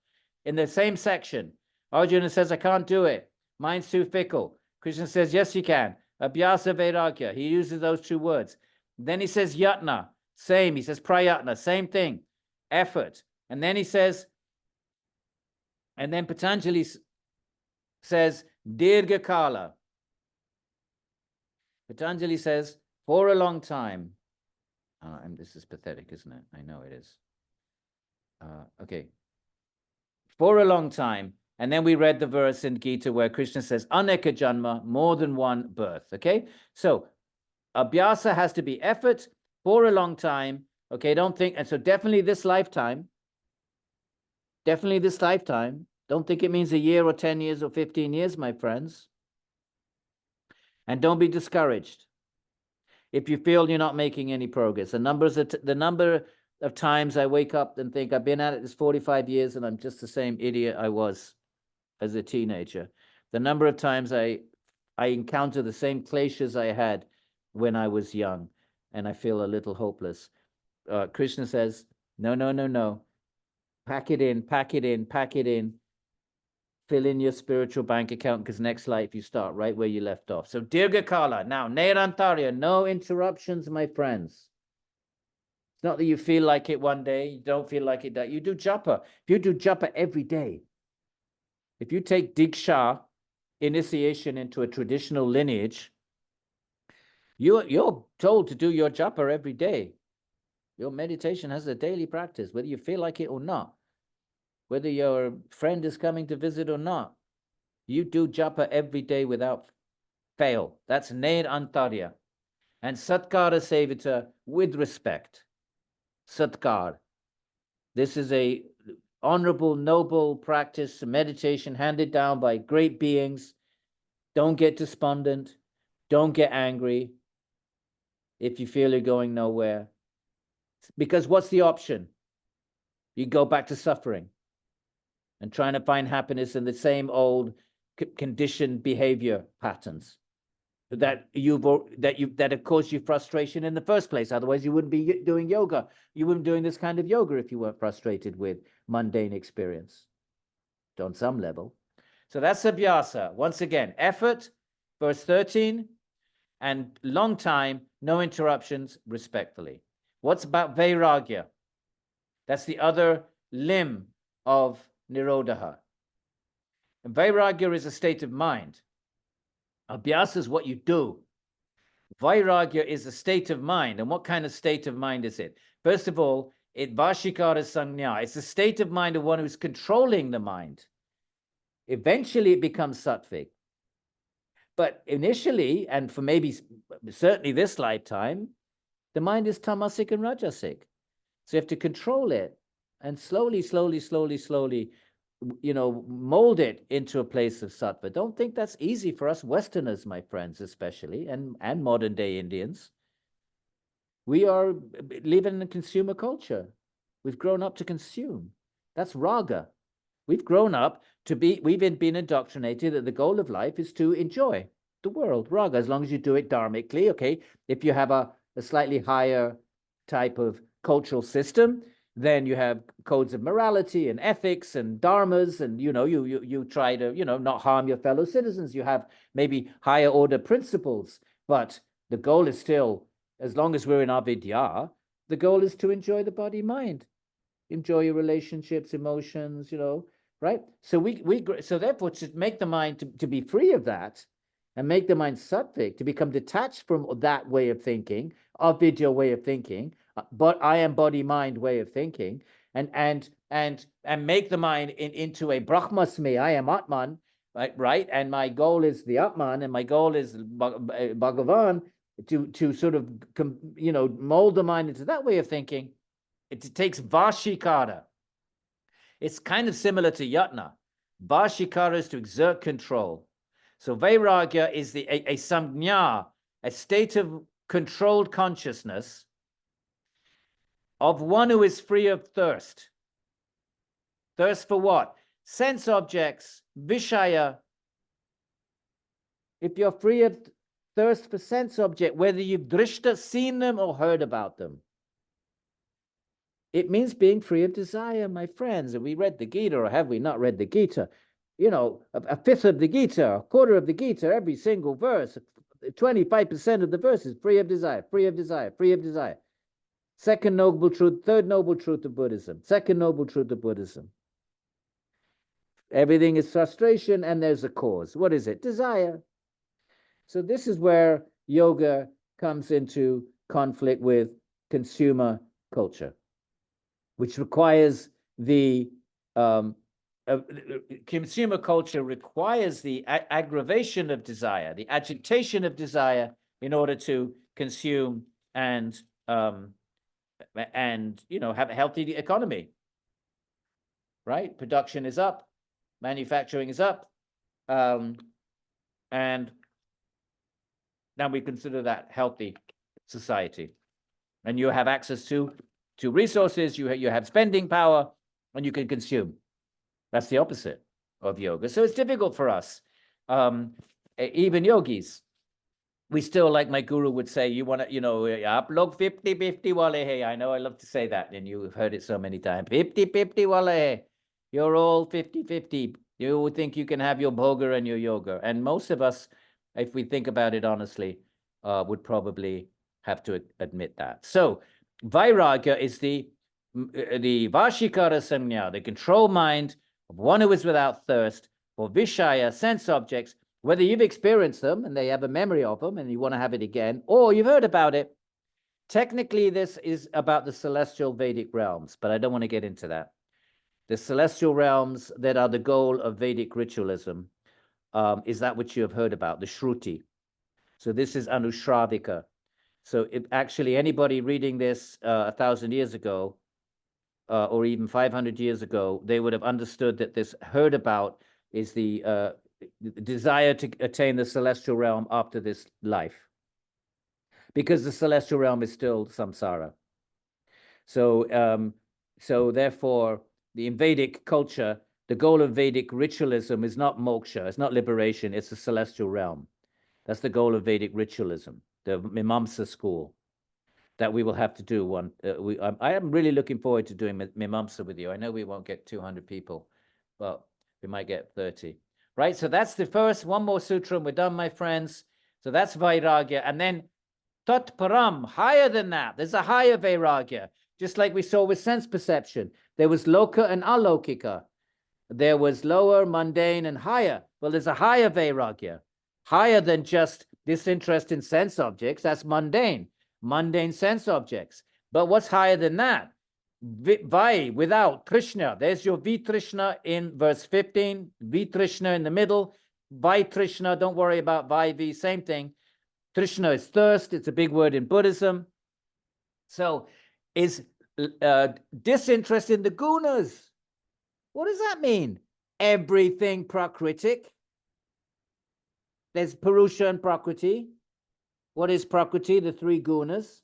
Speaker 1: in the same section. Arjuna says, I can't do it. Mind's too fickle. Krishna says, yes, you can. Abhyasa Vairagya. He uses those two words. Then he says yatna, same. He says prayatna, same thing. Effort. And then he says, and then Patanjali says Dirgha Kala. Patanjali says, for a long time. And this is pathetic, isn't it? I know it is. Okay. For a long time. And then we read the verse in Gita where Krishna says, Aneka Janma, more than one birth. Okay. So Abhyasa has to be effort for a long time. Okay. Don't think. And so definitely this lifetime. Definitely this lifetime. Don't think it means a year or 10 years or 15 years, my friends. And don't be discouraged if you feel you're not making any progress. The number of times I wake up and think I've been at it this 45 years and I'm just the same idiot I was as a teenager. The number of times I encounter the same kleshas I had when I was young, and I feel a little hopeless. Krishna says, no, no, no, no. Pack it in, pack it in, pack it in. Fill in your spiritual bank account, because next life you start right where you left off. So Dirgha Kala. Now, Nirantarya, no interruptions, my friends. It's not that you feel like it one day, you don't feel like it that. You do japa. If you do japa every day, if you take Diksha, initiation into a traditional lineage, you're told to do your japa every day. Your meditation has a daily practice, whether you feel like it or not. Whether your friend is coming to visit or not, you do japa every day without fail. That's Nirantarya. And Satkara Sevita with respect. Satkar. This is a honorable, noble practice, meditation handed down by great beings. Don't get despondent. Don't get angry if you feel you're going nowhere. Because what's the option? You go back to suffering and trying to find happiness in the same old conditioned behavior patterns that have caused you frustration in the first place. Otherwise, you wouldn't be doing yoga. You wouldn't be doing this kind of yoga if you weren't frustrated with mundane experience on some level. So that's abhyasa. Once again, effort, verse 13, and long time, no interruptions, respectfully. What's about vairagya? That's the other limb of nirodha. And vairagya is a state of mind. Abhyasa is what you do. Vairagya is a state of mind. And what kind of state of mind is it? First of all, it vashikara sanya. It's a state of mind of one who's controlling the mind. Eventually, it becomes sattvic. But initially, and for maybe certainly this lifetime, the mind is tamasic and rajasic. So you have to control it and slowly, mold it into a place of sattva. Don't think that's easy for us Westerners, my friends, especially, and modern day Indians. We are living in a consumer culture. We've grown up to consume. That's raga. We've grown up we've been indoctrinated that the goal of life is to enjoy the world, raga, as long as you do it dharmically, okay? If you have a slightly higher type of cultural system, then you have codes of morality and ethics and dharmas, and you try to not harm your fellow citizens. You have maybe higher order principles, but the goal is still, as long as we're in avidya, the goal is to enjoy the body mind, enjoy your relationships, emotions, right? So so therefore, to make the mind to be free of that, and make the mind sattvic, to become detached from that way of thinking, avidya way of thinking, but I am body mind way of thinking, and make the mind into a brahmasmi, I am Atman, right? And my goal is the Atman, and my goal is Bhagavan, to sort of mold the mind into that way of thinking. It takes vashikara. It's kind of similar to yatna. Vashikara is to exert control. So vairagya is a samjna, a state of controlled consciousness of one who is free of thirst. Thirst for what? Sense objects, vishaya. If you're free of thirst for sense object, whether you've drishta, seen them, or heard about them, it means being free of desire, my friends. And we read the Gita, or have we not read the Gita? A fifth of the Gita, a quarter of the Gita, every single verse, 25% of the verses, free of desire, free of desire, free of desire. Second noble truth, third noble truth of Buddhism, second noble truth of Buddhism. Everything is frustration, and there's a cause. What is it? Desire. So this is where yoga comes into conflict with consumer culture, which requires consumer culture requires the aggravation of desire, the agitation of desire, in order to consume and have a healthy economy. Right? Production is up, manufacturing is up, and now we consider that healthy society. And you have access to resources, you have spending power, and you can consume. That's the opposite of yoga. So it's difficult for us, even yogis. We still, like my guru would say, you want to, aap log 50-50 wale hai. I know I love to say that, and you've heard it so many times. 50-50 wale hai. You're all 50-50. You think you can have your bhoga and your yoga. And most of us, if we think about it honestly, would probably have to admit that. So vairagya is the vashikara samjna, the control mind of one who is without thirst for vishaya, sense objects, whether you've experienced them and they have a memory of them and you want to have it again, or you've heard about it. Technically, this is about the celestial Vedic realms, but I don't want to get into that. The celestial realms that are the goal of Vedic ritualism is that which you have heard about, the Shruti. So this is Anushravika. So if actually anybody reading this 1,000 years ago, or even 500 years ago, they would have understood that this heard about is the desire to attain the celestial realm after this life, because the celestial realm is still samsara. So, so therefore, in Vedic culture, The goal of Vedic ritualism is not moksha, it's not liberation, it's a celestial realm. That's the goal of Vedic ritualism, the Mimamsa school that we will have to do one. I am really looking forward to doing Mimamsa with you. I know we won't get 200 people, but we might get 30. Right, so that's the first, one more sutra and we're done, my friends. So that's Vairagya. And then Tat Param, higher than that. There's a higher Vairagya, just like we saw with sense perception. There was Loka and Alokika. There was lower, mundane, and higher. Well, there's a higher Vairagya, higher than just disinterest in sense objects. That's mundane sense objects. But what's higher than that? Vai, without, Trishna. There's your Vitrishna in verse 15, Vitrishna in the middle, Vai Trishna, don't worry about Vai Vi, same thing. Trishna is thirst, it's a big word in Buddhism. So is disinterest in the gunas. What does that mean? Everything Prakritic. There's Purusha and Prakriti. What is Prakriti? The three gunas.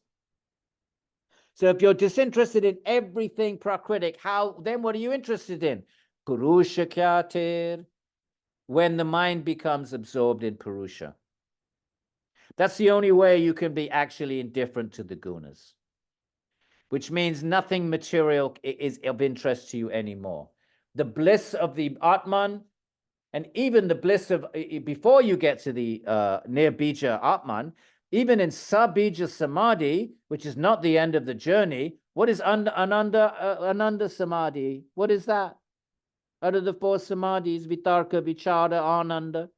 Speaker 1: So if you're disinterested in everything Prakritic, then what are you interested in? Purusha Kyatir, when the mind becomes absorbed in Purusha. That's the only way you can be actually indifferent to the gunas, which means nothing material is of interest to you anymore. The bliss of the Atman, and even the bliss of, before you get to the Nirbija Atman, even in Sabija Samadhi, which is not the end of the journey, what is Ananda Samadhi? What is that? Out of the four Samadhis, Vitarka, Vichara, Ananda.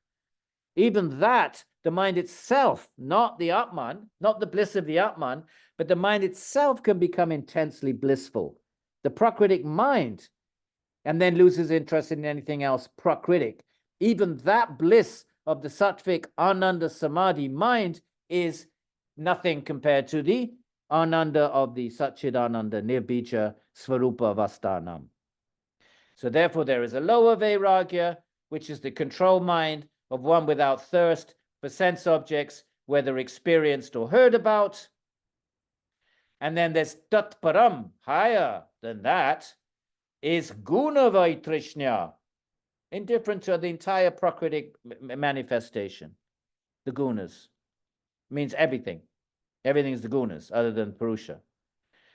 Speaker 1: Even that, the mind itself, not the Atman, not the bliss of the Atman, but the mind itself can become intensely blissful. The Prakritic mind, and then loses interest in anything else Prakritic. Even that bliss of the Sattvic Ananda Samadhi mind is nothing compared to the Ananda of the Satchidananda Nirbija Svarupa Vastanam. So therefore there is a lower Vairagya, which is the control mind of one without thirst for sense objects, whether experienced or heard about. And then there's Tat Param, higher than that, is Guna Vaitrishnya, indifferent to the entire Prakritic manifestation. The gunas means everything. Everything is the gunas other than Purusha.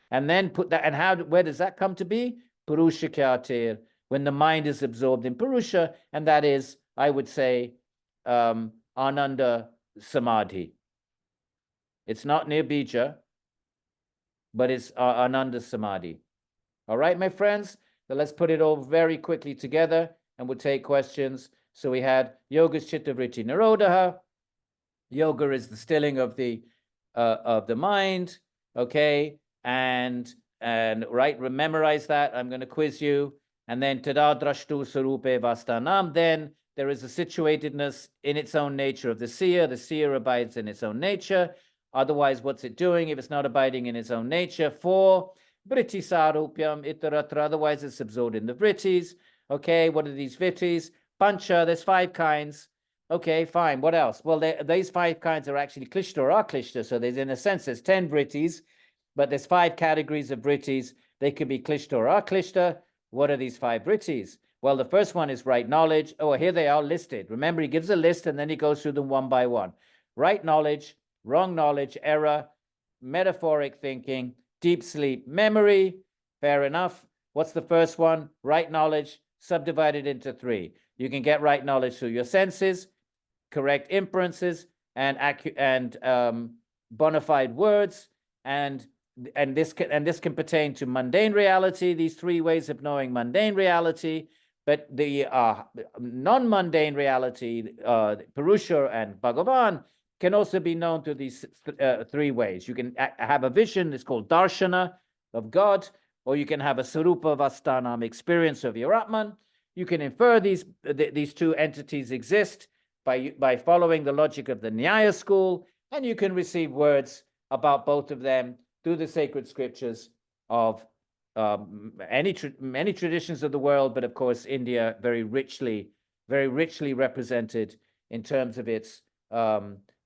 Speaker 1: And then put that, and where does that come to be? Purusha Kyatir, when the mind is absorbed in Purusha, and that is, I would say, Ananda Samadhi. It's not Nirbija, but it's Ananda Samadhi. All right, my friends? So let's put it all very quickly together and we'll take questions. So we had Yoga's Chitta Vritti Nirodha. Yoga is the stilling of the mind, okay? And right, memorize that. I'm going to quiz you. And then Tada Drashtu Sarupe Vastanam. Then there is a situatedness in its own nature of the seer. The seer abides in its own nature. Otherwise, what's it doing if it's not abiding in its own nature? 4. Vritti sarupyam itaratra, otherwise it's absorbed in the vrittis. Okay, what are these vrittis? Pancha, there's 5 kinds. Okay, fine, what else? Well, these 5 kinds are actually klishta or aklishta, so there's, in a sense, there's 10 vrittis, but there's 5 categories of vrittis. They could be klishta or aklishta. What are these 5 vrittis? Well, the first one is right knowledge. Oh, here they are listed. Remember, he gives a list and then he goes through them one by one. Right knowledge, wrong knowledge, error, metaphoric thinking, deep sleep, memory. Fair enough. What's the first one? Right knowledge, subdivided into 3. You can get right knowledge through your senses, correct inferences, and bona fide words, and this can pertain to mundane reality. These 3 ways of knowing mundane reality, but the non-mundane reality, Purusha and Bhagavan, can also be known through these 3 ways. You can have a vision, it's called darshana, of God, or you can have a sarupa vastanam, experience of your Atman. You can infer these 2 entities exist by following the logic of the Nyaya school, and you can receive words about both of them through the sacred scriptures of many traditions of the world, but of course India very richly represented in terms of its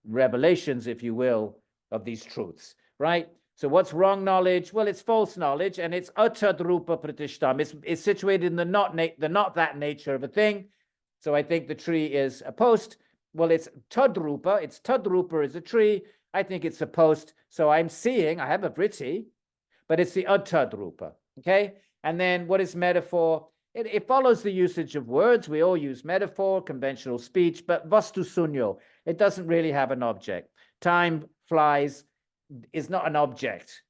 Speaker 1: revelations, if you will, of these truths, right? So what's wrong knowledge? Well, it's false knowledge, and it's atadrupa pratishtam. It's situated in the not that nature of a thing. So I think the tree is a post. Well, it's tadrupa. It's tadrupa is a tree. I think it's a post. So I'm seeing, I have a vritti, but it's the atadrupa. Okay. And then what is metaphor? It follows the usage of words. We all use metaphor, conventional speech, but vastu sunyo, it doesn't really have an object. Time flies is not an object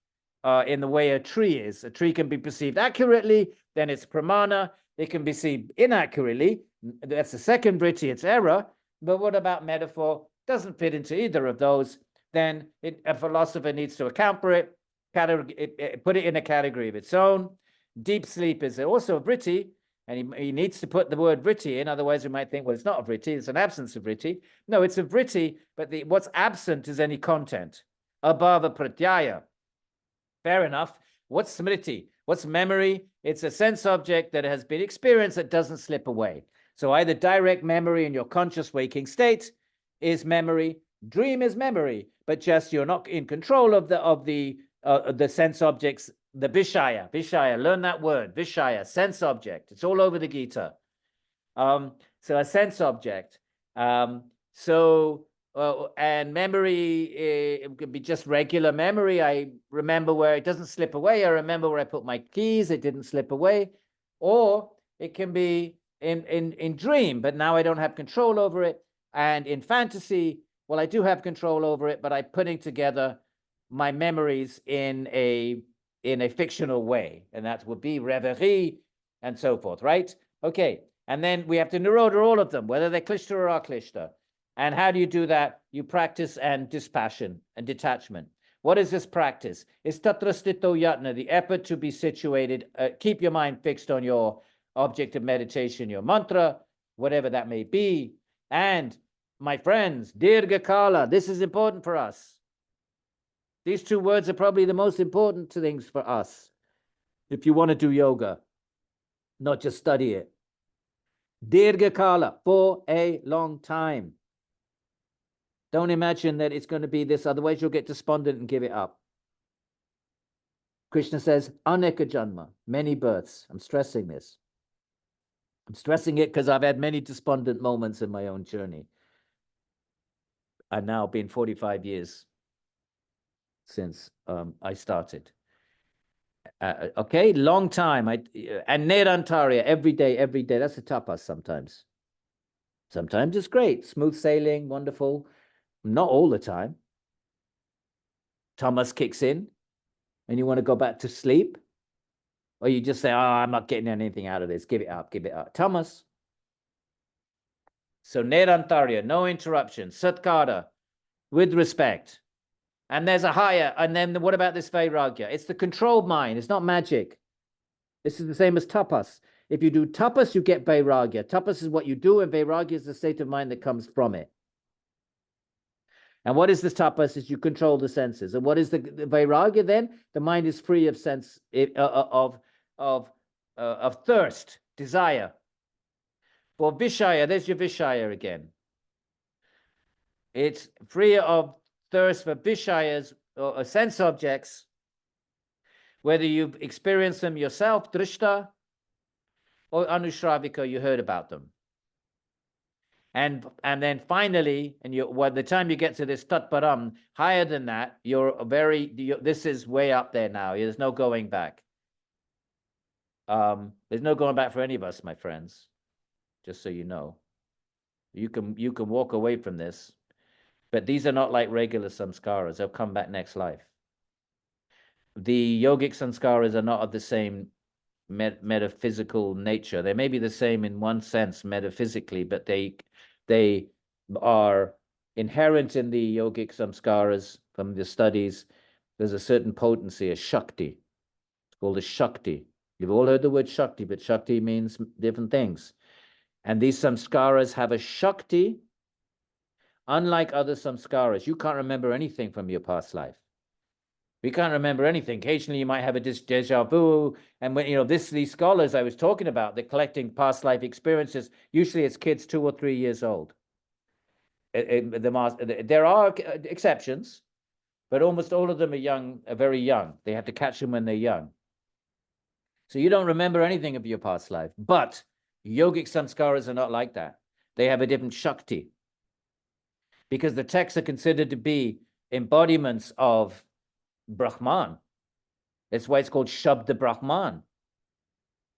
Speaker 1: in the way a tree is. A tree can be perceived accurately, then it's pramana. It can be seen inaccurately. That's the second vritti, it's error. But what about metaphor? Doesn't fit into either of those. Then a philosopher needs to account for it, put it in a category of its own. Deep sleep is also a vritti, and he needs to put the word vritti in. Otherwise, we might think, well, it's not a vritti, it's an absence of vritti. No, it's a vritti, but what's absent is any content. Above a pratyaya. Fair enough. What's smriti? What's memory? It's a sense object that has been experienced that doesn't slip away. So either direct memory in your conscious waking state is memory, dream is memory, but just you're not in control of the sense objects. The Vishaya, learn that word, Vishaya, sense object. It's all over the Gita. So a sense object. And memory, it could be just regular memory. I remember where it doesn't slip away. I remember where I put my keys. It didn't slip away. Or it can be in dream, but now I don't have control over it. And in fantasy, well, I do have control over it, but I'm putting together my memories in a fictional way, and that would be reverie and so forth, right? Okay, and then we have to nirodha all of them, whether they're klishta or aklishta. And how do you do that? You practice and dispassion and detachment. What is this practice? It's tatra stito yatna, the effort to be situated, keep your mind fixed on your object of meditation, your mantra, whatever that may be. And my friends, dirgha kala, this is important for us. These two words are probably the most important things for us if you want to do yoga, not just study it. Dirgha kala, for a long time. Don't imagine that it's going to be this, otherwise you'll get despondent and give it up. Krishna says, aneka janma, many births. I'm stressing this. I'm stressing it because I've had many despondent moments in my own journey. I've now been 45 years since I started. Okay, long time. And Nirantarya, every day. That's a tapas sometimes. Sometimes it's great, smooth sailing, wonderful. Not all the time. Tamas kicks in and you want to go back to sleep. Or you just say, oh, I'm not getting anything out of this. Give it up, give it up. Tamas. So Nirantarya, no interruption. Satkara, with respect. And there's a higher, and then what about this vairagya? It's the controlled mind, it's not magic. This is the same as tapas. If you do tapas, you get vairagya. Tapas is what you do, and vairagya is the state of mind that comes from it. And what is this tapas? Is you control the senses. And what is the vairagya then? The mind is free of sense, of thirst, desire. For vishaya, there's your vishaya again. It's free of thirst for vishayas or sense objects, whether you've experienced them yourself, drishta, or anushravika, you heard about them. And then finally, by the time you get to this tatparam, higher than that, this is way up there now. There's no going back. There's no going back for any of us, my friends. Just so you know, you can walk away from this. But these are not like regular samskaras. They'll come back next life. The yogic samskaras are not of the same metaphysical nature. They may be the same in one sense metaphysically, but they are inherent in the yogic samskaras from the studies. There's a certain potency, a shakti. It's called a shakti. You've all heard the word shakti, but shakti means different things. And these samskaras have a shakti. Unlike other samskaras, you can't remember anything from your past life. We can't remember anything. Occasionally, you might have a deja vu. And when these scholars I was talking about, they're collecting past life experiences. Usually, it's kids 2 or 3 years old. There are exceptions, but almost all of them are very young. They have to catch them when they're young. So you don't remember anything of your past life. But yogic samskaras are not like that. They have a different Shakti. Because the texts are considered to be embodiments of Brahman. That's why it's called Shabda Brahman.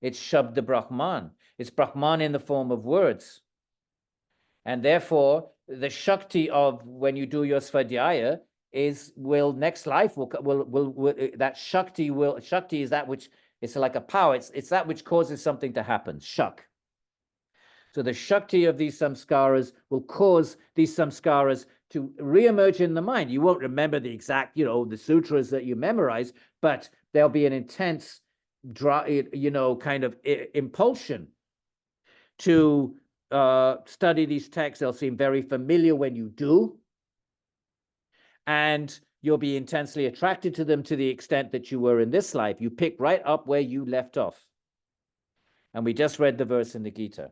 Speaker 1: It's Shabda Brahman. It's Brahman in the form of words. And therefore, the Shakti of when you do your Svadhyaya next life will that Shakti is that which, it's like a power, it's that which causes something to happen, Shak. So the Shakti of these samskaras will cause these samskaras to reemerge in the mind. You won't remember the exact, the sutras that you memorize, but there'll be an intense, kind of impulsion to study these texts. They'll seem very familiar when you do. And you'll be intensely attracted to them to the extent that you were in this life. You pick right up where you left off. And we just read the verse in the Gita.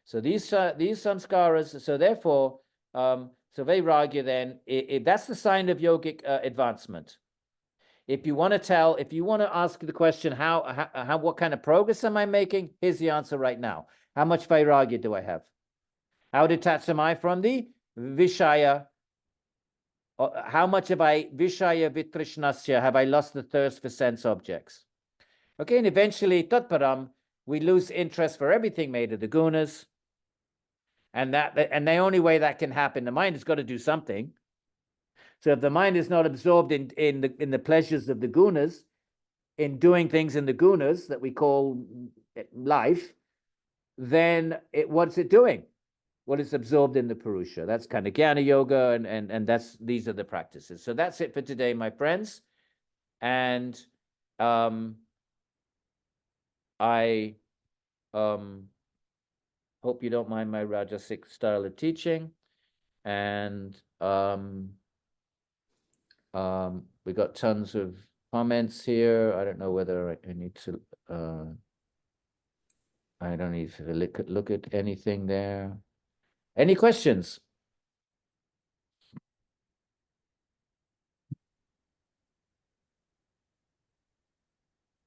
Speaker 1: So these samskaras, so therefore, so vairagya then, that's the sign of yogic advancement. If you want to ask the question, what kind of progress am I making? Here's the answer right now. How much vairagya do I have? How detached am I from the vishaya? How much have I, vishaya vitrishnasya, have I lost the thirst for sense objects? Okay, and eventually, tatparam, we lose interest for everything made of the gunas. And the only way that can happen, the mind has got to do something. So if the mind is not absorbed in the pleasures of the gunas, in doing things in the gunas that we call life, then what's it doing? Well, it's absorbed in the Purusha. That's kind of Jnana Yoga, and these are the practices. So that's it for today, my friends. And I hope you don't mind my Rajasic style of teaching. And we got tons of comments here. I don't know whether I need to, I don't need to look at anything there. Any questions?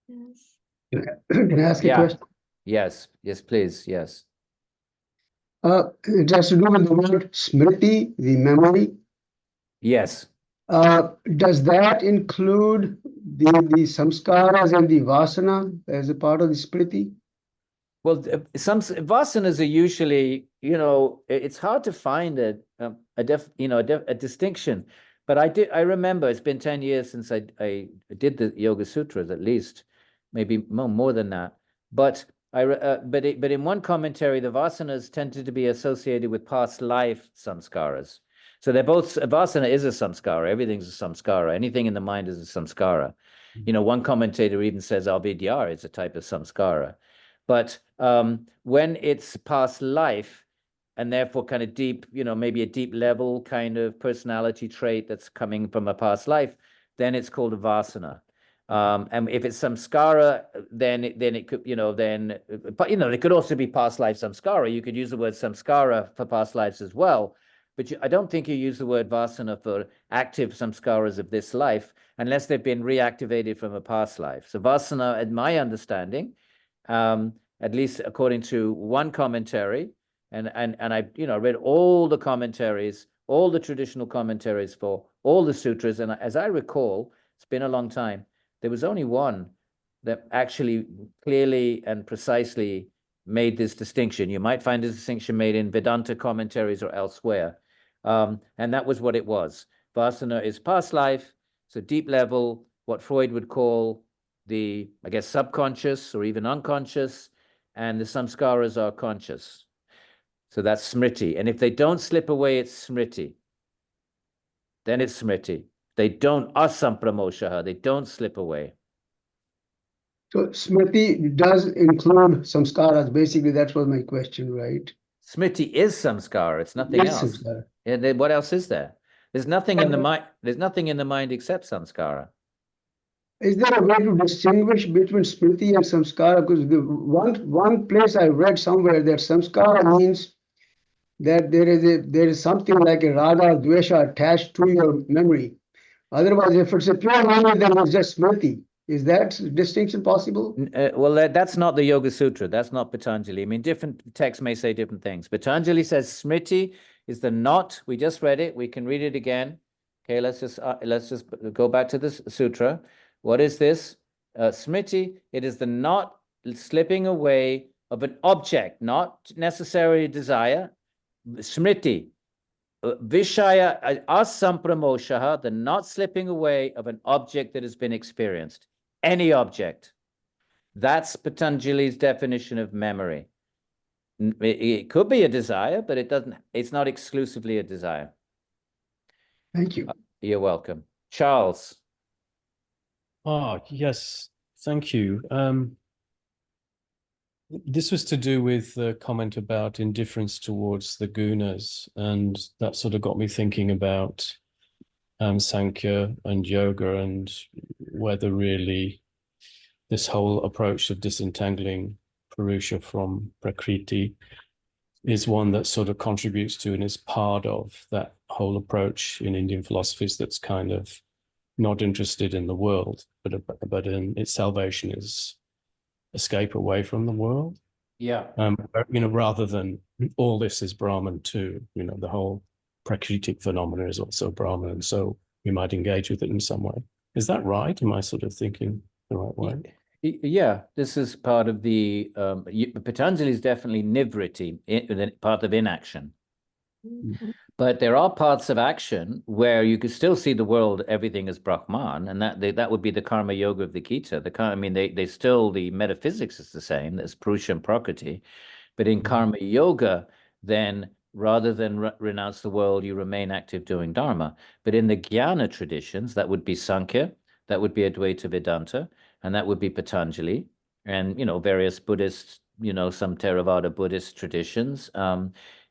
Speaker 3: Yes.
Speaker 5: Can I ask a
Speaker 1: Yeah.
Speaker 5: question?
Speaker 1: Yes, please, yes.
Speaker 5: It has to do with the word smriti, the memory.
Speaker 1: Yes.
Speaker 5: Does that include the samskaras and the vasana as a part of the smriti?
Speaker 1: Well, some vasanas are usually, it's hard to find a distinction. But I remember it's been 10 years since I did the Yoga Sutras, at least, maybe more than that. But but in one commentary, the vasanas tended to be associated with past life samskaras. So they're both, vasana is a samskara. Everything's a samskara. Anything in the mind is a samskara. One commentator even says avidya is a type of samskara. But when it's past life, and therefore kind of deep, maybe a deep level kind of personality trait that's coming from a past life, then it's called a vasana. And if it's samskara, then it could, but it could also be past life samskara. You could use the word samskara for past lives as well. But I don't think you use the word vasana for active samskaras of this life, unless they've been reactivated from a past life. So vasana, in my understanding, at least according to one commentary, and I read all the commentaries, all the traditional commentaries for all the sutras, and as I recall, it's been a long time, there was only one that actually clearly and precisely made this distinction. You might find this distinction made in Vedanta commentaries or elsewhere, and that was what it was. Vasana is past life, so deep level, what Freud would call the, I guess, subconscious or even unconscious, and the samskaras are conscious. So that's smriti. And if they don't slip away, it's smriti. Then it's smriti. They don't asampramoshaha, they don't slip away.
Speaker 5: So smriti does include samskaras. Basically, that was my question, right?
Speaker 1: Smriti is samskara, it's nothing
Speaker 5: Yes,
Speaker 1: else.
Speaker 5: samskara.
Speaker 1: And then what else is there? There's nothing in the mind, there's nothing in the mind except samskara.
Speaker 5: Is there a way to distinguish between smriti and samskara? Because the one place I read somewhere that samskara means that there is something like a raga dvesha attached to your memory, Otherwise, if it's a pure knowledge, then it's just smriti. Is that distinction possible?
Speaker 1: Well, that's not the Yoga Sutra. That's not Patanjali. I mean, different texts may say different things. Patanjali says smriti is the not. We just read it. We can read it again. Okay, let's just go back to this sutra. What is this? Smriti. It is the not slipping away of an object, not necessarily desire. Smriti. Vishaya asampramoshaha, the not slipping away of an object that has been experienced. Any object. That's Patanjali's definition of memory. It could be a desire, but it's not exclusively a desire.
Speaker 5: Thank you.
Speaker 1: You're welcome. Charles.
Speaker 6: Ah, yes, thank you. This was to do with the comment about indifference towards the gunas, and that sort of got me thinking about Sankhya and yoga, and whether really this whole approach of disentangling Purusha from Prakriti is one that sort of contributes to and is part of that whole approach in Indian philosophies that's kind of not interested in the world, but in its salvation is escape away from the world.
Speaker 1: Yeah.
Speaker 6: Rather than all this is Brahman too, the whole Prakritic phenomena is also Brahman, and so we might engage with it in some way. Is that right? Am I sort of thinking the right way?
Speaker 1: Yeah, this is part of the Patanjali is definitely nivritti, part of inaction. But there are parts of action where you could still see the world, everything is Brahman, and that would be the karma yoga of the Gita. They still, the metaphysics is the same, there's Purusha and Prakriti, but in karma yoga, then rather than renounce the world, you remain active doing dharma. But in the jnana traditions, that would be Sankhya, that would be Advaita Vedanta, and that would be Patanjali, and various Buddhist, some Theravada Buddhist traditions,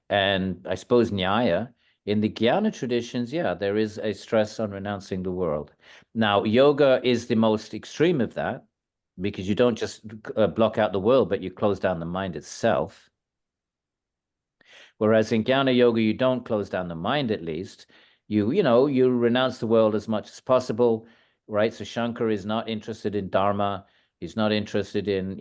Speaker 1: and I suppose Nyaya. In the Jnana traditions, yeah, there is a stress on renouncing the world. Now, yoga is the most extreme of that, because you don't just block out the world, but you close down the mind itself. Whereas in Jnana yoga, you don't close down the mind, at least. You renounce the world as much as possible, right? So Shankara is not interested in dharma. He's not interested in,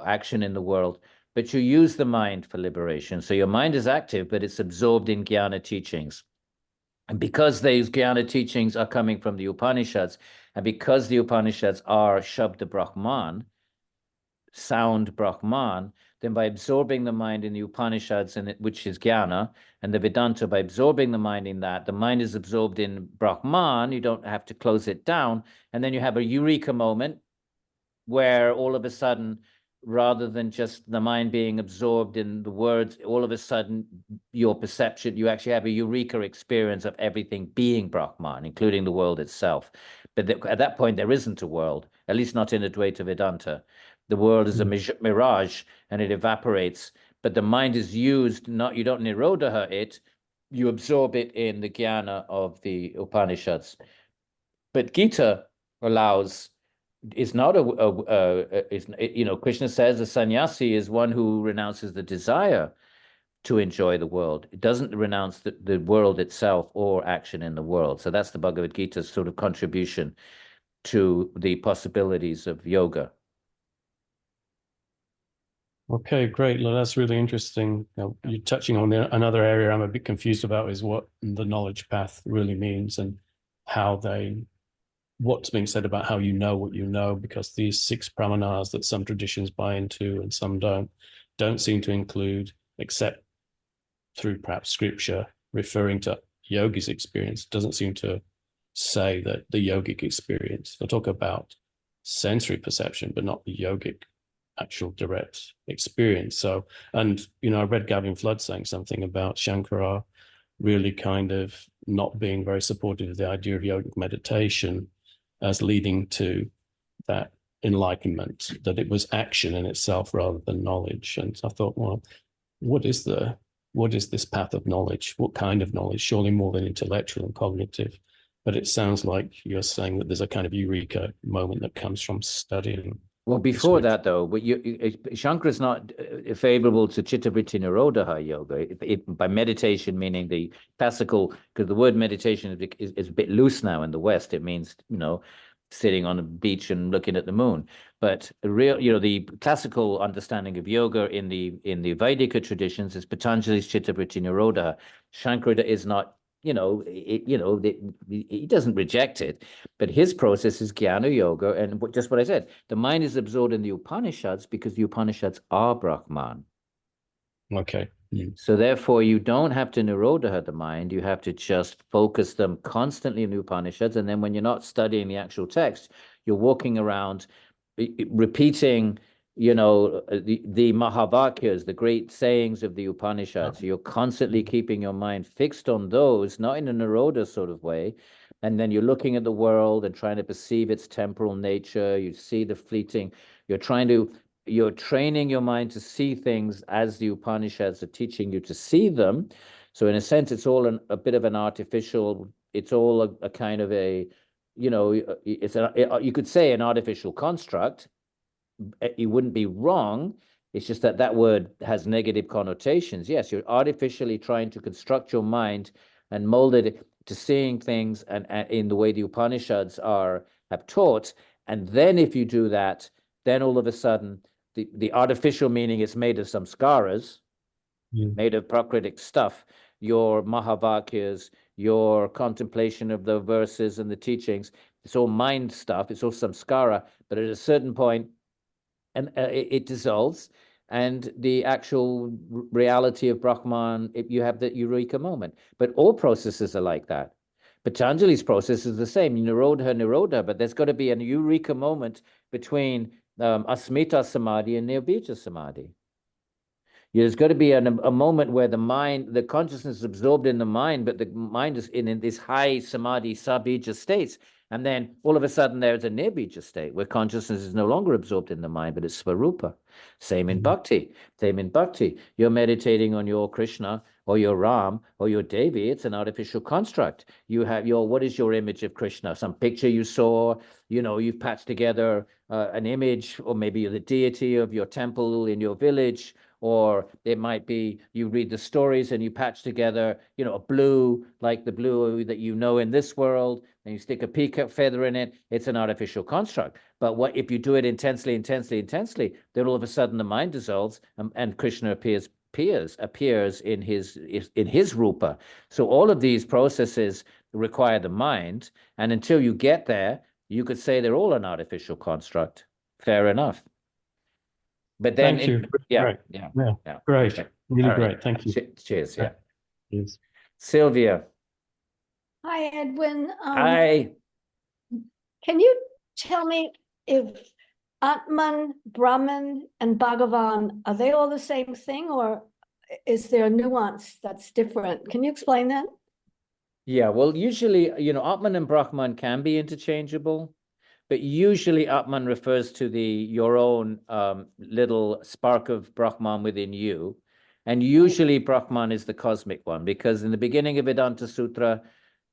Speaker 1: action in the world. But you use the mind for liberation. So your mind is active, but it's absorbed in jnana teachings. And because these jnana teachings are coming from the Upanishads, and because the Upanishads are Shabda Brahman, sound Brahman, then by absorbing the mind in the Upanishads, which is jnana, and the Vedanta, by absorbing the mind in that, the mind is absorbed in Brahman, you don't have to close it down, and then you have a eureka moment where all of a sudden, rather than just the mind being absorbed in the words, all of a sudden your perception, you actually have a eureka experience of everything being Brahman, including the world itself. But at that point, there isn't a world, at least not in Advaita Vedanta. The world is a mirage and it evaporates, but the mind is used, you don't nirodha it, you absorb it in the jnana of the Upanishads. But Gita allows, is not Krishna says a sannyasi is one who renounces the desire to enjoy the world. It doesn't renounce the world itself or action in the world. So that's the Bhagavad Gita's sort of contribution to the possibilities of yoga.
Speaker 6: Okay, great. Well, that's really interesting. You're touching on another area I'm a bit confused about, is what the knowledge path really means, and what's being said about how you know what you know, because these 6 pramanas that some traditions buy into and some don't seem to include, except through perhaps scripture referring to yogi's experience, doesn't seem to say that the yogic experience. They'll talk about sensory perception, but not the yogic actual direct experience. So, and I read Gavin Flood saying something about Shankara really kind of not being very supportive of the idea of yogic meditation as leading to that enlightenment, that it was action in itself rather than knowledge. And I thought, well, what is this path of knowledge? What kind of knowledge? Surely more than intellectual and cognitive. But it sounds like you're saying that there's a kind of eureka moment that comes from studying
Speaker 1: Well, before
Speaker 6: which-
Speaker 1: that, though, but Shankara is not favorable to Chittavritti Nirodha yoga. By meditation, meaning the classical, because the word meditation is a bit loose now in the West. It means, sitting on a beach and looking at the moon. But the classical understanding of yoga in the Vedika traditions is Patanjali's Chittavritti Nirodha. Shankara is not. He doesn't reject it, but his process is jnana yoga, and just what I said, the mind is absorbed in the Upanishads because the Upanishads are Brahman.
Speaker 6: Okay.
Speaker 1: So therefore, you don't have to nirodha the mind. You have to just focus them constantly in the Upanishads, and then when you're not studying the actual text, you're walking around repeating the Mahavakyas, the great sayings of the Upanishads. You're constantly keeping your mind fixed on those, not in a Nirodha sort of way. And then you're looking at the world and trying to perceive its temporal nature. You see the fleeting. You're training your mind to see things as the Upanishads are teaching you to see them. So in a sense, it's all a bit of an artificial, it's all a kind of a, you could say an artificial construct. You wouldn't be wrong. It's just that word has negative connotations. Yes, you're artificially trying to construct your mind and mold it to seeing things and in the way the Upanishads have taught. And then if you do that, then all of a sudden, the artificial meaning is made of samskaras, made of prakritic stuff, your Mahavakyas, your contemplation of the verses and the teachings. It's all mind stuff. It's all samskara. But at a certain point, and it dissolves, and the actual reality of Brahman, you have the eureka moment. But all processes are like that. Patanjali's process is the same, nirodha, but there's got to be an eureka moment between asmita samadhi and nirbija samadhi. There's got to be a moment where the consciousness is absorbed in the mind, but the mind is in this high samadhi, sabija states. And then all of a sudden there's a nirbija state where consciousness is no longer absorbed in the mind, but it's svarupa. Same in bhakti. You're meditating on your Krishna or your Ram or your Devi. It's an artificial construct. You have what is your image of Krishna? Some picture you saw, you've patched together an image, or maybe the deity of your temple in your village. Or it might be you read the stories and you patch together, a blue, like the blue that in this world, and you stick a peacock feather in it. It's an artificial construct. But what if you do it intensely, then all of a sudden the mind dissolves and Krishna appears in his rupa. So all of these processes require the mind. And until you get there, you could say they're all an artificial construct. Fair enough. But then,
Speaker 6: Thank you.
Speaker 1: yeah,
Speaker 6: Great.
Speaker 1: Okay.
Speaker 6: Really
Speaker 1: All right.
Speaker 6: great. Thank you.
Speaker 1: Cheers. Yeah.
Speaker 6: Yes.
Speaker 1: Sylvia.
Speaker 7: Hi, Edwin.
Speaker 1: Hi.
Speaker 7: Can you tell me if Atman, Brahman, and Bhagavan, are they all the same thing, or is there a nuance that's different? Can you explain that?
Speaker 1: Yeah, well, usually, Atman and Brahman can be interchangeable, but usually Atman refers to your own little spark of Brahman within you. And usually Brahman is the cosmic one, because in the beginning of Vedanta Sutra,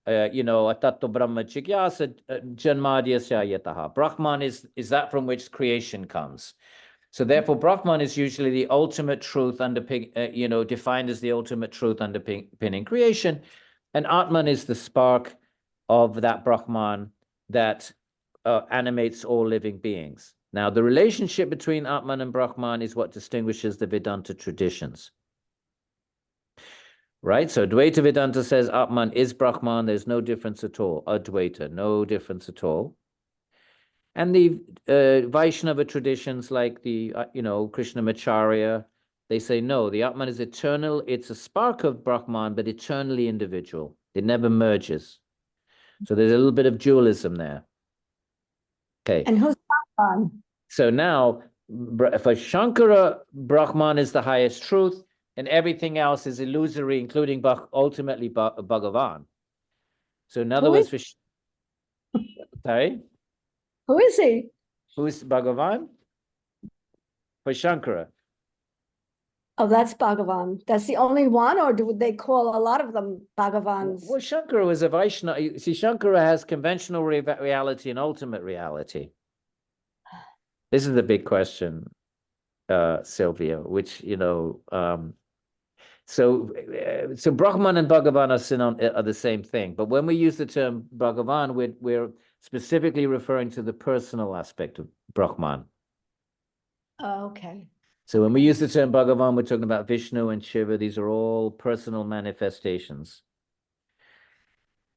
Speaker 1: Atato Brahma Jigyasa Janmadhyasya Yataha. Brahman is that from which creation comes. So therefore, Brahman is usually the ultimate truth defined as the ultimate truth underpinning creation. And Atman is the spark of that Brahman that animates all living beings. Now, the relationship between Atman and Brahman is what distinguishes the Vedanta traditions. Right? So Advaita Vedanta says Atman is Brahman. There's no difference at all. Advaita, no difference at all. And the Vaishnava traditions like the, Krishnamacharya, they say, no, the Atman is eternal. It's a spark of Brahman, but eternally individual. It never merges. So there's a little bit of dualism there. Okay.
Speaker 7: And who's Bhagavan?
Speaker 1: So now, for Shankara, Brahman is the highest truth, and everything else is illusory, including ultimately Bhagavan. So in other words, sorry?
Speaker 7: Who is he?
Speaker 1: Who is Bhagavan? For Shankara.
Speaker 7: Oh, that's Bhagavan. That's the only one, or do they call a lot of them Bhagavans?
Speaker 1: Well, Shankara was a Vaishnava. You see, Shankara has conventional reality and ultimate reality. This is the big question, Sylvia, which, so Brahman and Bhagavan are the same thing. But when we use the term Bhagavan, we're specifically referring to the personal aspect of Brahman.
Speaker 7: Oh, okay.
Speaker 1: So when we use the term Bhagavan, we're talking about Vishnu and Shiva. These are all personal manifestations.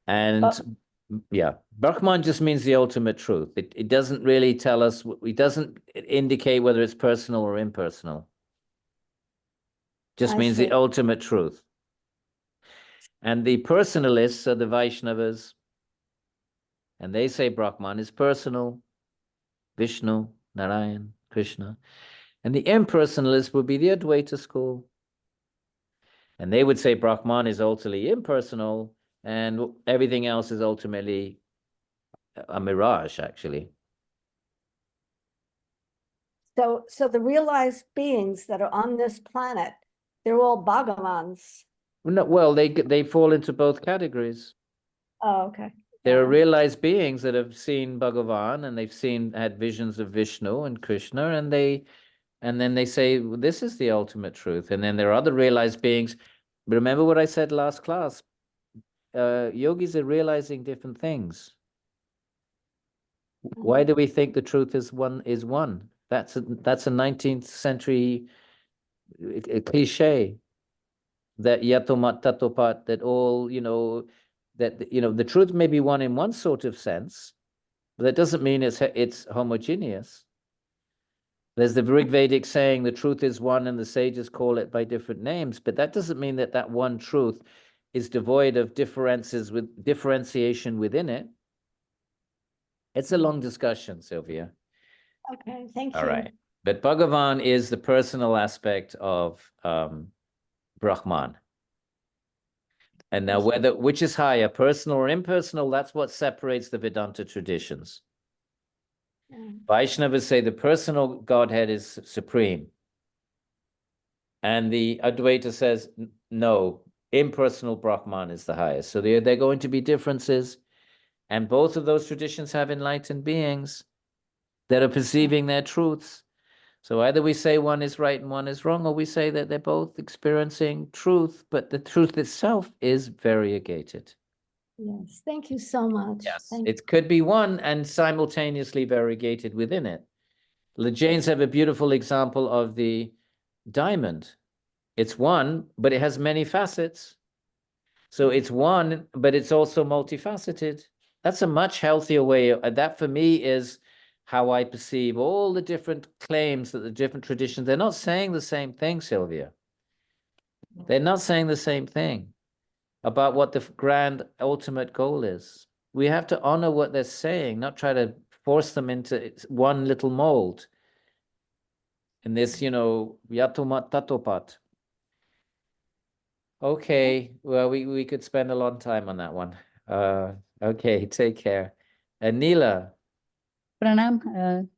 Speaker 1: And yeah, Brahman just means the ultimate truth. It doesn't really tell us, it doesn't indicate whether it's personal or impersonal. Just
Speaker 7: I
Speaker 1: means
Speaker 7: see.
Speaker 1: the ultimate truth. And the personalists are the Vaishnavas. And they say Brahman is personal, Vishnu, Narayan, Krishna. And the impersonalists would be the Advaita school. And they would say Brahman is ultimately impersonal, and everything else is ultimately a mirage, actually.
Speaker 7: So the realized beings that are on this planet, they're all Bhagavans.
Speaker 1: Well, they fall into both categories.
Speaker 7: Oh, okay.
Speaker 1: There are
Speaker 7: Yeah.
Speaker 1: realized beings that have seen Bhagavan, and they've had visions of Vishnu and Krishna, and then they say, well, this is the ultimate truth. And then there are other realized beings. Remember what I said last class? Yogis are realizing different things. Why do we think the truth is one? That's a 19th century cliche, that yatomat tatopat, that all, that the truth may be one in one sort of sense, but that doesn't mean it's homogeneous. There's the Rig Vedic saying the truth is one, and the sages call it by different names, but that doesn't mean that one truth is devoid of differentiation within it. It's a long discussion, Sylvia.
Speaker 7: Okay, thank
Speaker 1: All
Speaker 7: you.
Speaker 1: right. But Bhagavan is the personal aspect of Brahman. And now which is higher, personal or impersonal, that's what separates the Vedanta traditions.
Speaker 7: Yeah.
Speaker 1: Vaishnavas say the personal Godhead is supreme. And the Advaita says, no, impersonal Brahman is the highest. So they're going to be differences. And both of those traditions have enlightened beings that are perceiving their truths. So either we say one is right and one is wrong, or we say that they're both experiencing truth, but the truth itself is variegated.
Speaker 7: Yes, thank you so much.
Speaker 1: Yes,
Speaker 7: Thank
Speaker 1: it could be one and simultaneously variegated within it. The Jains have a beautiful example of the diamond. It's one, but it has many facets. So it's one, but it's also multifaceted. That's a much healthier way. That for me is how I perceive all the different claims that the different traditions, they're not saying the same thing, Sylvia. They're not saying the same thing about what the grand ultimate goal is. We have to honor what they're saying, not try to force them into one little mold. In this, yatomat tatopat. Okay, well, we could spend a long time on that one. Okay, take care. Neela,
Speaker 8: Pranam.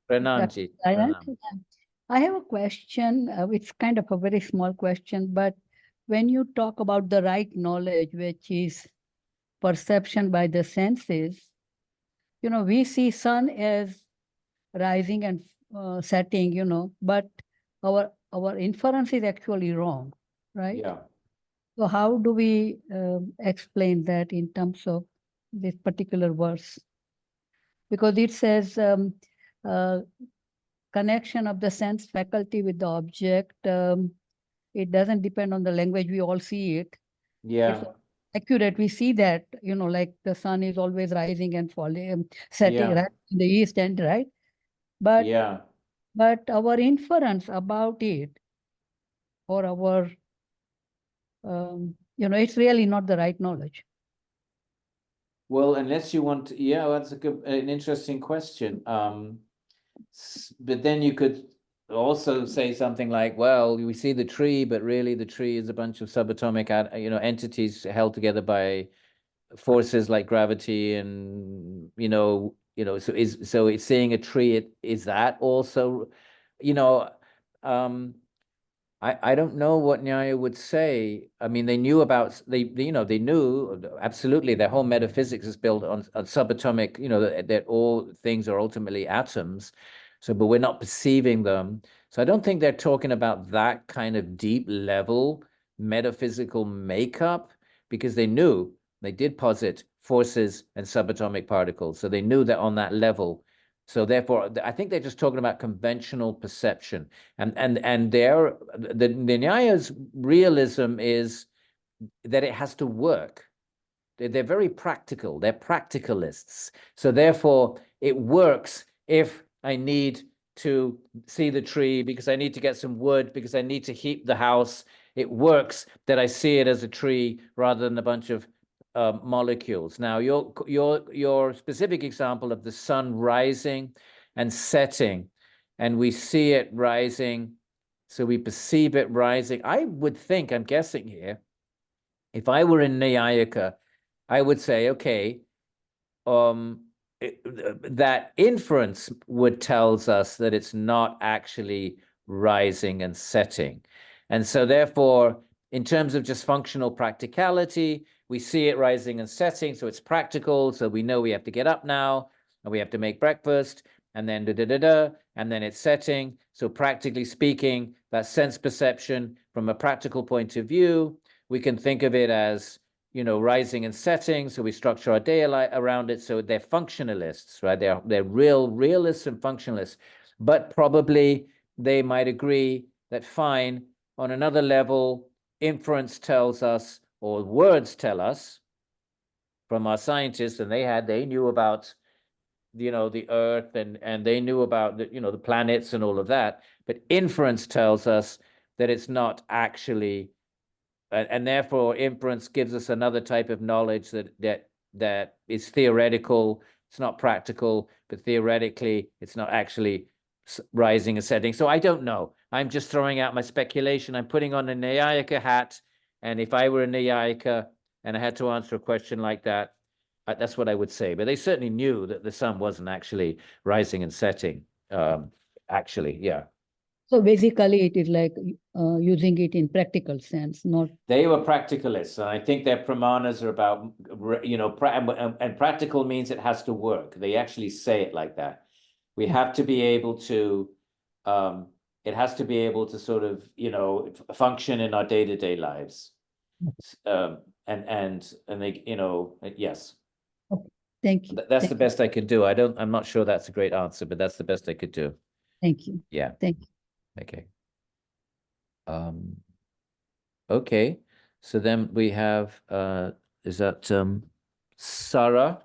Speaker 1: Pranamji.
Speaker 8: Bryant.
Speaker 1: Pranam.
Speaker 8: I have a question. It's kind of a very small question, but when you talk about the right knowledge, which is perception by the senses, we see sun as rising and setting, but our inference is actually wrong, right?
Speaker 1: Yeah.
Speaker 8: So how do we explain that in terms of this particular verse? Because it says connection of the sense faculty with the object. It doesn't depend on the language. We all see it.
Speaker 1: Yeah.
Speaker 8: It's accurate. We see that, like the sun is always rising and falling, setting
Speaker 1: Yeah.
Speaker 8: right in the east end, right? But
Speaker 1: Yeah.
Speaker 8: but our inference about it, or our, it's really not the right knowledge.
Speaker 1: Well, unless you want to, yeah, that's an interesting question. But then you could also say something like, well, we see the tree, but really the tree is a bunch of subatomic, entities held together by forces like gravity, and so it's seeing a tree. Is that also, I don't know what Nyaya would say. I mean, they knew they knew absolutely their whole metaphysics is built on subatomic, that all things are ultimately atoms. So, but we're not perceiving them. So I don't think they're talking about that kind of deep level metaphysical makeup, because they did posit forces and subatomic particles. So they knew that on that level. So therefore, I think they're just talking about conventional perception. And the Nyaya's realism is that it has to work. They're very practical. They're practicalists. So therefore, it works if I need to see the tree, because I need to get some wood, because I need to heat the house. It works that I see it as a tree rather than a bunch of molecules. Now, your specific example of the sun rising and setting, and we see it rising, so we perceive it rising. I would think, I'm guessing here, if I were in Nyayika, I would say, okay, that inference would tells us that it's not actually rising and setting. And so therefore, in terms of just functional practicality, we see it rising and setting, so it's practical, so we know we have to get up now, and we have to make breakfast, and then and then it's setting. So practically speaking, that sense perception from a practical point of view, we can think of it as, rising and setting. So we structure our day around it. So they're functionalists, right? They're realists and functionalists. But probably they might agree that fine, on another level, inference tells us, or words tell us from our scientists, and they knew about, the earth, and they knew about the planets and all of that. But inference tells us that it's not actually, and therefore inference gives us another type of knowledge that is theoretical. It's not practical, but theoretically it's not actually rising and setting. So I don't know. I'm just throwing out my speculation. I'm putting on a Nyayika hat, and if I were a Nyayika and I had to answer a question like that, that's what I would say. But they certainly knew that the sun wasn't actually rising and setting. Actually, yeah.
Speaker 8: So basically, it is like using it in practical sense, not.
Speaker 1: They were practicalists, and I think their pramanas are about, and practical means it has to work. They actually say it like that. We have to be able to, it has to be able to sort of, function in our day-to-day lives. And they, yes.
Speaker 8: Okay. Thank you.
Speaker 1: That's the best I could do. I'm not sure that's a great answer, but that's the best I could do.
Speaker 8: Thank you.
Speaker 1: Yeah.
Speaker 8: Thank you.
Speaker 1: Okay. Okay. So then we have, is that Sarah?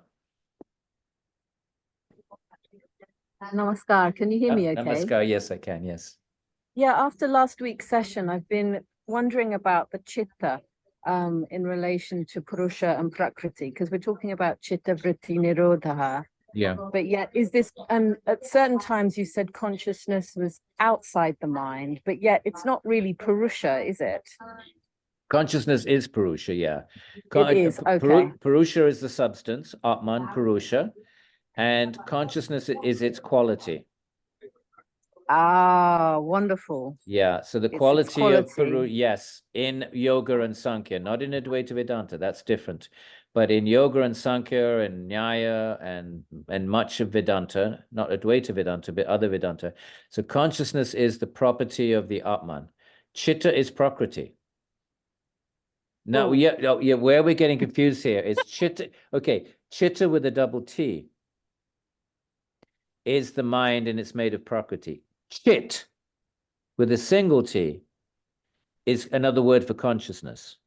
Speaker 9: Namaskar. Can you hear me okay?
Speaker 1: Namaskar. Yes, I can. Yes.
Speaker 9: Yeah, after last week's session, I've been wondering about the chitta in relation to Purusha and Prakriti, because we're talking about chitta vritti nirodha.
Speaker 1: Yeah.
Speaker 9: But yet, is this, at certain times you said consciousness was outside the mind, but yet it's not really Purusha, is it?
Speaker 1: Consciousness is Purusha, yeah.
Speaker 9: It is, okay.
Speaker 1: Purusha is the substance, Atman, Purusha, and consciousness is its quality.
Speaker 9: Ah, wonderful.
Speaker 1: Yeah, so the quality of Purusha, yes, in Yoga and Sankhya, not in Advaita Vedanta, that's different. But in Yoga and Sankhya and Nyaya and much of Vedanta, not Advaita Vedanta, but other Vedanta. So consciousness is the property of the Atman. Chitta is Prakriti. No, yeah, where we're getting confused here is chitta. Okay, chitta with a double T is the mind, and it's made of Prakriti. Chit with a single T is another word for consciousness.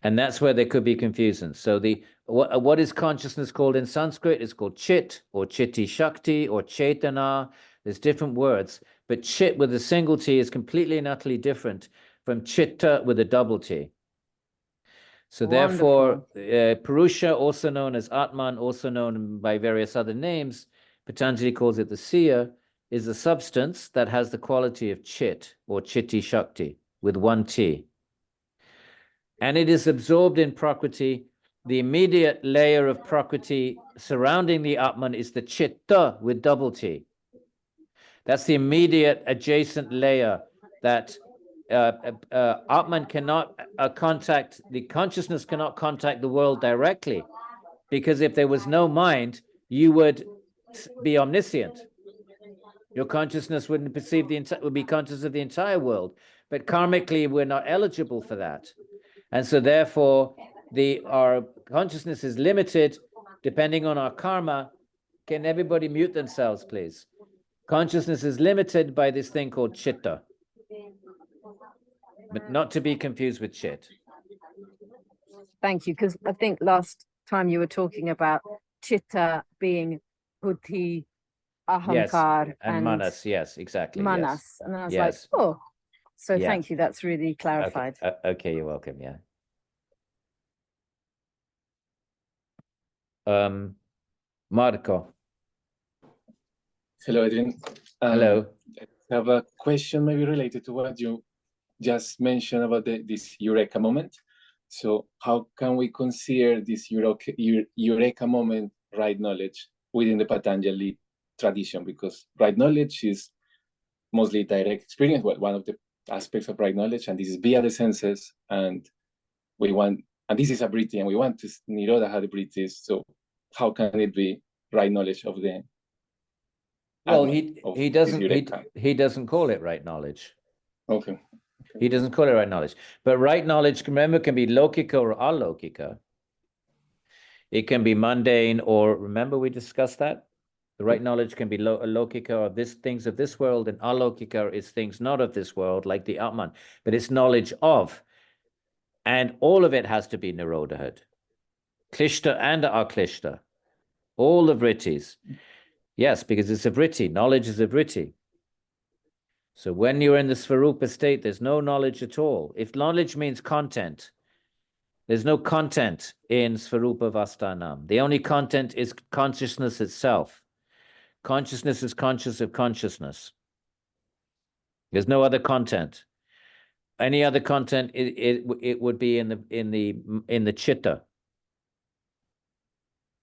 Speaker 1: And that's where there could be confusion. So what is consciousness called in Sanskrit? It's called chit or chitti shakti or chaitana. There's different words, but chit with a single T is completely and utterly different from chitta with a double T. So therefore, Purusha, also known as Atman, also known by various other names, Patanjali calls it the Siya, is a substance that has the quality of chit or chitti shakti with one T. And it is absorbed in Prakriti. The immediate layer of Prakriti surrounding the Atman is the chitta with double T. That's the immediate adjacent layer that Atman cannot contact, the consciousness cannot contact the world directly, because if there was no mind, you would be omniscient. Your consciousness wouldn't perceive the entire, would be conscious of the entire world. But karmically, we're not eligible for that. And so therefore, our consciousness is limited depending on our karma. Can everybody mute themselves, please? Consciousness is limited by this thing called chitta, but not to be confused with chit.
Speaker 9: Thank you, because I think last time you were talking about chitta being buddhi, ahankar,
Speaker 1: and manas, yes, exactly.
Speaker 9: manas.
Speaker 1: Yes.
Speaker 9: And I was
Speaker 1: Yes.
Speaker 9: like, oh, so
Speaker 1: Yeah.
Speaker 9: thank you. That's really clarified.
Speaker 1: Okay, you're welcome. Yeah. Marco.
Speaker 10: Hello, Edwin.
Speaker 1: Hello.
Speaker 10: I have a question maybe related to what you just mentioned about this eureka moment. So how can we consider this eureka moment right knowledge within the Patanjali tradition? Because right knowledge is mostly direct experience, one of the aspects of right knowledge, and this is via the senses, and this is a vritti, and we want to nirodha the vrittis. So how can it be right knowledge of the
Speaker 1: Well,
Speaker 10: Atman,
Speaker 1: he doesn't call it right knowledge.
Speaker 10: Okay.
Speaker 1: He doesn't call it right knowledge. But right knowledge, remember, can be lokika or alokika. It can be mundane, or remember we discussed that? The right knowledge can be lokika, or things of this world, and alokika is things not of this world, like the Atman. But it's knowledge of. And all of it has to be nirodha. Klishta and aklishta. All the vrittis. Yes, because it's a vritti. Knowledge is a vritti. So when you're in the Svarupa state, there's no knowledge at all. If knowledge means content, there's no content in Svarupa Vastanam. The only content is consciousness itself. Consciousness is conscious of consciousness. There's no other content. Any other content, it would be in the chitta.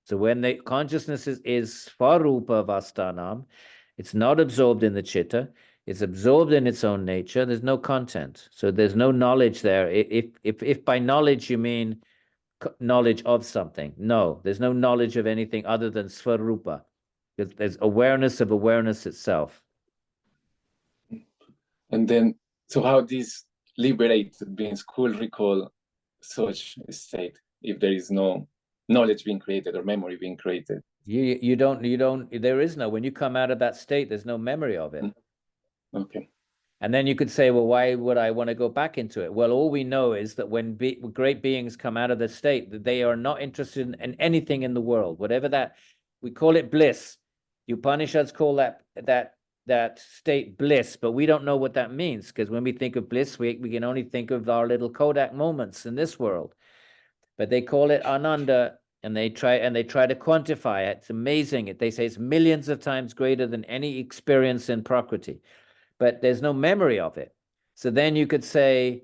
Speaker 1: So when the consciousness is Svarupa Vastanam, it's not absorbed in the chitta. It's absorbed in its own nature. There's no content. So there's no knowledge there. If by knowledge you mean knowledge of something, no, there's no knowledge of anything other than Svarupa. There's awareness of awareness itself.
Speaker 10: And then, so how this liberated beings could recall such a state if there is no knowledge being created or memory being created?
Speaker 1: You don't, there is no, when you come out of that state, there's no memory of it.
Speaker 10: Okay.
Speaker 1: And then you could say, well, why would I want to go back into it? Well, all we know is that when great beings come out of the state, that they are not interested in anything in the world, whatever that, we call it bliss. The Upanishads call that state bliss, but we don't know what that means, because when we think of bliss, we can only think of our little Kodak moments in this world. But they call it ananda, and they try to quantify it. It's amazing. They say it's millions of times greater than any experience in Prakriti. But there's no memory of it. So then you could say,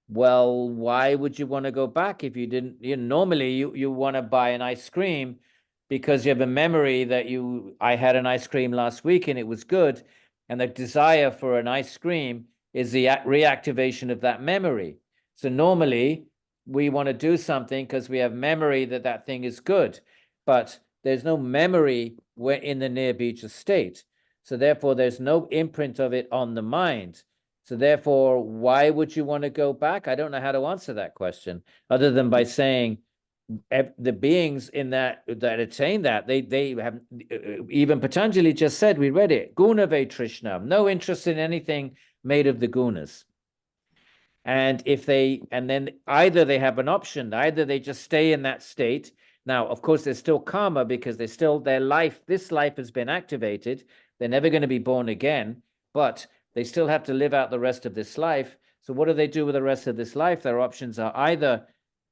Speaker 1: well, why would you want to go back if you didn't? Normally you want to buy an ice cream because you have a memory that I had an ice cream last week and it was good. And the desire for an ice cream is the reactivation of that memory. So normally we want to do something because we have memory that thing is good, but there's no memory in the nirvijna state. So therefore, there's no imprint of it on the mind. So therefore, why would you want to go back? I don't know how to answer that question, other than by saying the beings in that attain that, they have, even Patanjali just said, we read it, guna vetrishnam, no interest in anything made of the gunas. And then either they have an option, either they just stay in that state. Now, of course, there's still karma, because this life has been activated. They're never going to be born again, but they still have to live out the rest of this life. So what do they do with the rest of this life? Their options are either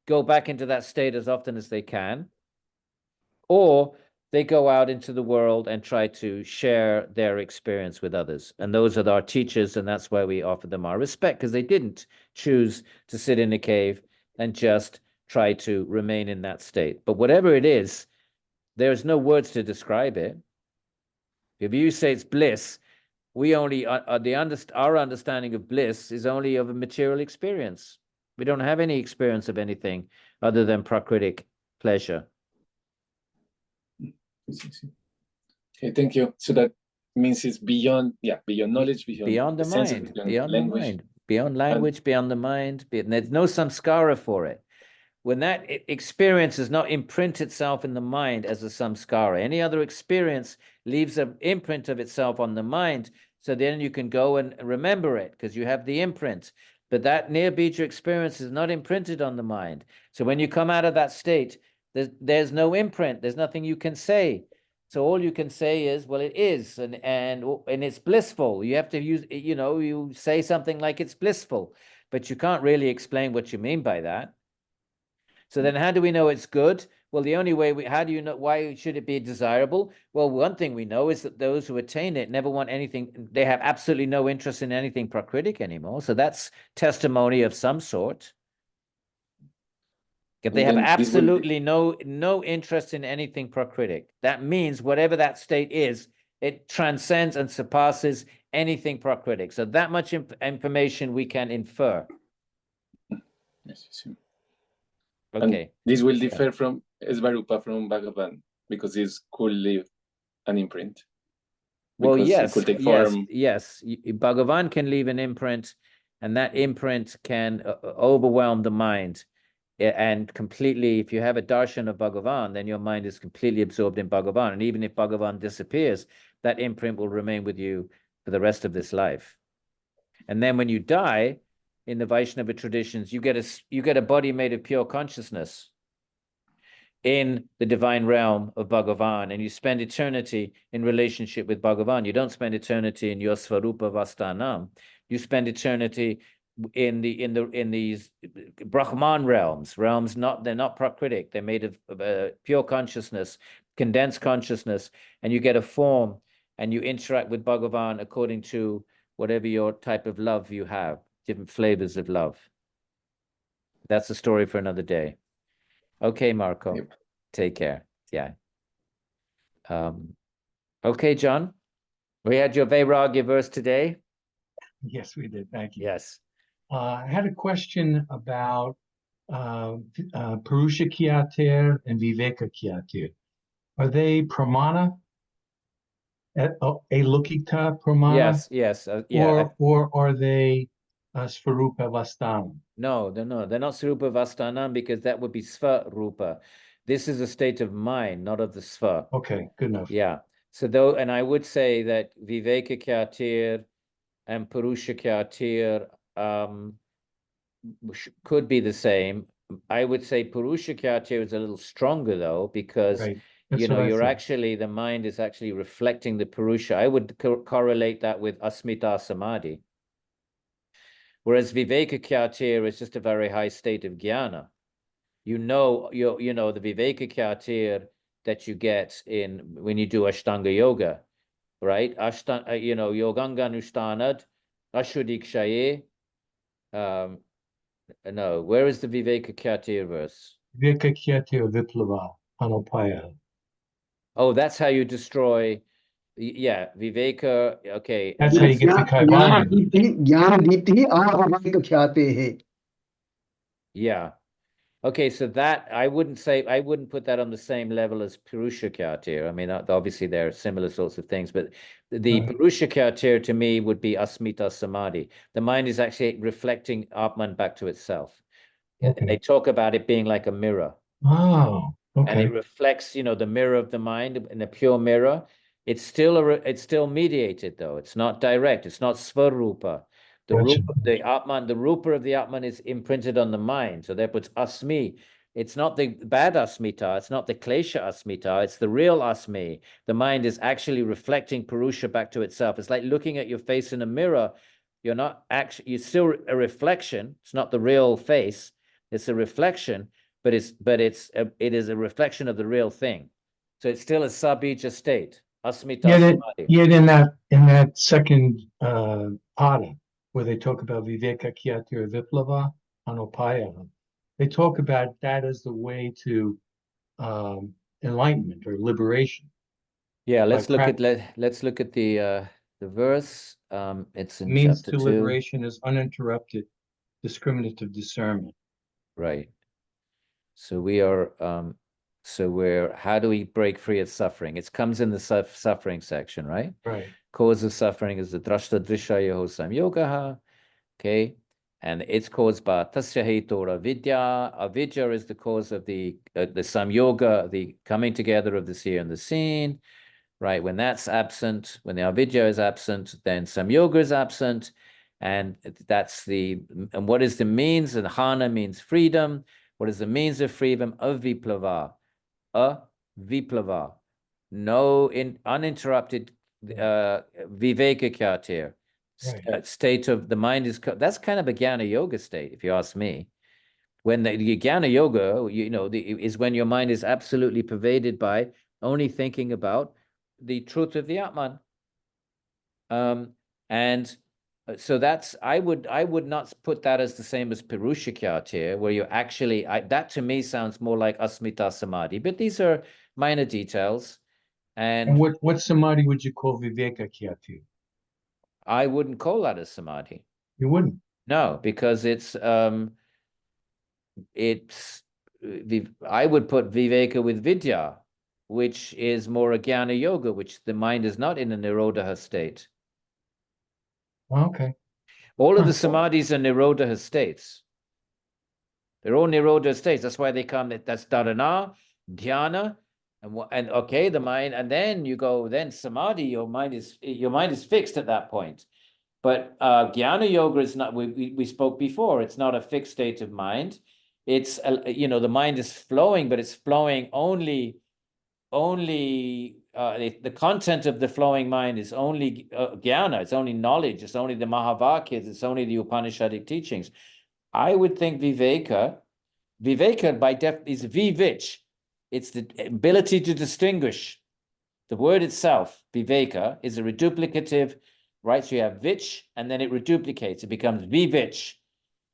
Speaker 1: go back into that state as often as they can, or they go out into the world and try to share their experience with others. And those are our teachers, and that's why we offer them our respect, because they didn't choose to sit in a cave and just try to remain in that state. But whatever it is, there's no words to describe it. If you say it's bliss, we only our understanding of bliss is only of a material experience. We don't have any experience of anything other than prakritic pleasure.
Speaker 10: Okay, thank you. So that means it's beyond, beyond knowledge,
Speaker 1: beyond the
Speaker 10: senses,
Speaker 1: mind,
Speaker 10: beyond
Speaker 1: beyond the
Speaker 10: language.
Speaker 1: mind, beyond language, beyond the mind. There's no samskara for it. When that experience does not imprint itself in the mind as a samskara, any other experience leaves an imprint of itself on the mind. So then you can go and remember it because you have the imprint. But that nirbija experience is not imprinted on the mind. So when you come out of that state, there's no imprint. There's nothing you can say. So all you can say is, well, it is, and it's blissful. You have to use, you say something like it's blissful, but you can't really explain what you mean by that. So then how do we know it's good? Well, the only way how do you know, why should it be desirable? Well, one thing we know is that those who attain it never want anything, they have absolutely no interest in anything prakritic anymore. So that's testimony of some sort. If they have absolutely no interest in anything prakritic, that means whatever that state is, it transcends and surpasses anything prakritic. So that much information we can infer.
Speaker 10: Yes.
Speaker 1: Okay.
Speaker 10: And this will differ from Svarupa from Bhagavan because this could leave an imprint.
Speaker 1: Well, yes,
Speaker 10: could take form.
Speaker 1: yes. Bhagavan can leave an imprint, and that imprint can overwhelm the mind. And completely, if you have a darshan of Bhagavan, then your mind is completely absorbed in Bhagavan. And even if Bhagavan disappears, that imprint will remain with you for the rest of this life. And then when you die, in the Vaishnava traditions, you get a body made of pure consciousness in the divine realm of Bhagavan, and you spend eternity in relationship with Bhagavan. You don't spend eternity in your Svarupa Vastanam. You spend eternity in these Brahman realms. They're not prakritic. They're made of pure consciousness, condensed consciousness, and you get a form, and you interact with Bhagavan according to whatever your type of love you have. Different flavors of love. That's a story for another day. Okay, Marco.
Speaker 10: Yep.
Speaker 1: Take care. Yeah. Okay, John. We had your Vairagya verse today.
Speaker 11: Yes, we did. Thank you.
Speaker 1: Yes.
Speaker 11: I had a question about Purusha Kyatir and Viveka Kyatir. Are they pramana? Alokita pramana?
Speaker 1: Yes. Yeah.
Speaker 11: Or are they Svarupa Vastana?
Speaker 1: No, they're not. They're not Svarupa Vastanam because that would be Svarupa. This is a state of mind, not of the Sva.
Speaker 11: Okay, good enough.
Speaker 1: Yeah. So and I would say that Viveka Kyatir and Purusha Kyatir could be the same. I would say Purusha Kyatir is a little stronger though, because
Speaker 11: Right.
Speaker 1: the mind is actually reflecting the Purusha. I would correlate that with Asmita Samadhi. Whereas Viveka Kyatir is just a very high state of jnana. The Viveka Kyatir that you get when you do Ashtanga Yoga, right? Yoganga Nushtanad, Ashudikshaye. No, where is the Viveka Kyatir verse?
Speaker 11: Viveka Kyatir Viplava Anopaya.
Speaker 1: Oh, that's how you destroy. Yeah, Viveka. Okay.
Speaker 11: That's how you get the Kaivalya.
Speaker 1: Yeah. Okay, so that I wouldn't put that on the same level as Purusha Kyatir. I mean, obviously there are similar sorts of things, but the Purusha Kyatir to me would be Asmita Samadhi. The mind is actually reflecting Atman back to itself. Okay. And they talk about it being like a mirror.
Speaker 11: Oh, okay.
Speaker 1: And it reflects, the mirror of the mind in a pure mirror. It's still mediated though. It's not direct. It's not Svarupa. The Rupa of the Atman is imprinted on the mind. So therefore it's Asmi. It's not the bad Asmita. It's not the Klesha Asmita. It's the real Asmi. The mind is actually reflecting Purusha back to itself. It's like looking at your face in a mirror. You're still a reflection. It's not the real face. It's a reflection, but it is a reflection of the real thing. So it's still a sabija state. Asmita Samadhi.
Speaker 11: Yet in that second pada, where they talk about Viveka Kyatir Viplava Anopaya, they talk about that as the way to enlightenment or liberation.
Speaker 1: Yeah, let's look at the verse. It's in
Speaker 11: means
Speaker 1: chapter
Speaker 11: to
Speaker 1: 2.
Speaker 11: Liberation is uninterrupted discriminative discernment.
Speaker 1: Right. So how do we break free of suffering? It comes in the suffering section, right?
Speaker 11: Right.
Speaker 1: cause of suffering is the drashta drishayo samyogaha, okay? And it's caused by tasya hetora vidya. Avidya is the cause of the samyoga, the coming together of the seer and the seen, right? When that's absent, when the avidya is absent, then samyoga is absent. And and what is the means? And hana means freedom. What is the means of freedom? Aviplava. Aviplava. No uninterrupted viveka kyatir.
Speaker 11: Right.
Speaker 1: State of the mind is, that's kind of a jnana yoga state, if you ask me. When the jnana yoga, is when your mind is absolutely pervaded by only thinking about the truth of the Atman. And so that's, I would not put that as the same as Purusha Kyatir, where you're actually, that to me sounds more like Asmita Samadhi, but these are minor details.
Speaker 11: And what samadhi would you call Viveka Kyatir?
Speaker 1: I wouldn't call that a samadhi.
Speaker 11: You wouldn't?
Speaker 1: No, because I would put Viveka with Vidya, which is more a Jnana Yoga, which the mind is not in a Nirodha state.
Speaker 11: Okay.
Speaker 1: All of the samadhis are Nirodha states. They're all Nirodha states. That's why they come, that's Dharana, Dhyana, and okay, the mind, and then you go, then samadhi, your mind is fixed at that point. But Jnana Yoga is not, we spoke before, it's not a fixed state of mind. It's, the mind is flowing, but it's flowing only the content of the flowing mind is only jnana, it's only knowledge, it's only the Mahavakyas, it's only the Upanishadic teachings. I would think Viveka by def is vivich. It's the ability to distinguish. The word itself, Viveka, is a reduplicative, right? So you have vich, and then it reduplicates. It becomes vivich,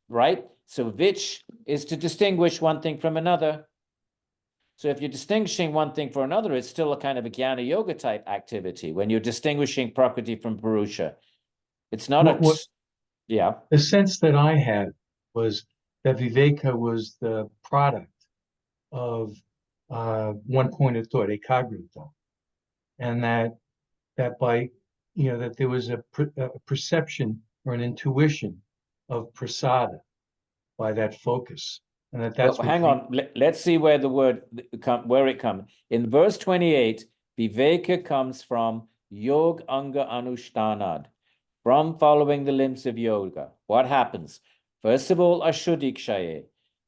Speaker 1: right? So vich is to distinguish one thing from another. So if you're distinguishing one thing for another, it's still a kind of a Jnana Yoga type activity when you're distinguishing Prakriti from Purusha. It's not yeah.
Speaker 11: The sense that I had was that Viveka was the product of one point of thought, ekagrita, and that by, that there was a perception or an intuition of prasada by that focus. And that's
Speaker 1: well, hang on. Let's see where the word where it comes. In verse 28, Viveka comes from Yog Anga Anushtanad, from following the limbs of yoga. What happens? First of all, Ashuddhikshaye.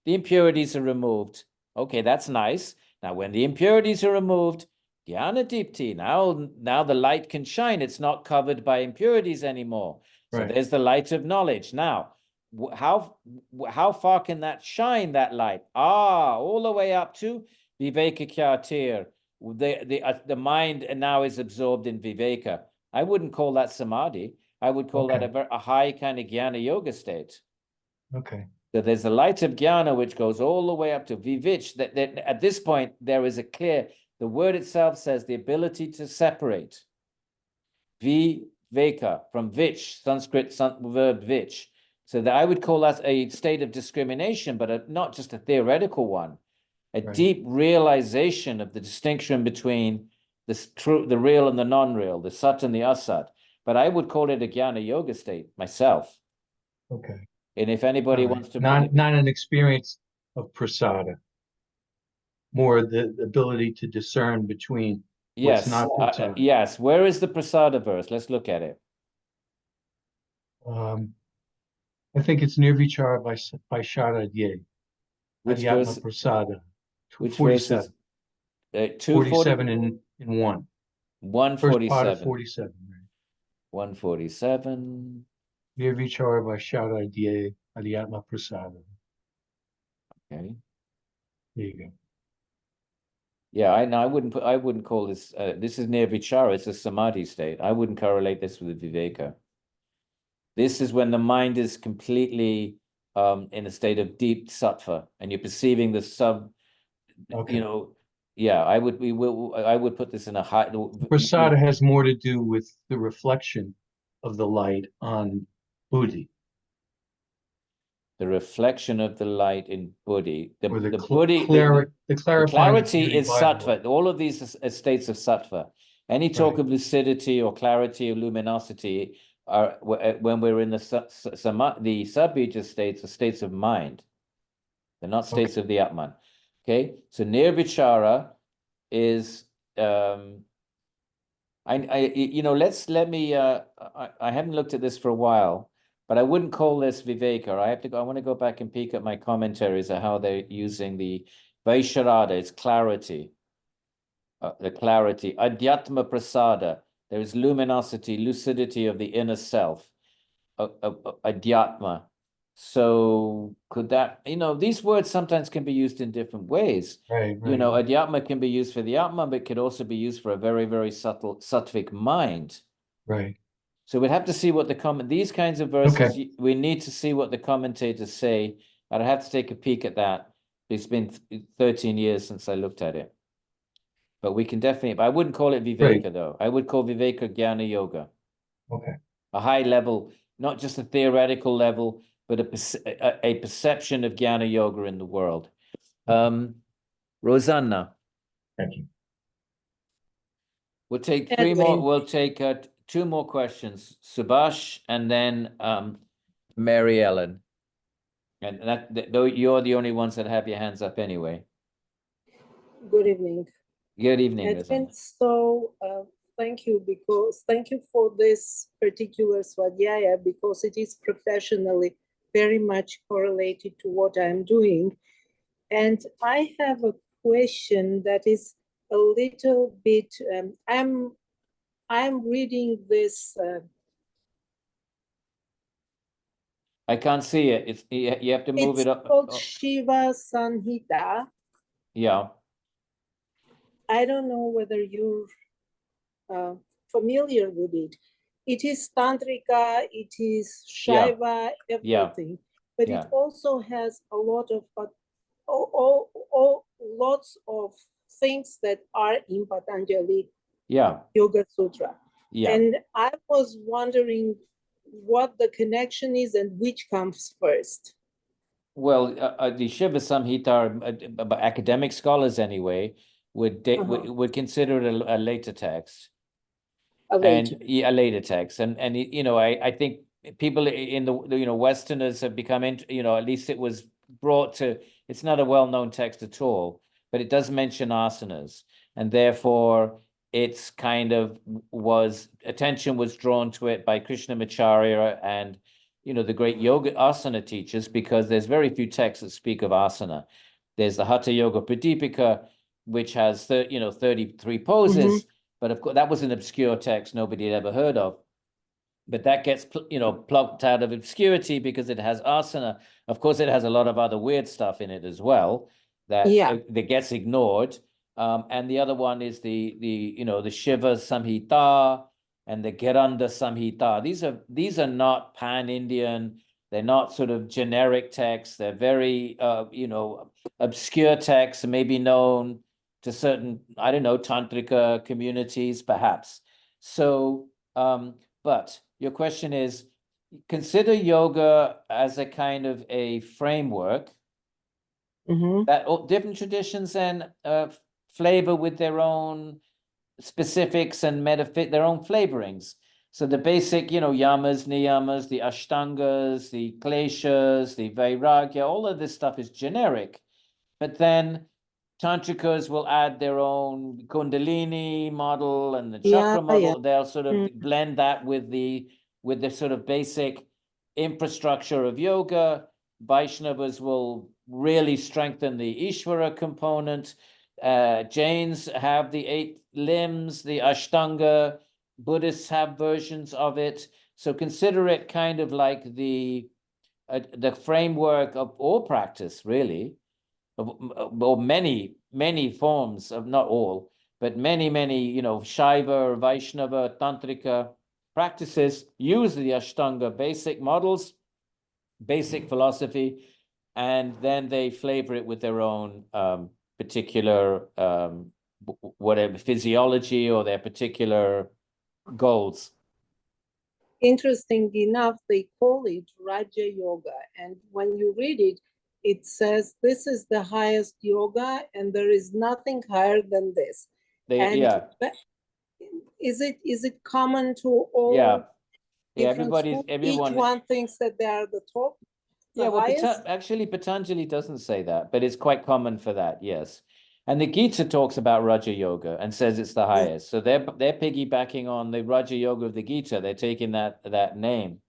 Speaker 1: The impurities are removed. Okay, that's nice. Now, when the impurities are removed, Jnana Dipti, now the light can shine. It's not covered by impurities anymore. So
Speaker 11: Right.
Speaker 1: There's the light of knowledge. Now, how far can that shine, that light? All the way up to Viveka Kyatir. The mind now is absorbed in Viveka. I wouldn't call that samadhi. I would call that a high kind of Jnana Yoga state.
Speaker 11: Okay.
Speaker 1: So there's the light of Jnana, which goes all the way up to Vivich. That at this point, there is the word itself says the ability to separate. Viveka, from Vich, Sanskrit verb Vich. So that I would call that a state of discrimination, but not just a theoretical one, a deep realization of the distinction between the real and the non-real, the sat and the asat. But I would call it a Jnana Yoga state myself.
Speaker 11: Okay.
Speaker 1: And if anybody wants to...
Speaker 11: Not an experience of prasada, more the ability to discern between what's not prasada.
Speaker 1: Yes. Where is the prasada verse? Let's look at it.
Speaker 11: I think it's Nirvichara by Sharadye.
Speaker 1: Which verse?
Speaker 11: Prasada.
Speaker 1: Which
Speaker 11: 47.
Speaker 1: Verse?
Speaker 11: 47 in 1.
Speaker 1: 147.
Speaker 11: First part of 47. Right?
Speaker 1: 147.
Speaker 11: Nirvichara by Sharadye Adhyatma Prasada.
Speaker 1: Okay.
Speaker 11: There you go.
Speaker 1: Yeah, I wouldn't call this. This is Nirvichara. It's a samadhi state. I wouldn't correlate this with Viveka. This is when the mind is completely in a state of deep sattva, and you're perceiving the sub.
Speaker 11: Okay.
Speaker 1: I would put this in a high.
Speaker 11: Prasada has more to do with the reflection of the light on buddhi.
Speaker 1: The reflection of the light in buddhi. The
Speaker 11: clarity
Speaker 1: clarity is sattva. All of these are states of sattva. Any talk of lucidity or clarity or luminosity are when we're in the sub-bija states, or states of mind. They're not states of the Atman. Okay, so nirvichara is I haven't looked at this for a while, but I wouldn't call this viveka. I want to go back and peek at my commentaries of how they're using the Vaisharada. It's clarity. The clarity. Adhyatma prasada. There is luminosity, lucidity of the inner self. Adhyatma. So could that, these words sometimes can be used in different ways.
Speaker 11: Right.
Speaker 1: Adhyatma can be used for the Atma, but it could also be used for a very, very subtle sattvic mind.
Speaker 11: Right.
Speaker 1: So we'd have to see what these kinds of verses, we need to see what the commentators say. I'd have to take a peek at that. It's been 13 years since I looked at it. But we can definitely, but I wouldn't call it Viveka though. I would call Viveka Jnana Yoga.
Speaker 11: Okay.
Speaker 1: A high level, not just a theoretical level, but a perception of Jnana Yoga in the world. Rosanna.
Speaker 11: Thank you.
Speaker 1: We'll take three more. We'll take two more questions. Subhash and then Mary Ellen. And though you're the only ones that have your hands up anyway.
Speaker 12: Good evening.
Speaker 1: Good evening,
Speaker 12: Edwin. So thank you for this particular swadhyaya, because it is professionally very much correlated to what I'm doing. And I have a question that is a little bit, I'm reading this.
Speaker 1: I can't see it. It's you have to move it up.
Speaker 12: It's called Shiva Sanhita.
Speaker 1: Yeah.
Speaker 12: I don't know whether you're familiar with it. It is Tantrika, it is Shaiva, everything. But it also has a lot of lots of things that are in Patanjali Yoga Sutra. And I was wondering what the connection is and which comes first.
Speaker 1: Well, the Shiva Samhita, academic scholars anyway, would consider it a later text. A later text. And I think people in the Westerners have become at least it was brought to, it's not a well-known text at all, but it does mention asanas, and therefore it's kind of attention was drawn to it by Krishnamacharya and the great yoga asana teachers, because there's very few texts that speak of asana. There's the Hatha Yoga Pradipika, which has 33 poses, but of course that was an obscure text nobody had ever heard of. But that gets plucked out of obscurity because it has asana. Of course, it has a lot of other weird stuff in it as well that gets ignored. And the other one is the Shiva Samhita and the Giranda Samhita. These are not pan-Indian. They're not sort of generic texts. They're very obscure texts, maybe known to certain, I don't know, Tantrika communities, perhaps. So, but your question is, consider yoga as a kind of a framework that different traditions then flavor with their own specifics and their own flavorings. So the basic, yamas, niyamas, the ashtangas, the kleshas, the vairagya, all of this stuff is generic. But then Tantrikas will add their own Kundalini model and the chakra model. They'll sort of blend that with the sort of basic infrastructure of yoga. Vaishnavas will really strengthen the Ishvara component. Jains have the 8 limbs, the Ashtanga. Buddhists have versions of it. So consider it kind of like the framework of all practice, really. Or many forms of, not all, but many, Shaiva, Vaishnava, Tantrika practices use the Ashtanga basic models, basic philosophy, and then they flavor it with their own particular whatever physiology or their particular goals.
Speaker 12: Interesting enough, they call it Raja Yoga, and when you read it, it says this is the highest yoga and there is nothing higher than this. is it common to all
Speaker 1: Yeah. Yeah,
Speaker 12: different schools? Each one thinks that they are the top, the
Speaker 1: Yeah, well,
Speaker 12: highest?
Speaker 1: actually, Patanjali doesn't say that, but it's quite common for that, yes. And the Gita talks about Raja Yoga and says it's the highest. So they're piggybacking on the Raja Yoga of the Gita. They're taking that name.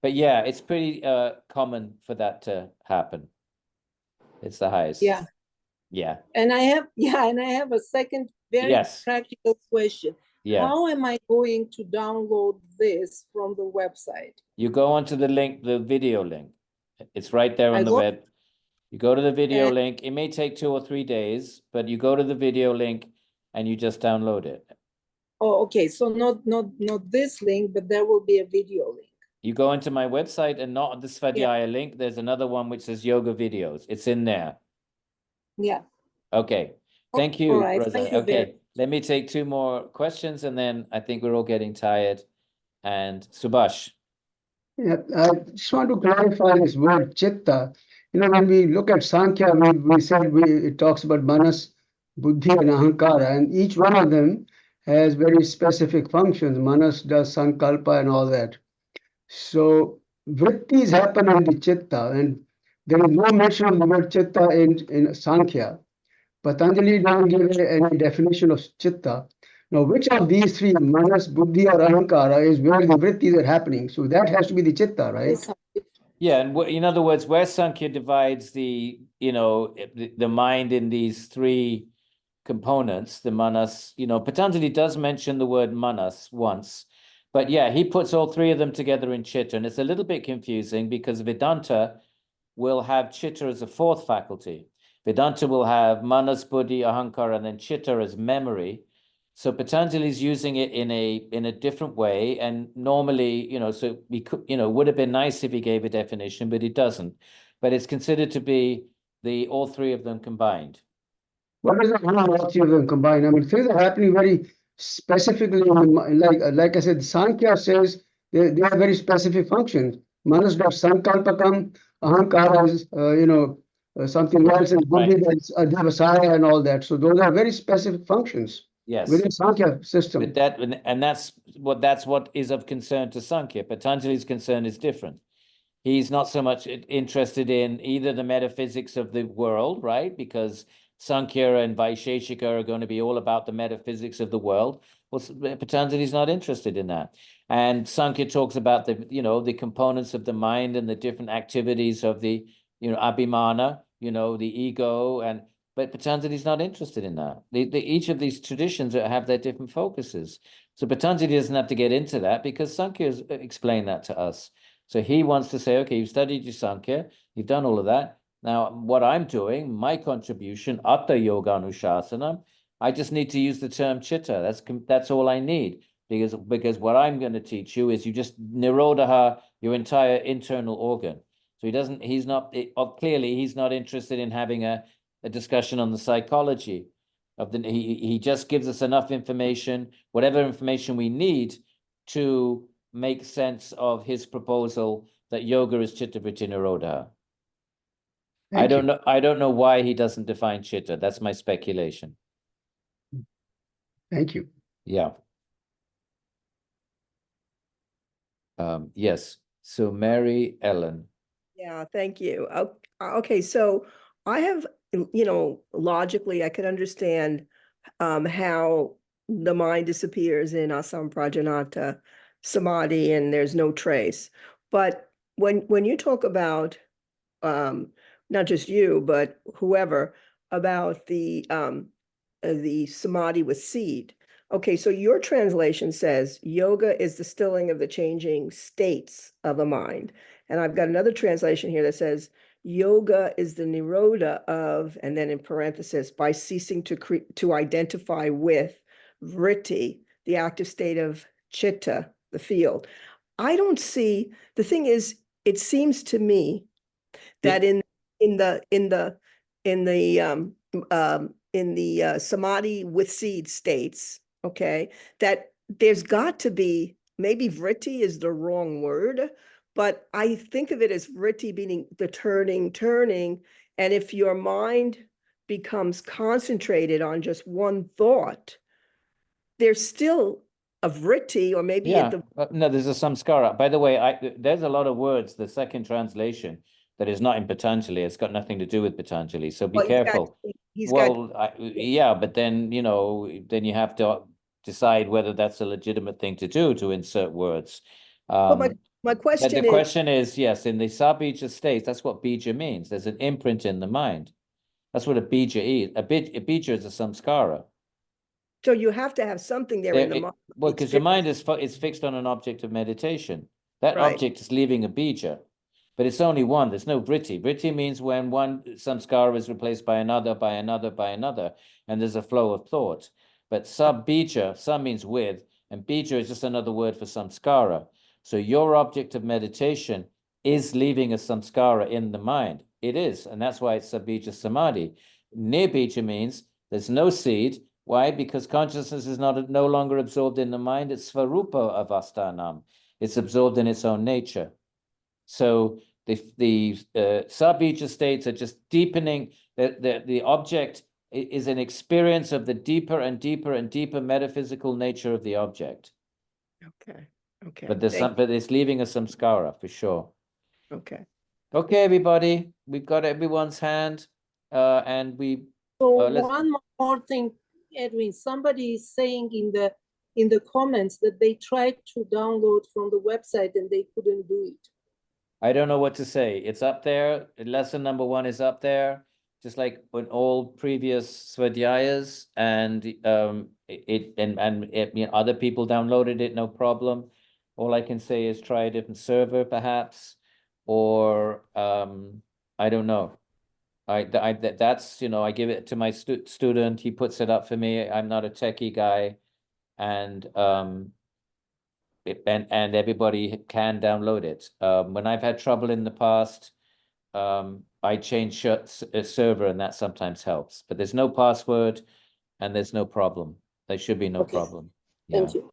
Speaker 1: But yeah, it's pretty common for that to happen. It's the highest.
Speaker 12: Yeah.
Speaker 1: Yeah.
Speaker 12: And I have a second very
Speaker 1: Yes.
Speaker 12: practical question.
Speaker 1: Yeah.
Speaker 12: How am I going to download this from the website?
Speaker 1: You go onto the link, the video link. It's right there on the web. You go to the video link. It may take 2 or 3 days, but you go to the video link and you just download it.
Speaker 12: Oh, okay. So not this link, but there will be a video link.
Speaker 1: You go into my website and not the Svadhyaya link. There's another one which says yoga videos. It's in there.
Speaker 12: Yeah.
Speaker 1: Okay. Thank you,
Speaker 12: All right.
Speaker 1: Rosa.
Speaker 12: Thank you
Speaker 1: Okay. Let me take 2 more questions and then I think we're all getting tired. And Subhash.
Speaker 5: Yeah, I just want to clarify this word chitta. You know, when we look at Sankhya, we said it talks about manas, buddhi, and ahankara, and each one of them has very specific functions. Manas does sankalpa and all that. So vrittis happen in the chitta, and there is no mention of the word chitta in Sankhya. Patanjali doesn't give any definition of chitta. Now, which of these 3, manas, buddhi, or ahankara, is where the vrittis are happening? So that has to be the chitta, right?
Speaker 1: Yeah, and in other words, where Sankhya divides the mind in these 3 components, the manas, Patanjali does mention the word manas once, but yeah, he puts all 3 of them together in chitta, and it's a little bit confusing because Vedanta will have chitta as a 4th faculty. Vedanta will have manas, buddhi, ahankara, and then chitta as memory. So Patanjali is using it in a different way, and normally, so we could, would have been nice if he gave a definition, but he doesn't. But it's considered to be all 3 of them combined.
Speaker 5: What does it mean, all 3 of them combined? I mean, things are happening very specifically. Like I said, Sankhya says they have very specific functions. Manas does sankalpakam, ahankara is something else, and buddhi does adhyavasaya and all that. So those are very specific functions.
Speaker 1: Yes.
Speaker 5: Within Sankhya system.
Speaker 1: But that's what is of concern to Sankhya. Patanjali's concern is different. He's not so much interested in either the metaphysics of the world, right? Because Sankhya and Vaisheshika are going to be all about the metaphysics of the world. Well, Patanjali's not interested in that. And Sankhya talks about the components of the mind and the different activities of the, abhimana, the ego, but Patanjali's not interested in that. Each of these traditions have their different focuses. So Patanjali doesn't have to get into that because Sankhya has explained that to us. So he wants to say, okay, you've studied your Sankhya, you've done all of that. Now, what I'm doing, my contribution, Atta Yoga Anushasana, I just need to use the term chitta. That's all I need. Because what I'm going to teach you is you just nirodha your entire internal organ. So clearly he's not interested in having a discussion on the psychology of he just gives us enough information, whatever information we need to make sense of his proposal that yoga is chitta vritti nirodha. I don't know why he doesn't define chitta. That's my speculation.
Speaker 5: Thank you.
Speaker 1: Yeah. Yes. So Mary Ellen.
Speaker 13: Yeah, thank you. Okay, so I have, logically, I could understand how the mind disappears in asamprajanata samadhi and there's no trace. But when you talk about, not just you, but whoever, about the samadhi with seed. Okay, so your translation says yoga is the stilling of the changing states of a mind. And I've got another translation here that says yoga is the nirodha of, and then in parenthesis, by ceasing to identify with vritti, the active state of chitta, the field. I don't see, the thing is, it seems to me that in the samadhi with seed states, okay, that there's got to be, maybe vritti is the wrong word, but I think of it as vritti being the turning, and if your mind becomes concentrated on just one thought, there's still a vritti, or maybe
Speaker 1: Yeah,
Speaker 13: at the,
Speaker 1: no, there's a samskara. By the way, there's a lot of words, the second translation, that is not in Patanjali. It's got nothing to do with Patanjali, so be
Speaker 13: well,
Speaker 1: careful.
Speaker 13: he's got,
Speaker 1: Well, yeah, but then, you know, then you have to decide whether that's a legitimate thing to do, to insert words.
Speaker 13: but my
Speaker 1: But
Speaker 13: question
Speaker 1: the
Speaker 13: is,
Speaker 1: question is, yes, in the sabija states, that's what bija means. There's an imprint in the mind. That's what a bija is. A bija is a samskara.
Speaker 13: so you have to have something there in the mind.
Speaker 1: Well,
Speaker 13: It's
Speaker 1: because the mind
Speaker 13: different.
Speaker 1: is fixed on an object of meditation. That
Speaker 13: Right.
Speaker 1: object is leaving a bija, but it's only one. There's no vritti. Vritti means when one samskara is replaced by another, by another, by another, and there's a flow of thought. But sab-bija, sab means with, and bija is just another word for samskara. So your object of meditation is leaving a samskara in the mind. It is, and that's why it's sabija samadhi. Nirbija means there's no seed. Why? Because consciousness is no longer absorbed in the mind. It's svarupa avastanam. It's absorbed in its own nature. So the sabija states are just deepening. The object is an experience of the deeper and deeper and deeper metaphysical nature of the object.
Speaker 13: Okay, okay.
Speaker 1: But but it's leaving a samskara for sure.
Speaker 13: Okay.
Speaker 1: Okay, everybody, we've got everyone's hand, and we.
Speaker 12: So
Speaker 1: let's-
Speaker 12: one more thing, Edwin, somebody is saying in the comments that they tried to download from the website and they couldn't do it.
Speaker 1: I don't know what to say. It's up there. Lesson number 1 is up there, just like in all previous svadhyayas, and you know, other people downloaded it, no problem. All I can say is try a different server, perhaps, or I don't know. That's, you know, I give it to my student. He puts it up for me. I'm not a techie guy, and everybody can download it. When I've had trouble in the past, I change a server, and that sometimes helps. But there's no password, and there's no problem. There should be no problem.
Speaker 12: Thank you.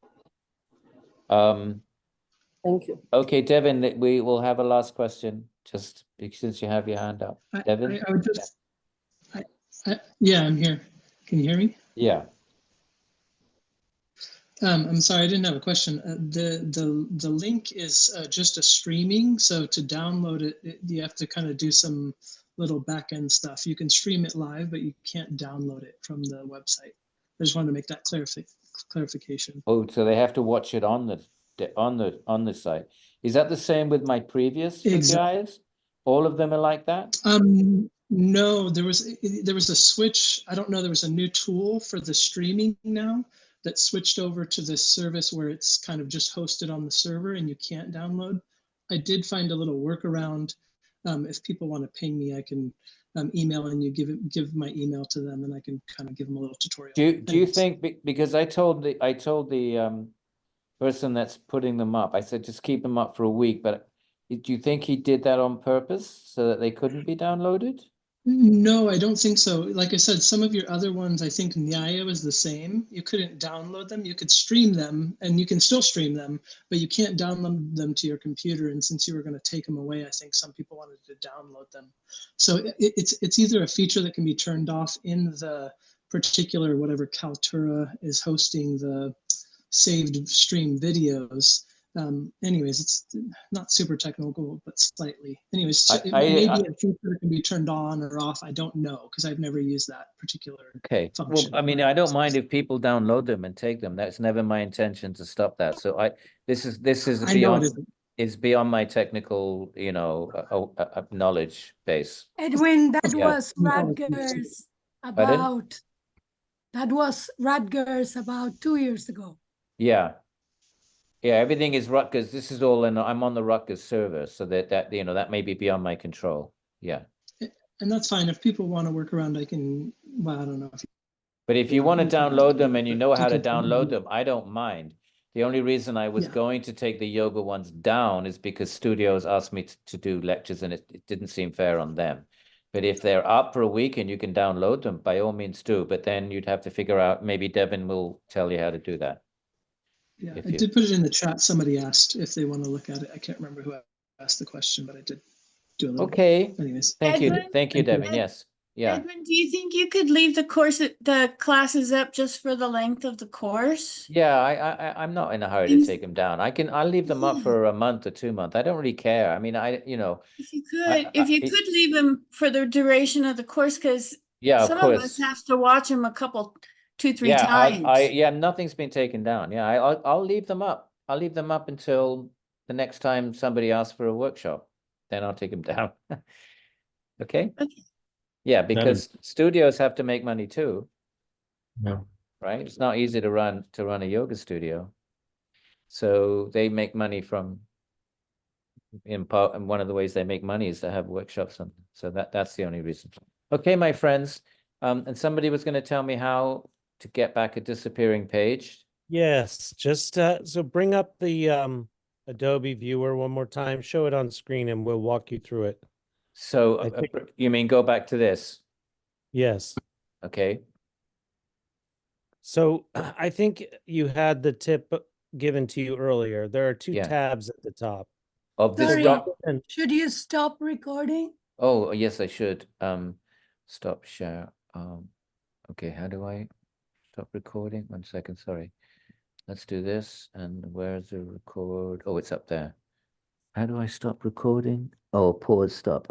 Speaker 12: Thank you.
Speaker 1: Okay, Devin, we will have a last question, just since you have your hand up. Devin?
Speaker 14: I would just, yeah, I'm here. Can you hear me?
Speaker 1: Yeah.
Speaker 14: I'm sorry, I didn't have a question. The link is just a streaming, so to download it, you have to kind of do some little back-end stuff. You can stream it live, but you can't download it from the website. I just wanted to make that clarification.
Speaker 1: Oh, so they have to watch it on the site. Is that the same with my previous guys? All of them are like that?
Speaker 14: No, there was a switch. I don't know. There was a new tool for the streaming now that switched over to this service where it's kind of just hosted on the server and you can't download. I did find a little workaround. If people want to ping me, I can email, and you give my email to them, and I can kind of give them a little tutorial.
Speaker 1: Do you think, because I told the person that's putting them up, I said just keep them up for a week, but do you think he did that on purpose so that they couldn't be downloaded?
Speaker 14: No, I don't think so. Like I said, some of your other ones, I think Nyaya was the same. You couldn't download them. You could stream them, and you can still stream them, but you can't download them to your computer. And since you were going to take them away, I think some people wanted to download them. So it's either a feature that can be turned off in the particular whatever Kaltura is hosting the saved stream videos. Anyways, it's not super technical, but slightly. Anyways, it may be a feature that can be turned on or off. I don't know, because I've never used that particular function.
Speaker 1: Well, I mean, I don't mind if people download them and take them. That's never my intention to stop that. So this is beyond my technical, you know, knowledge base.
Speaker 2: Edwin, that was Rutgers about 2 years ago.
Speaker 1: Yeah. Yeah, everything is Rutgers. This is all, and I'm on the Rutgers server, so that you know, that may be beyond my control. Yeah.
Speaker 14: And that's fine. If people want to work around, I can. Well, I don't know.
Speaker 1: But if you want to download them and you know how to download them, I don't mind. The only reason I was going to take the yoga ones down is because studios asked me to do lectures, and it didn't seem fair on them. But if they're up for a week and you can download them, by all means do. But then you'd have to figure out, maybe Devin will tell you how to do that.
Speaker 14: Yeah, I did put it in the chat. Somebody asked if they want to look at it. I can't remember who asked the question, but I did do a little.
Speaker 1: Okay.
Speaker 14: Anyways.
Speaker 1: Thank you, Devin. Yes. Yeah.
Speaker 15: Edwin, do you think you could leave the classes up just for the length of the course?
Speaker 1: Yeah, I'm not in a hurry to
Speaker 15: And-
Speaker 1: take them down. I'll leave them up for a month or 2 months. I don't really care. I mean,
Speaker 15: If you could leave them for the duration of the course, because
Speaker 1: yeah, of
Speaker 15: some of us
Speaker 1: course.
Speaker 15: have to watch them 2-3
Speaker 1: Yeah,
Speaker 15: times.
Speaker 1: yeah, nothing's been taken down. Yeah, I'll leave them up. I'll leave them up until the next time somebody asks for a workshop. Then I'll take them down. Okay?
Speaker 15: Okay.
Speaker 1: Yeah, because studios have to make money too,
Speaker 11: Yeah.
Speaker 1: right? It's not easy to run a yoga studio. So they make money from in part, and one of the ways they make money is to have workshops on. So that's the only reason. Okay, my friends. And somebody was going to tell me how to get back a disappearing page.
Speaker 4: Yes, just so bring up the Adobe viewer one more time, show it on screen, and we'll walk you through it.
Speaker 1: So you mean go back to this?
Speaker 4: Yes.
Speaker 1: Okay.
Speaker 4: So I think you had the tip given to you earlier. There are two tabs at the top.
Speaker 1: Of this
Speaker 2: Sorry,
Speaker 1: doc.
Speaker 2: should you stop recording?
Speaker 1: Oh, yes, I should. Stop share. Okay, how do I stop recording? 1 second, sorry. Let's do this. And where's the record? Oh, it's up there. How do I stop recording? Oh, pause, stop.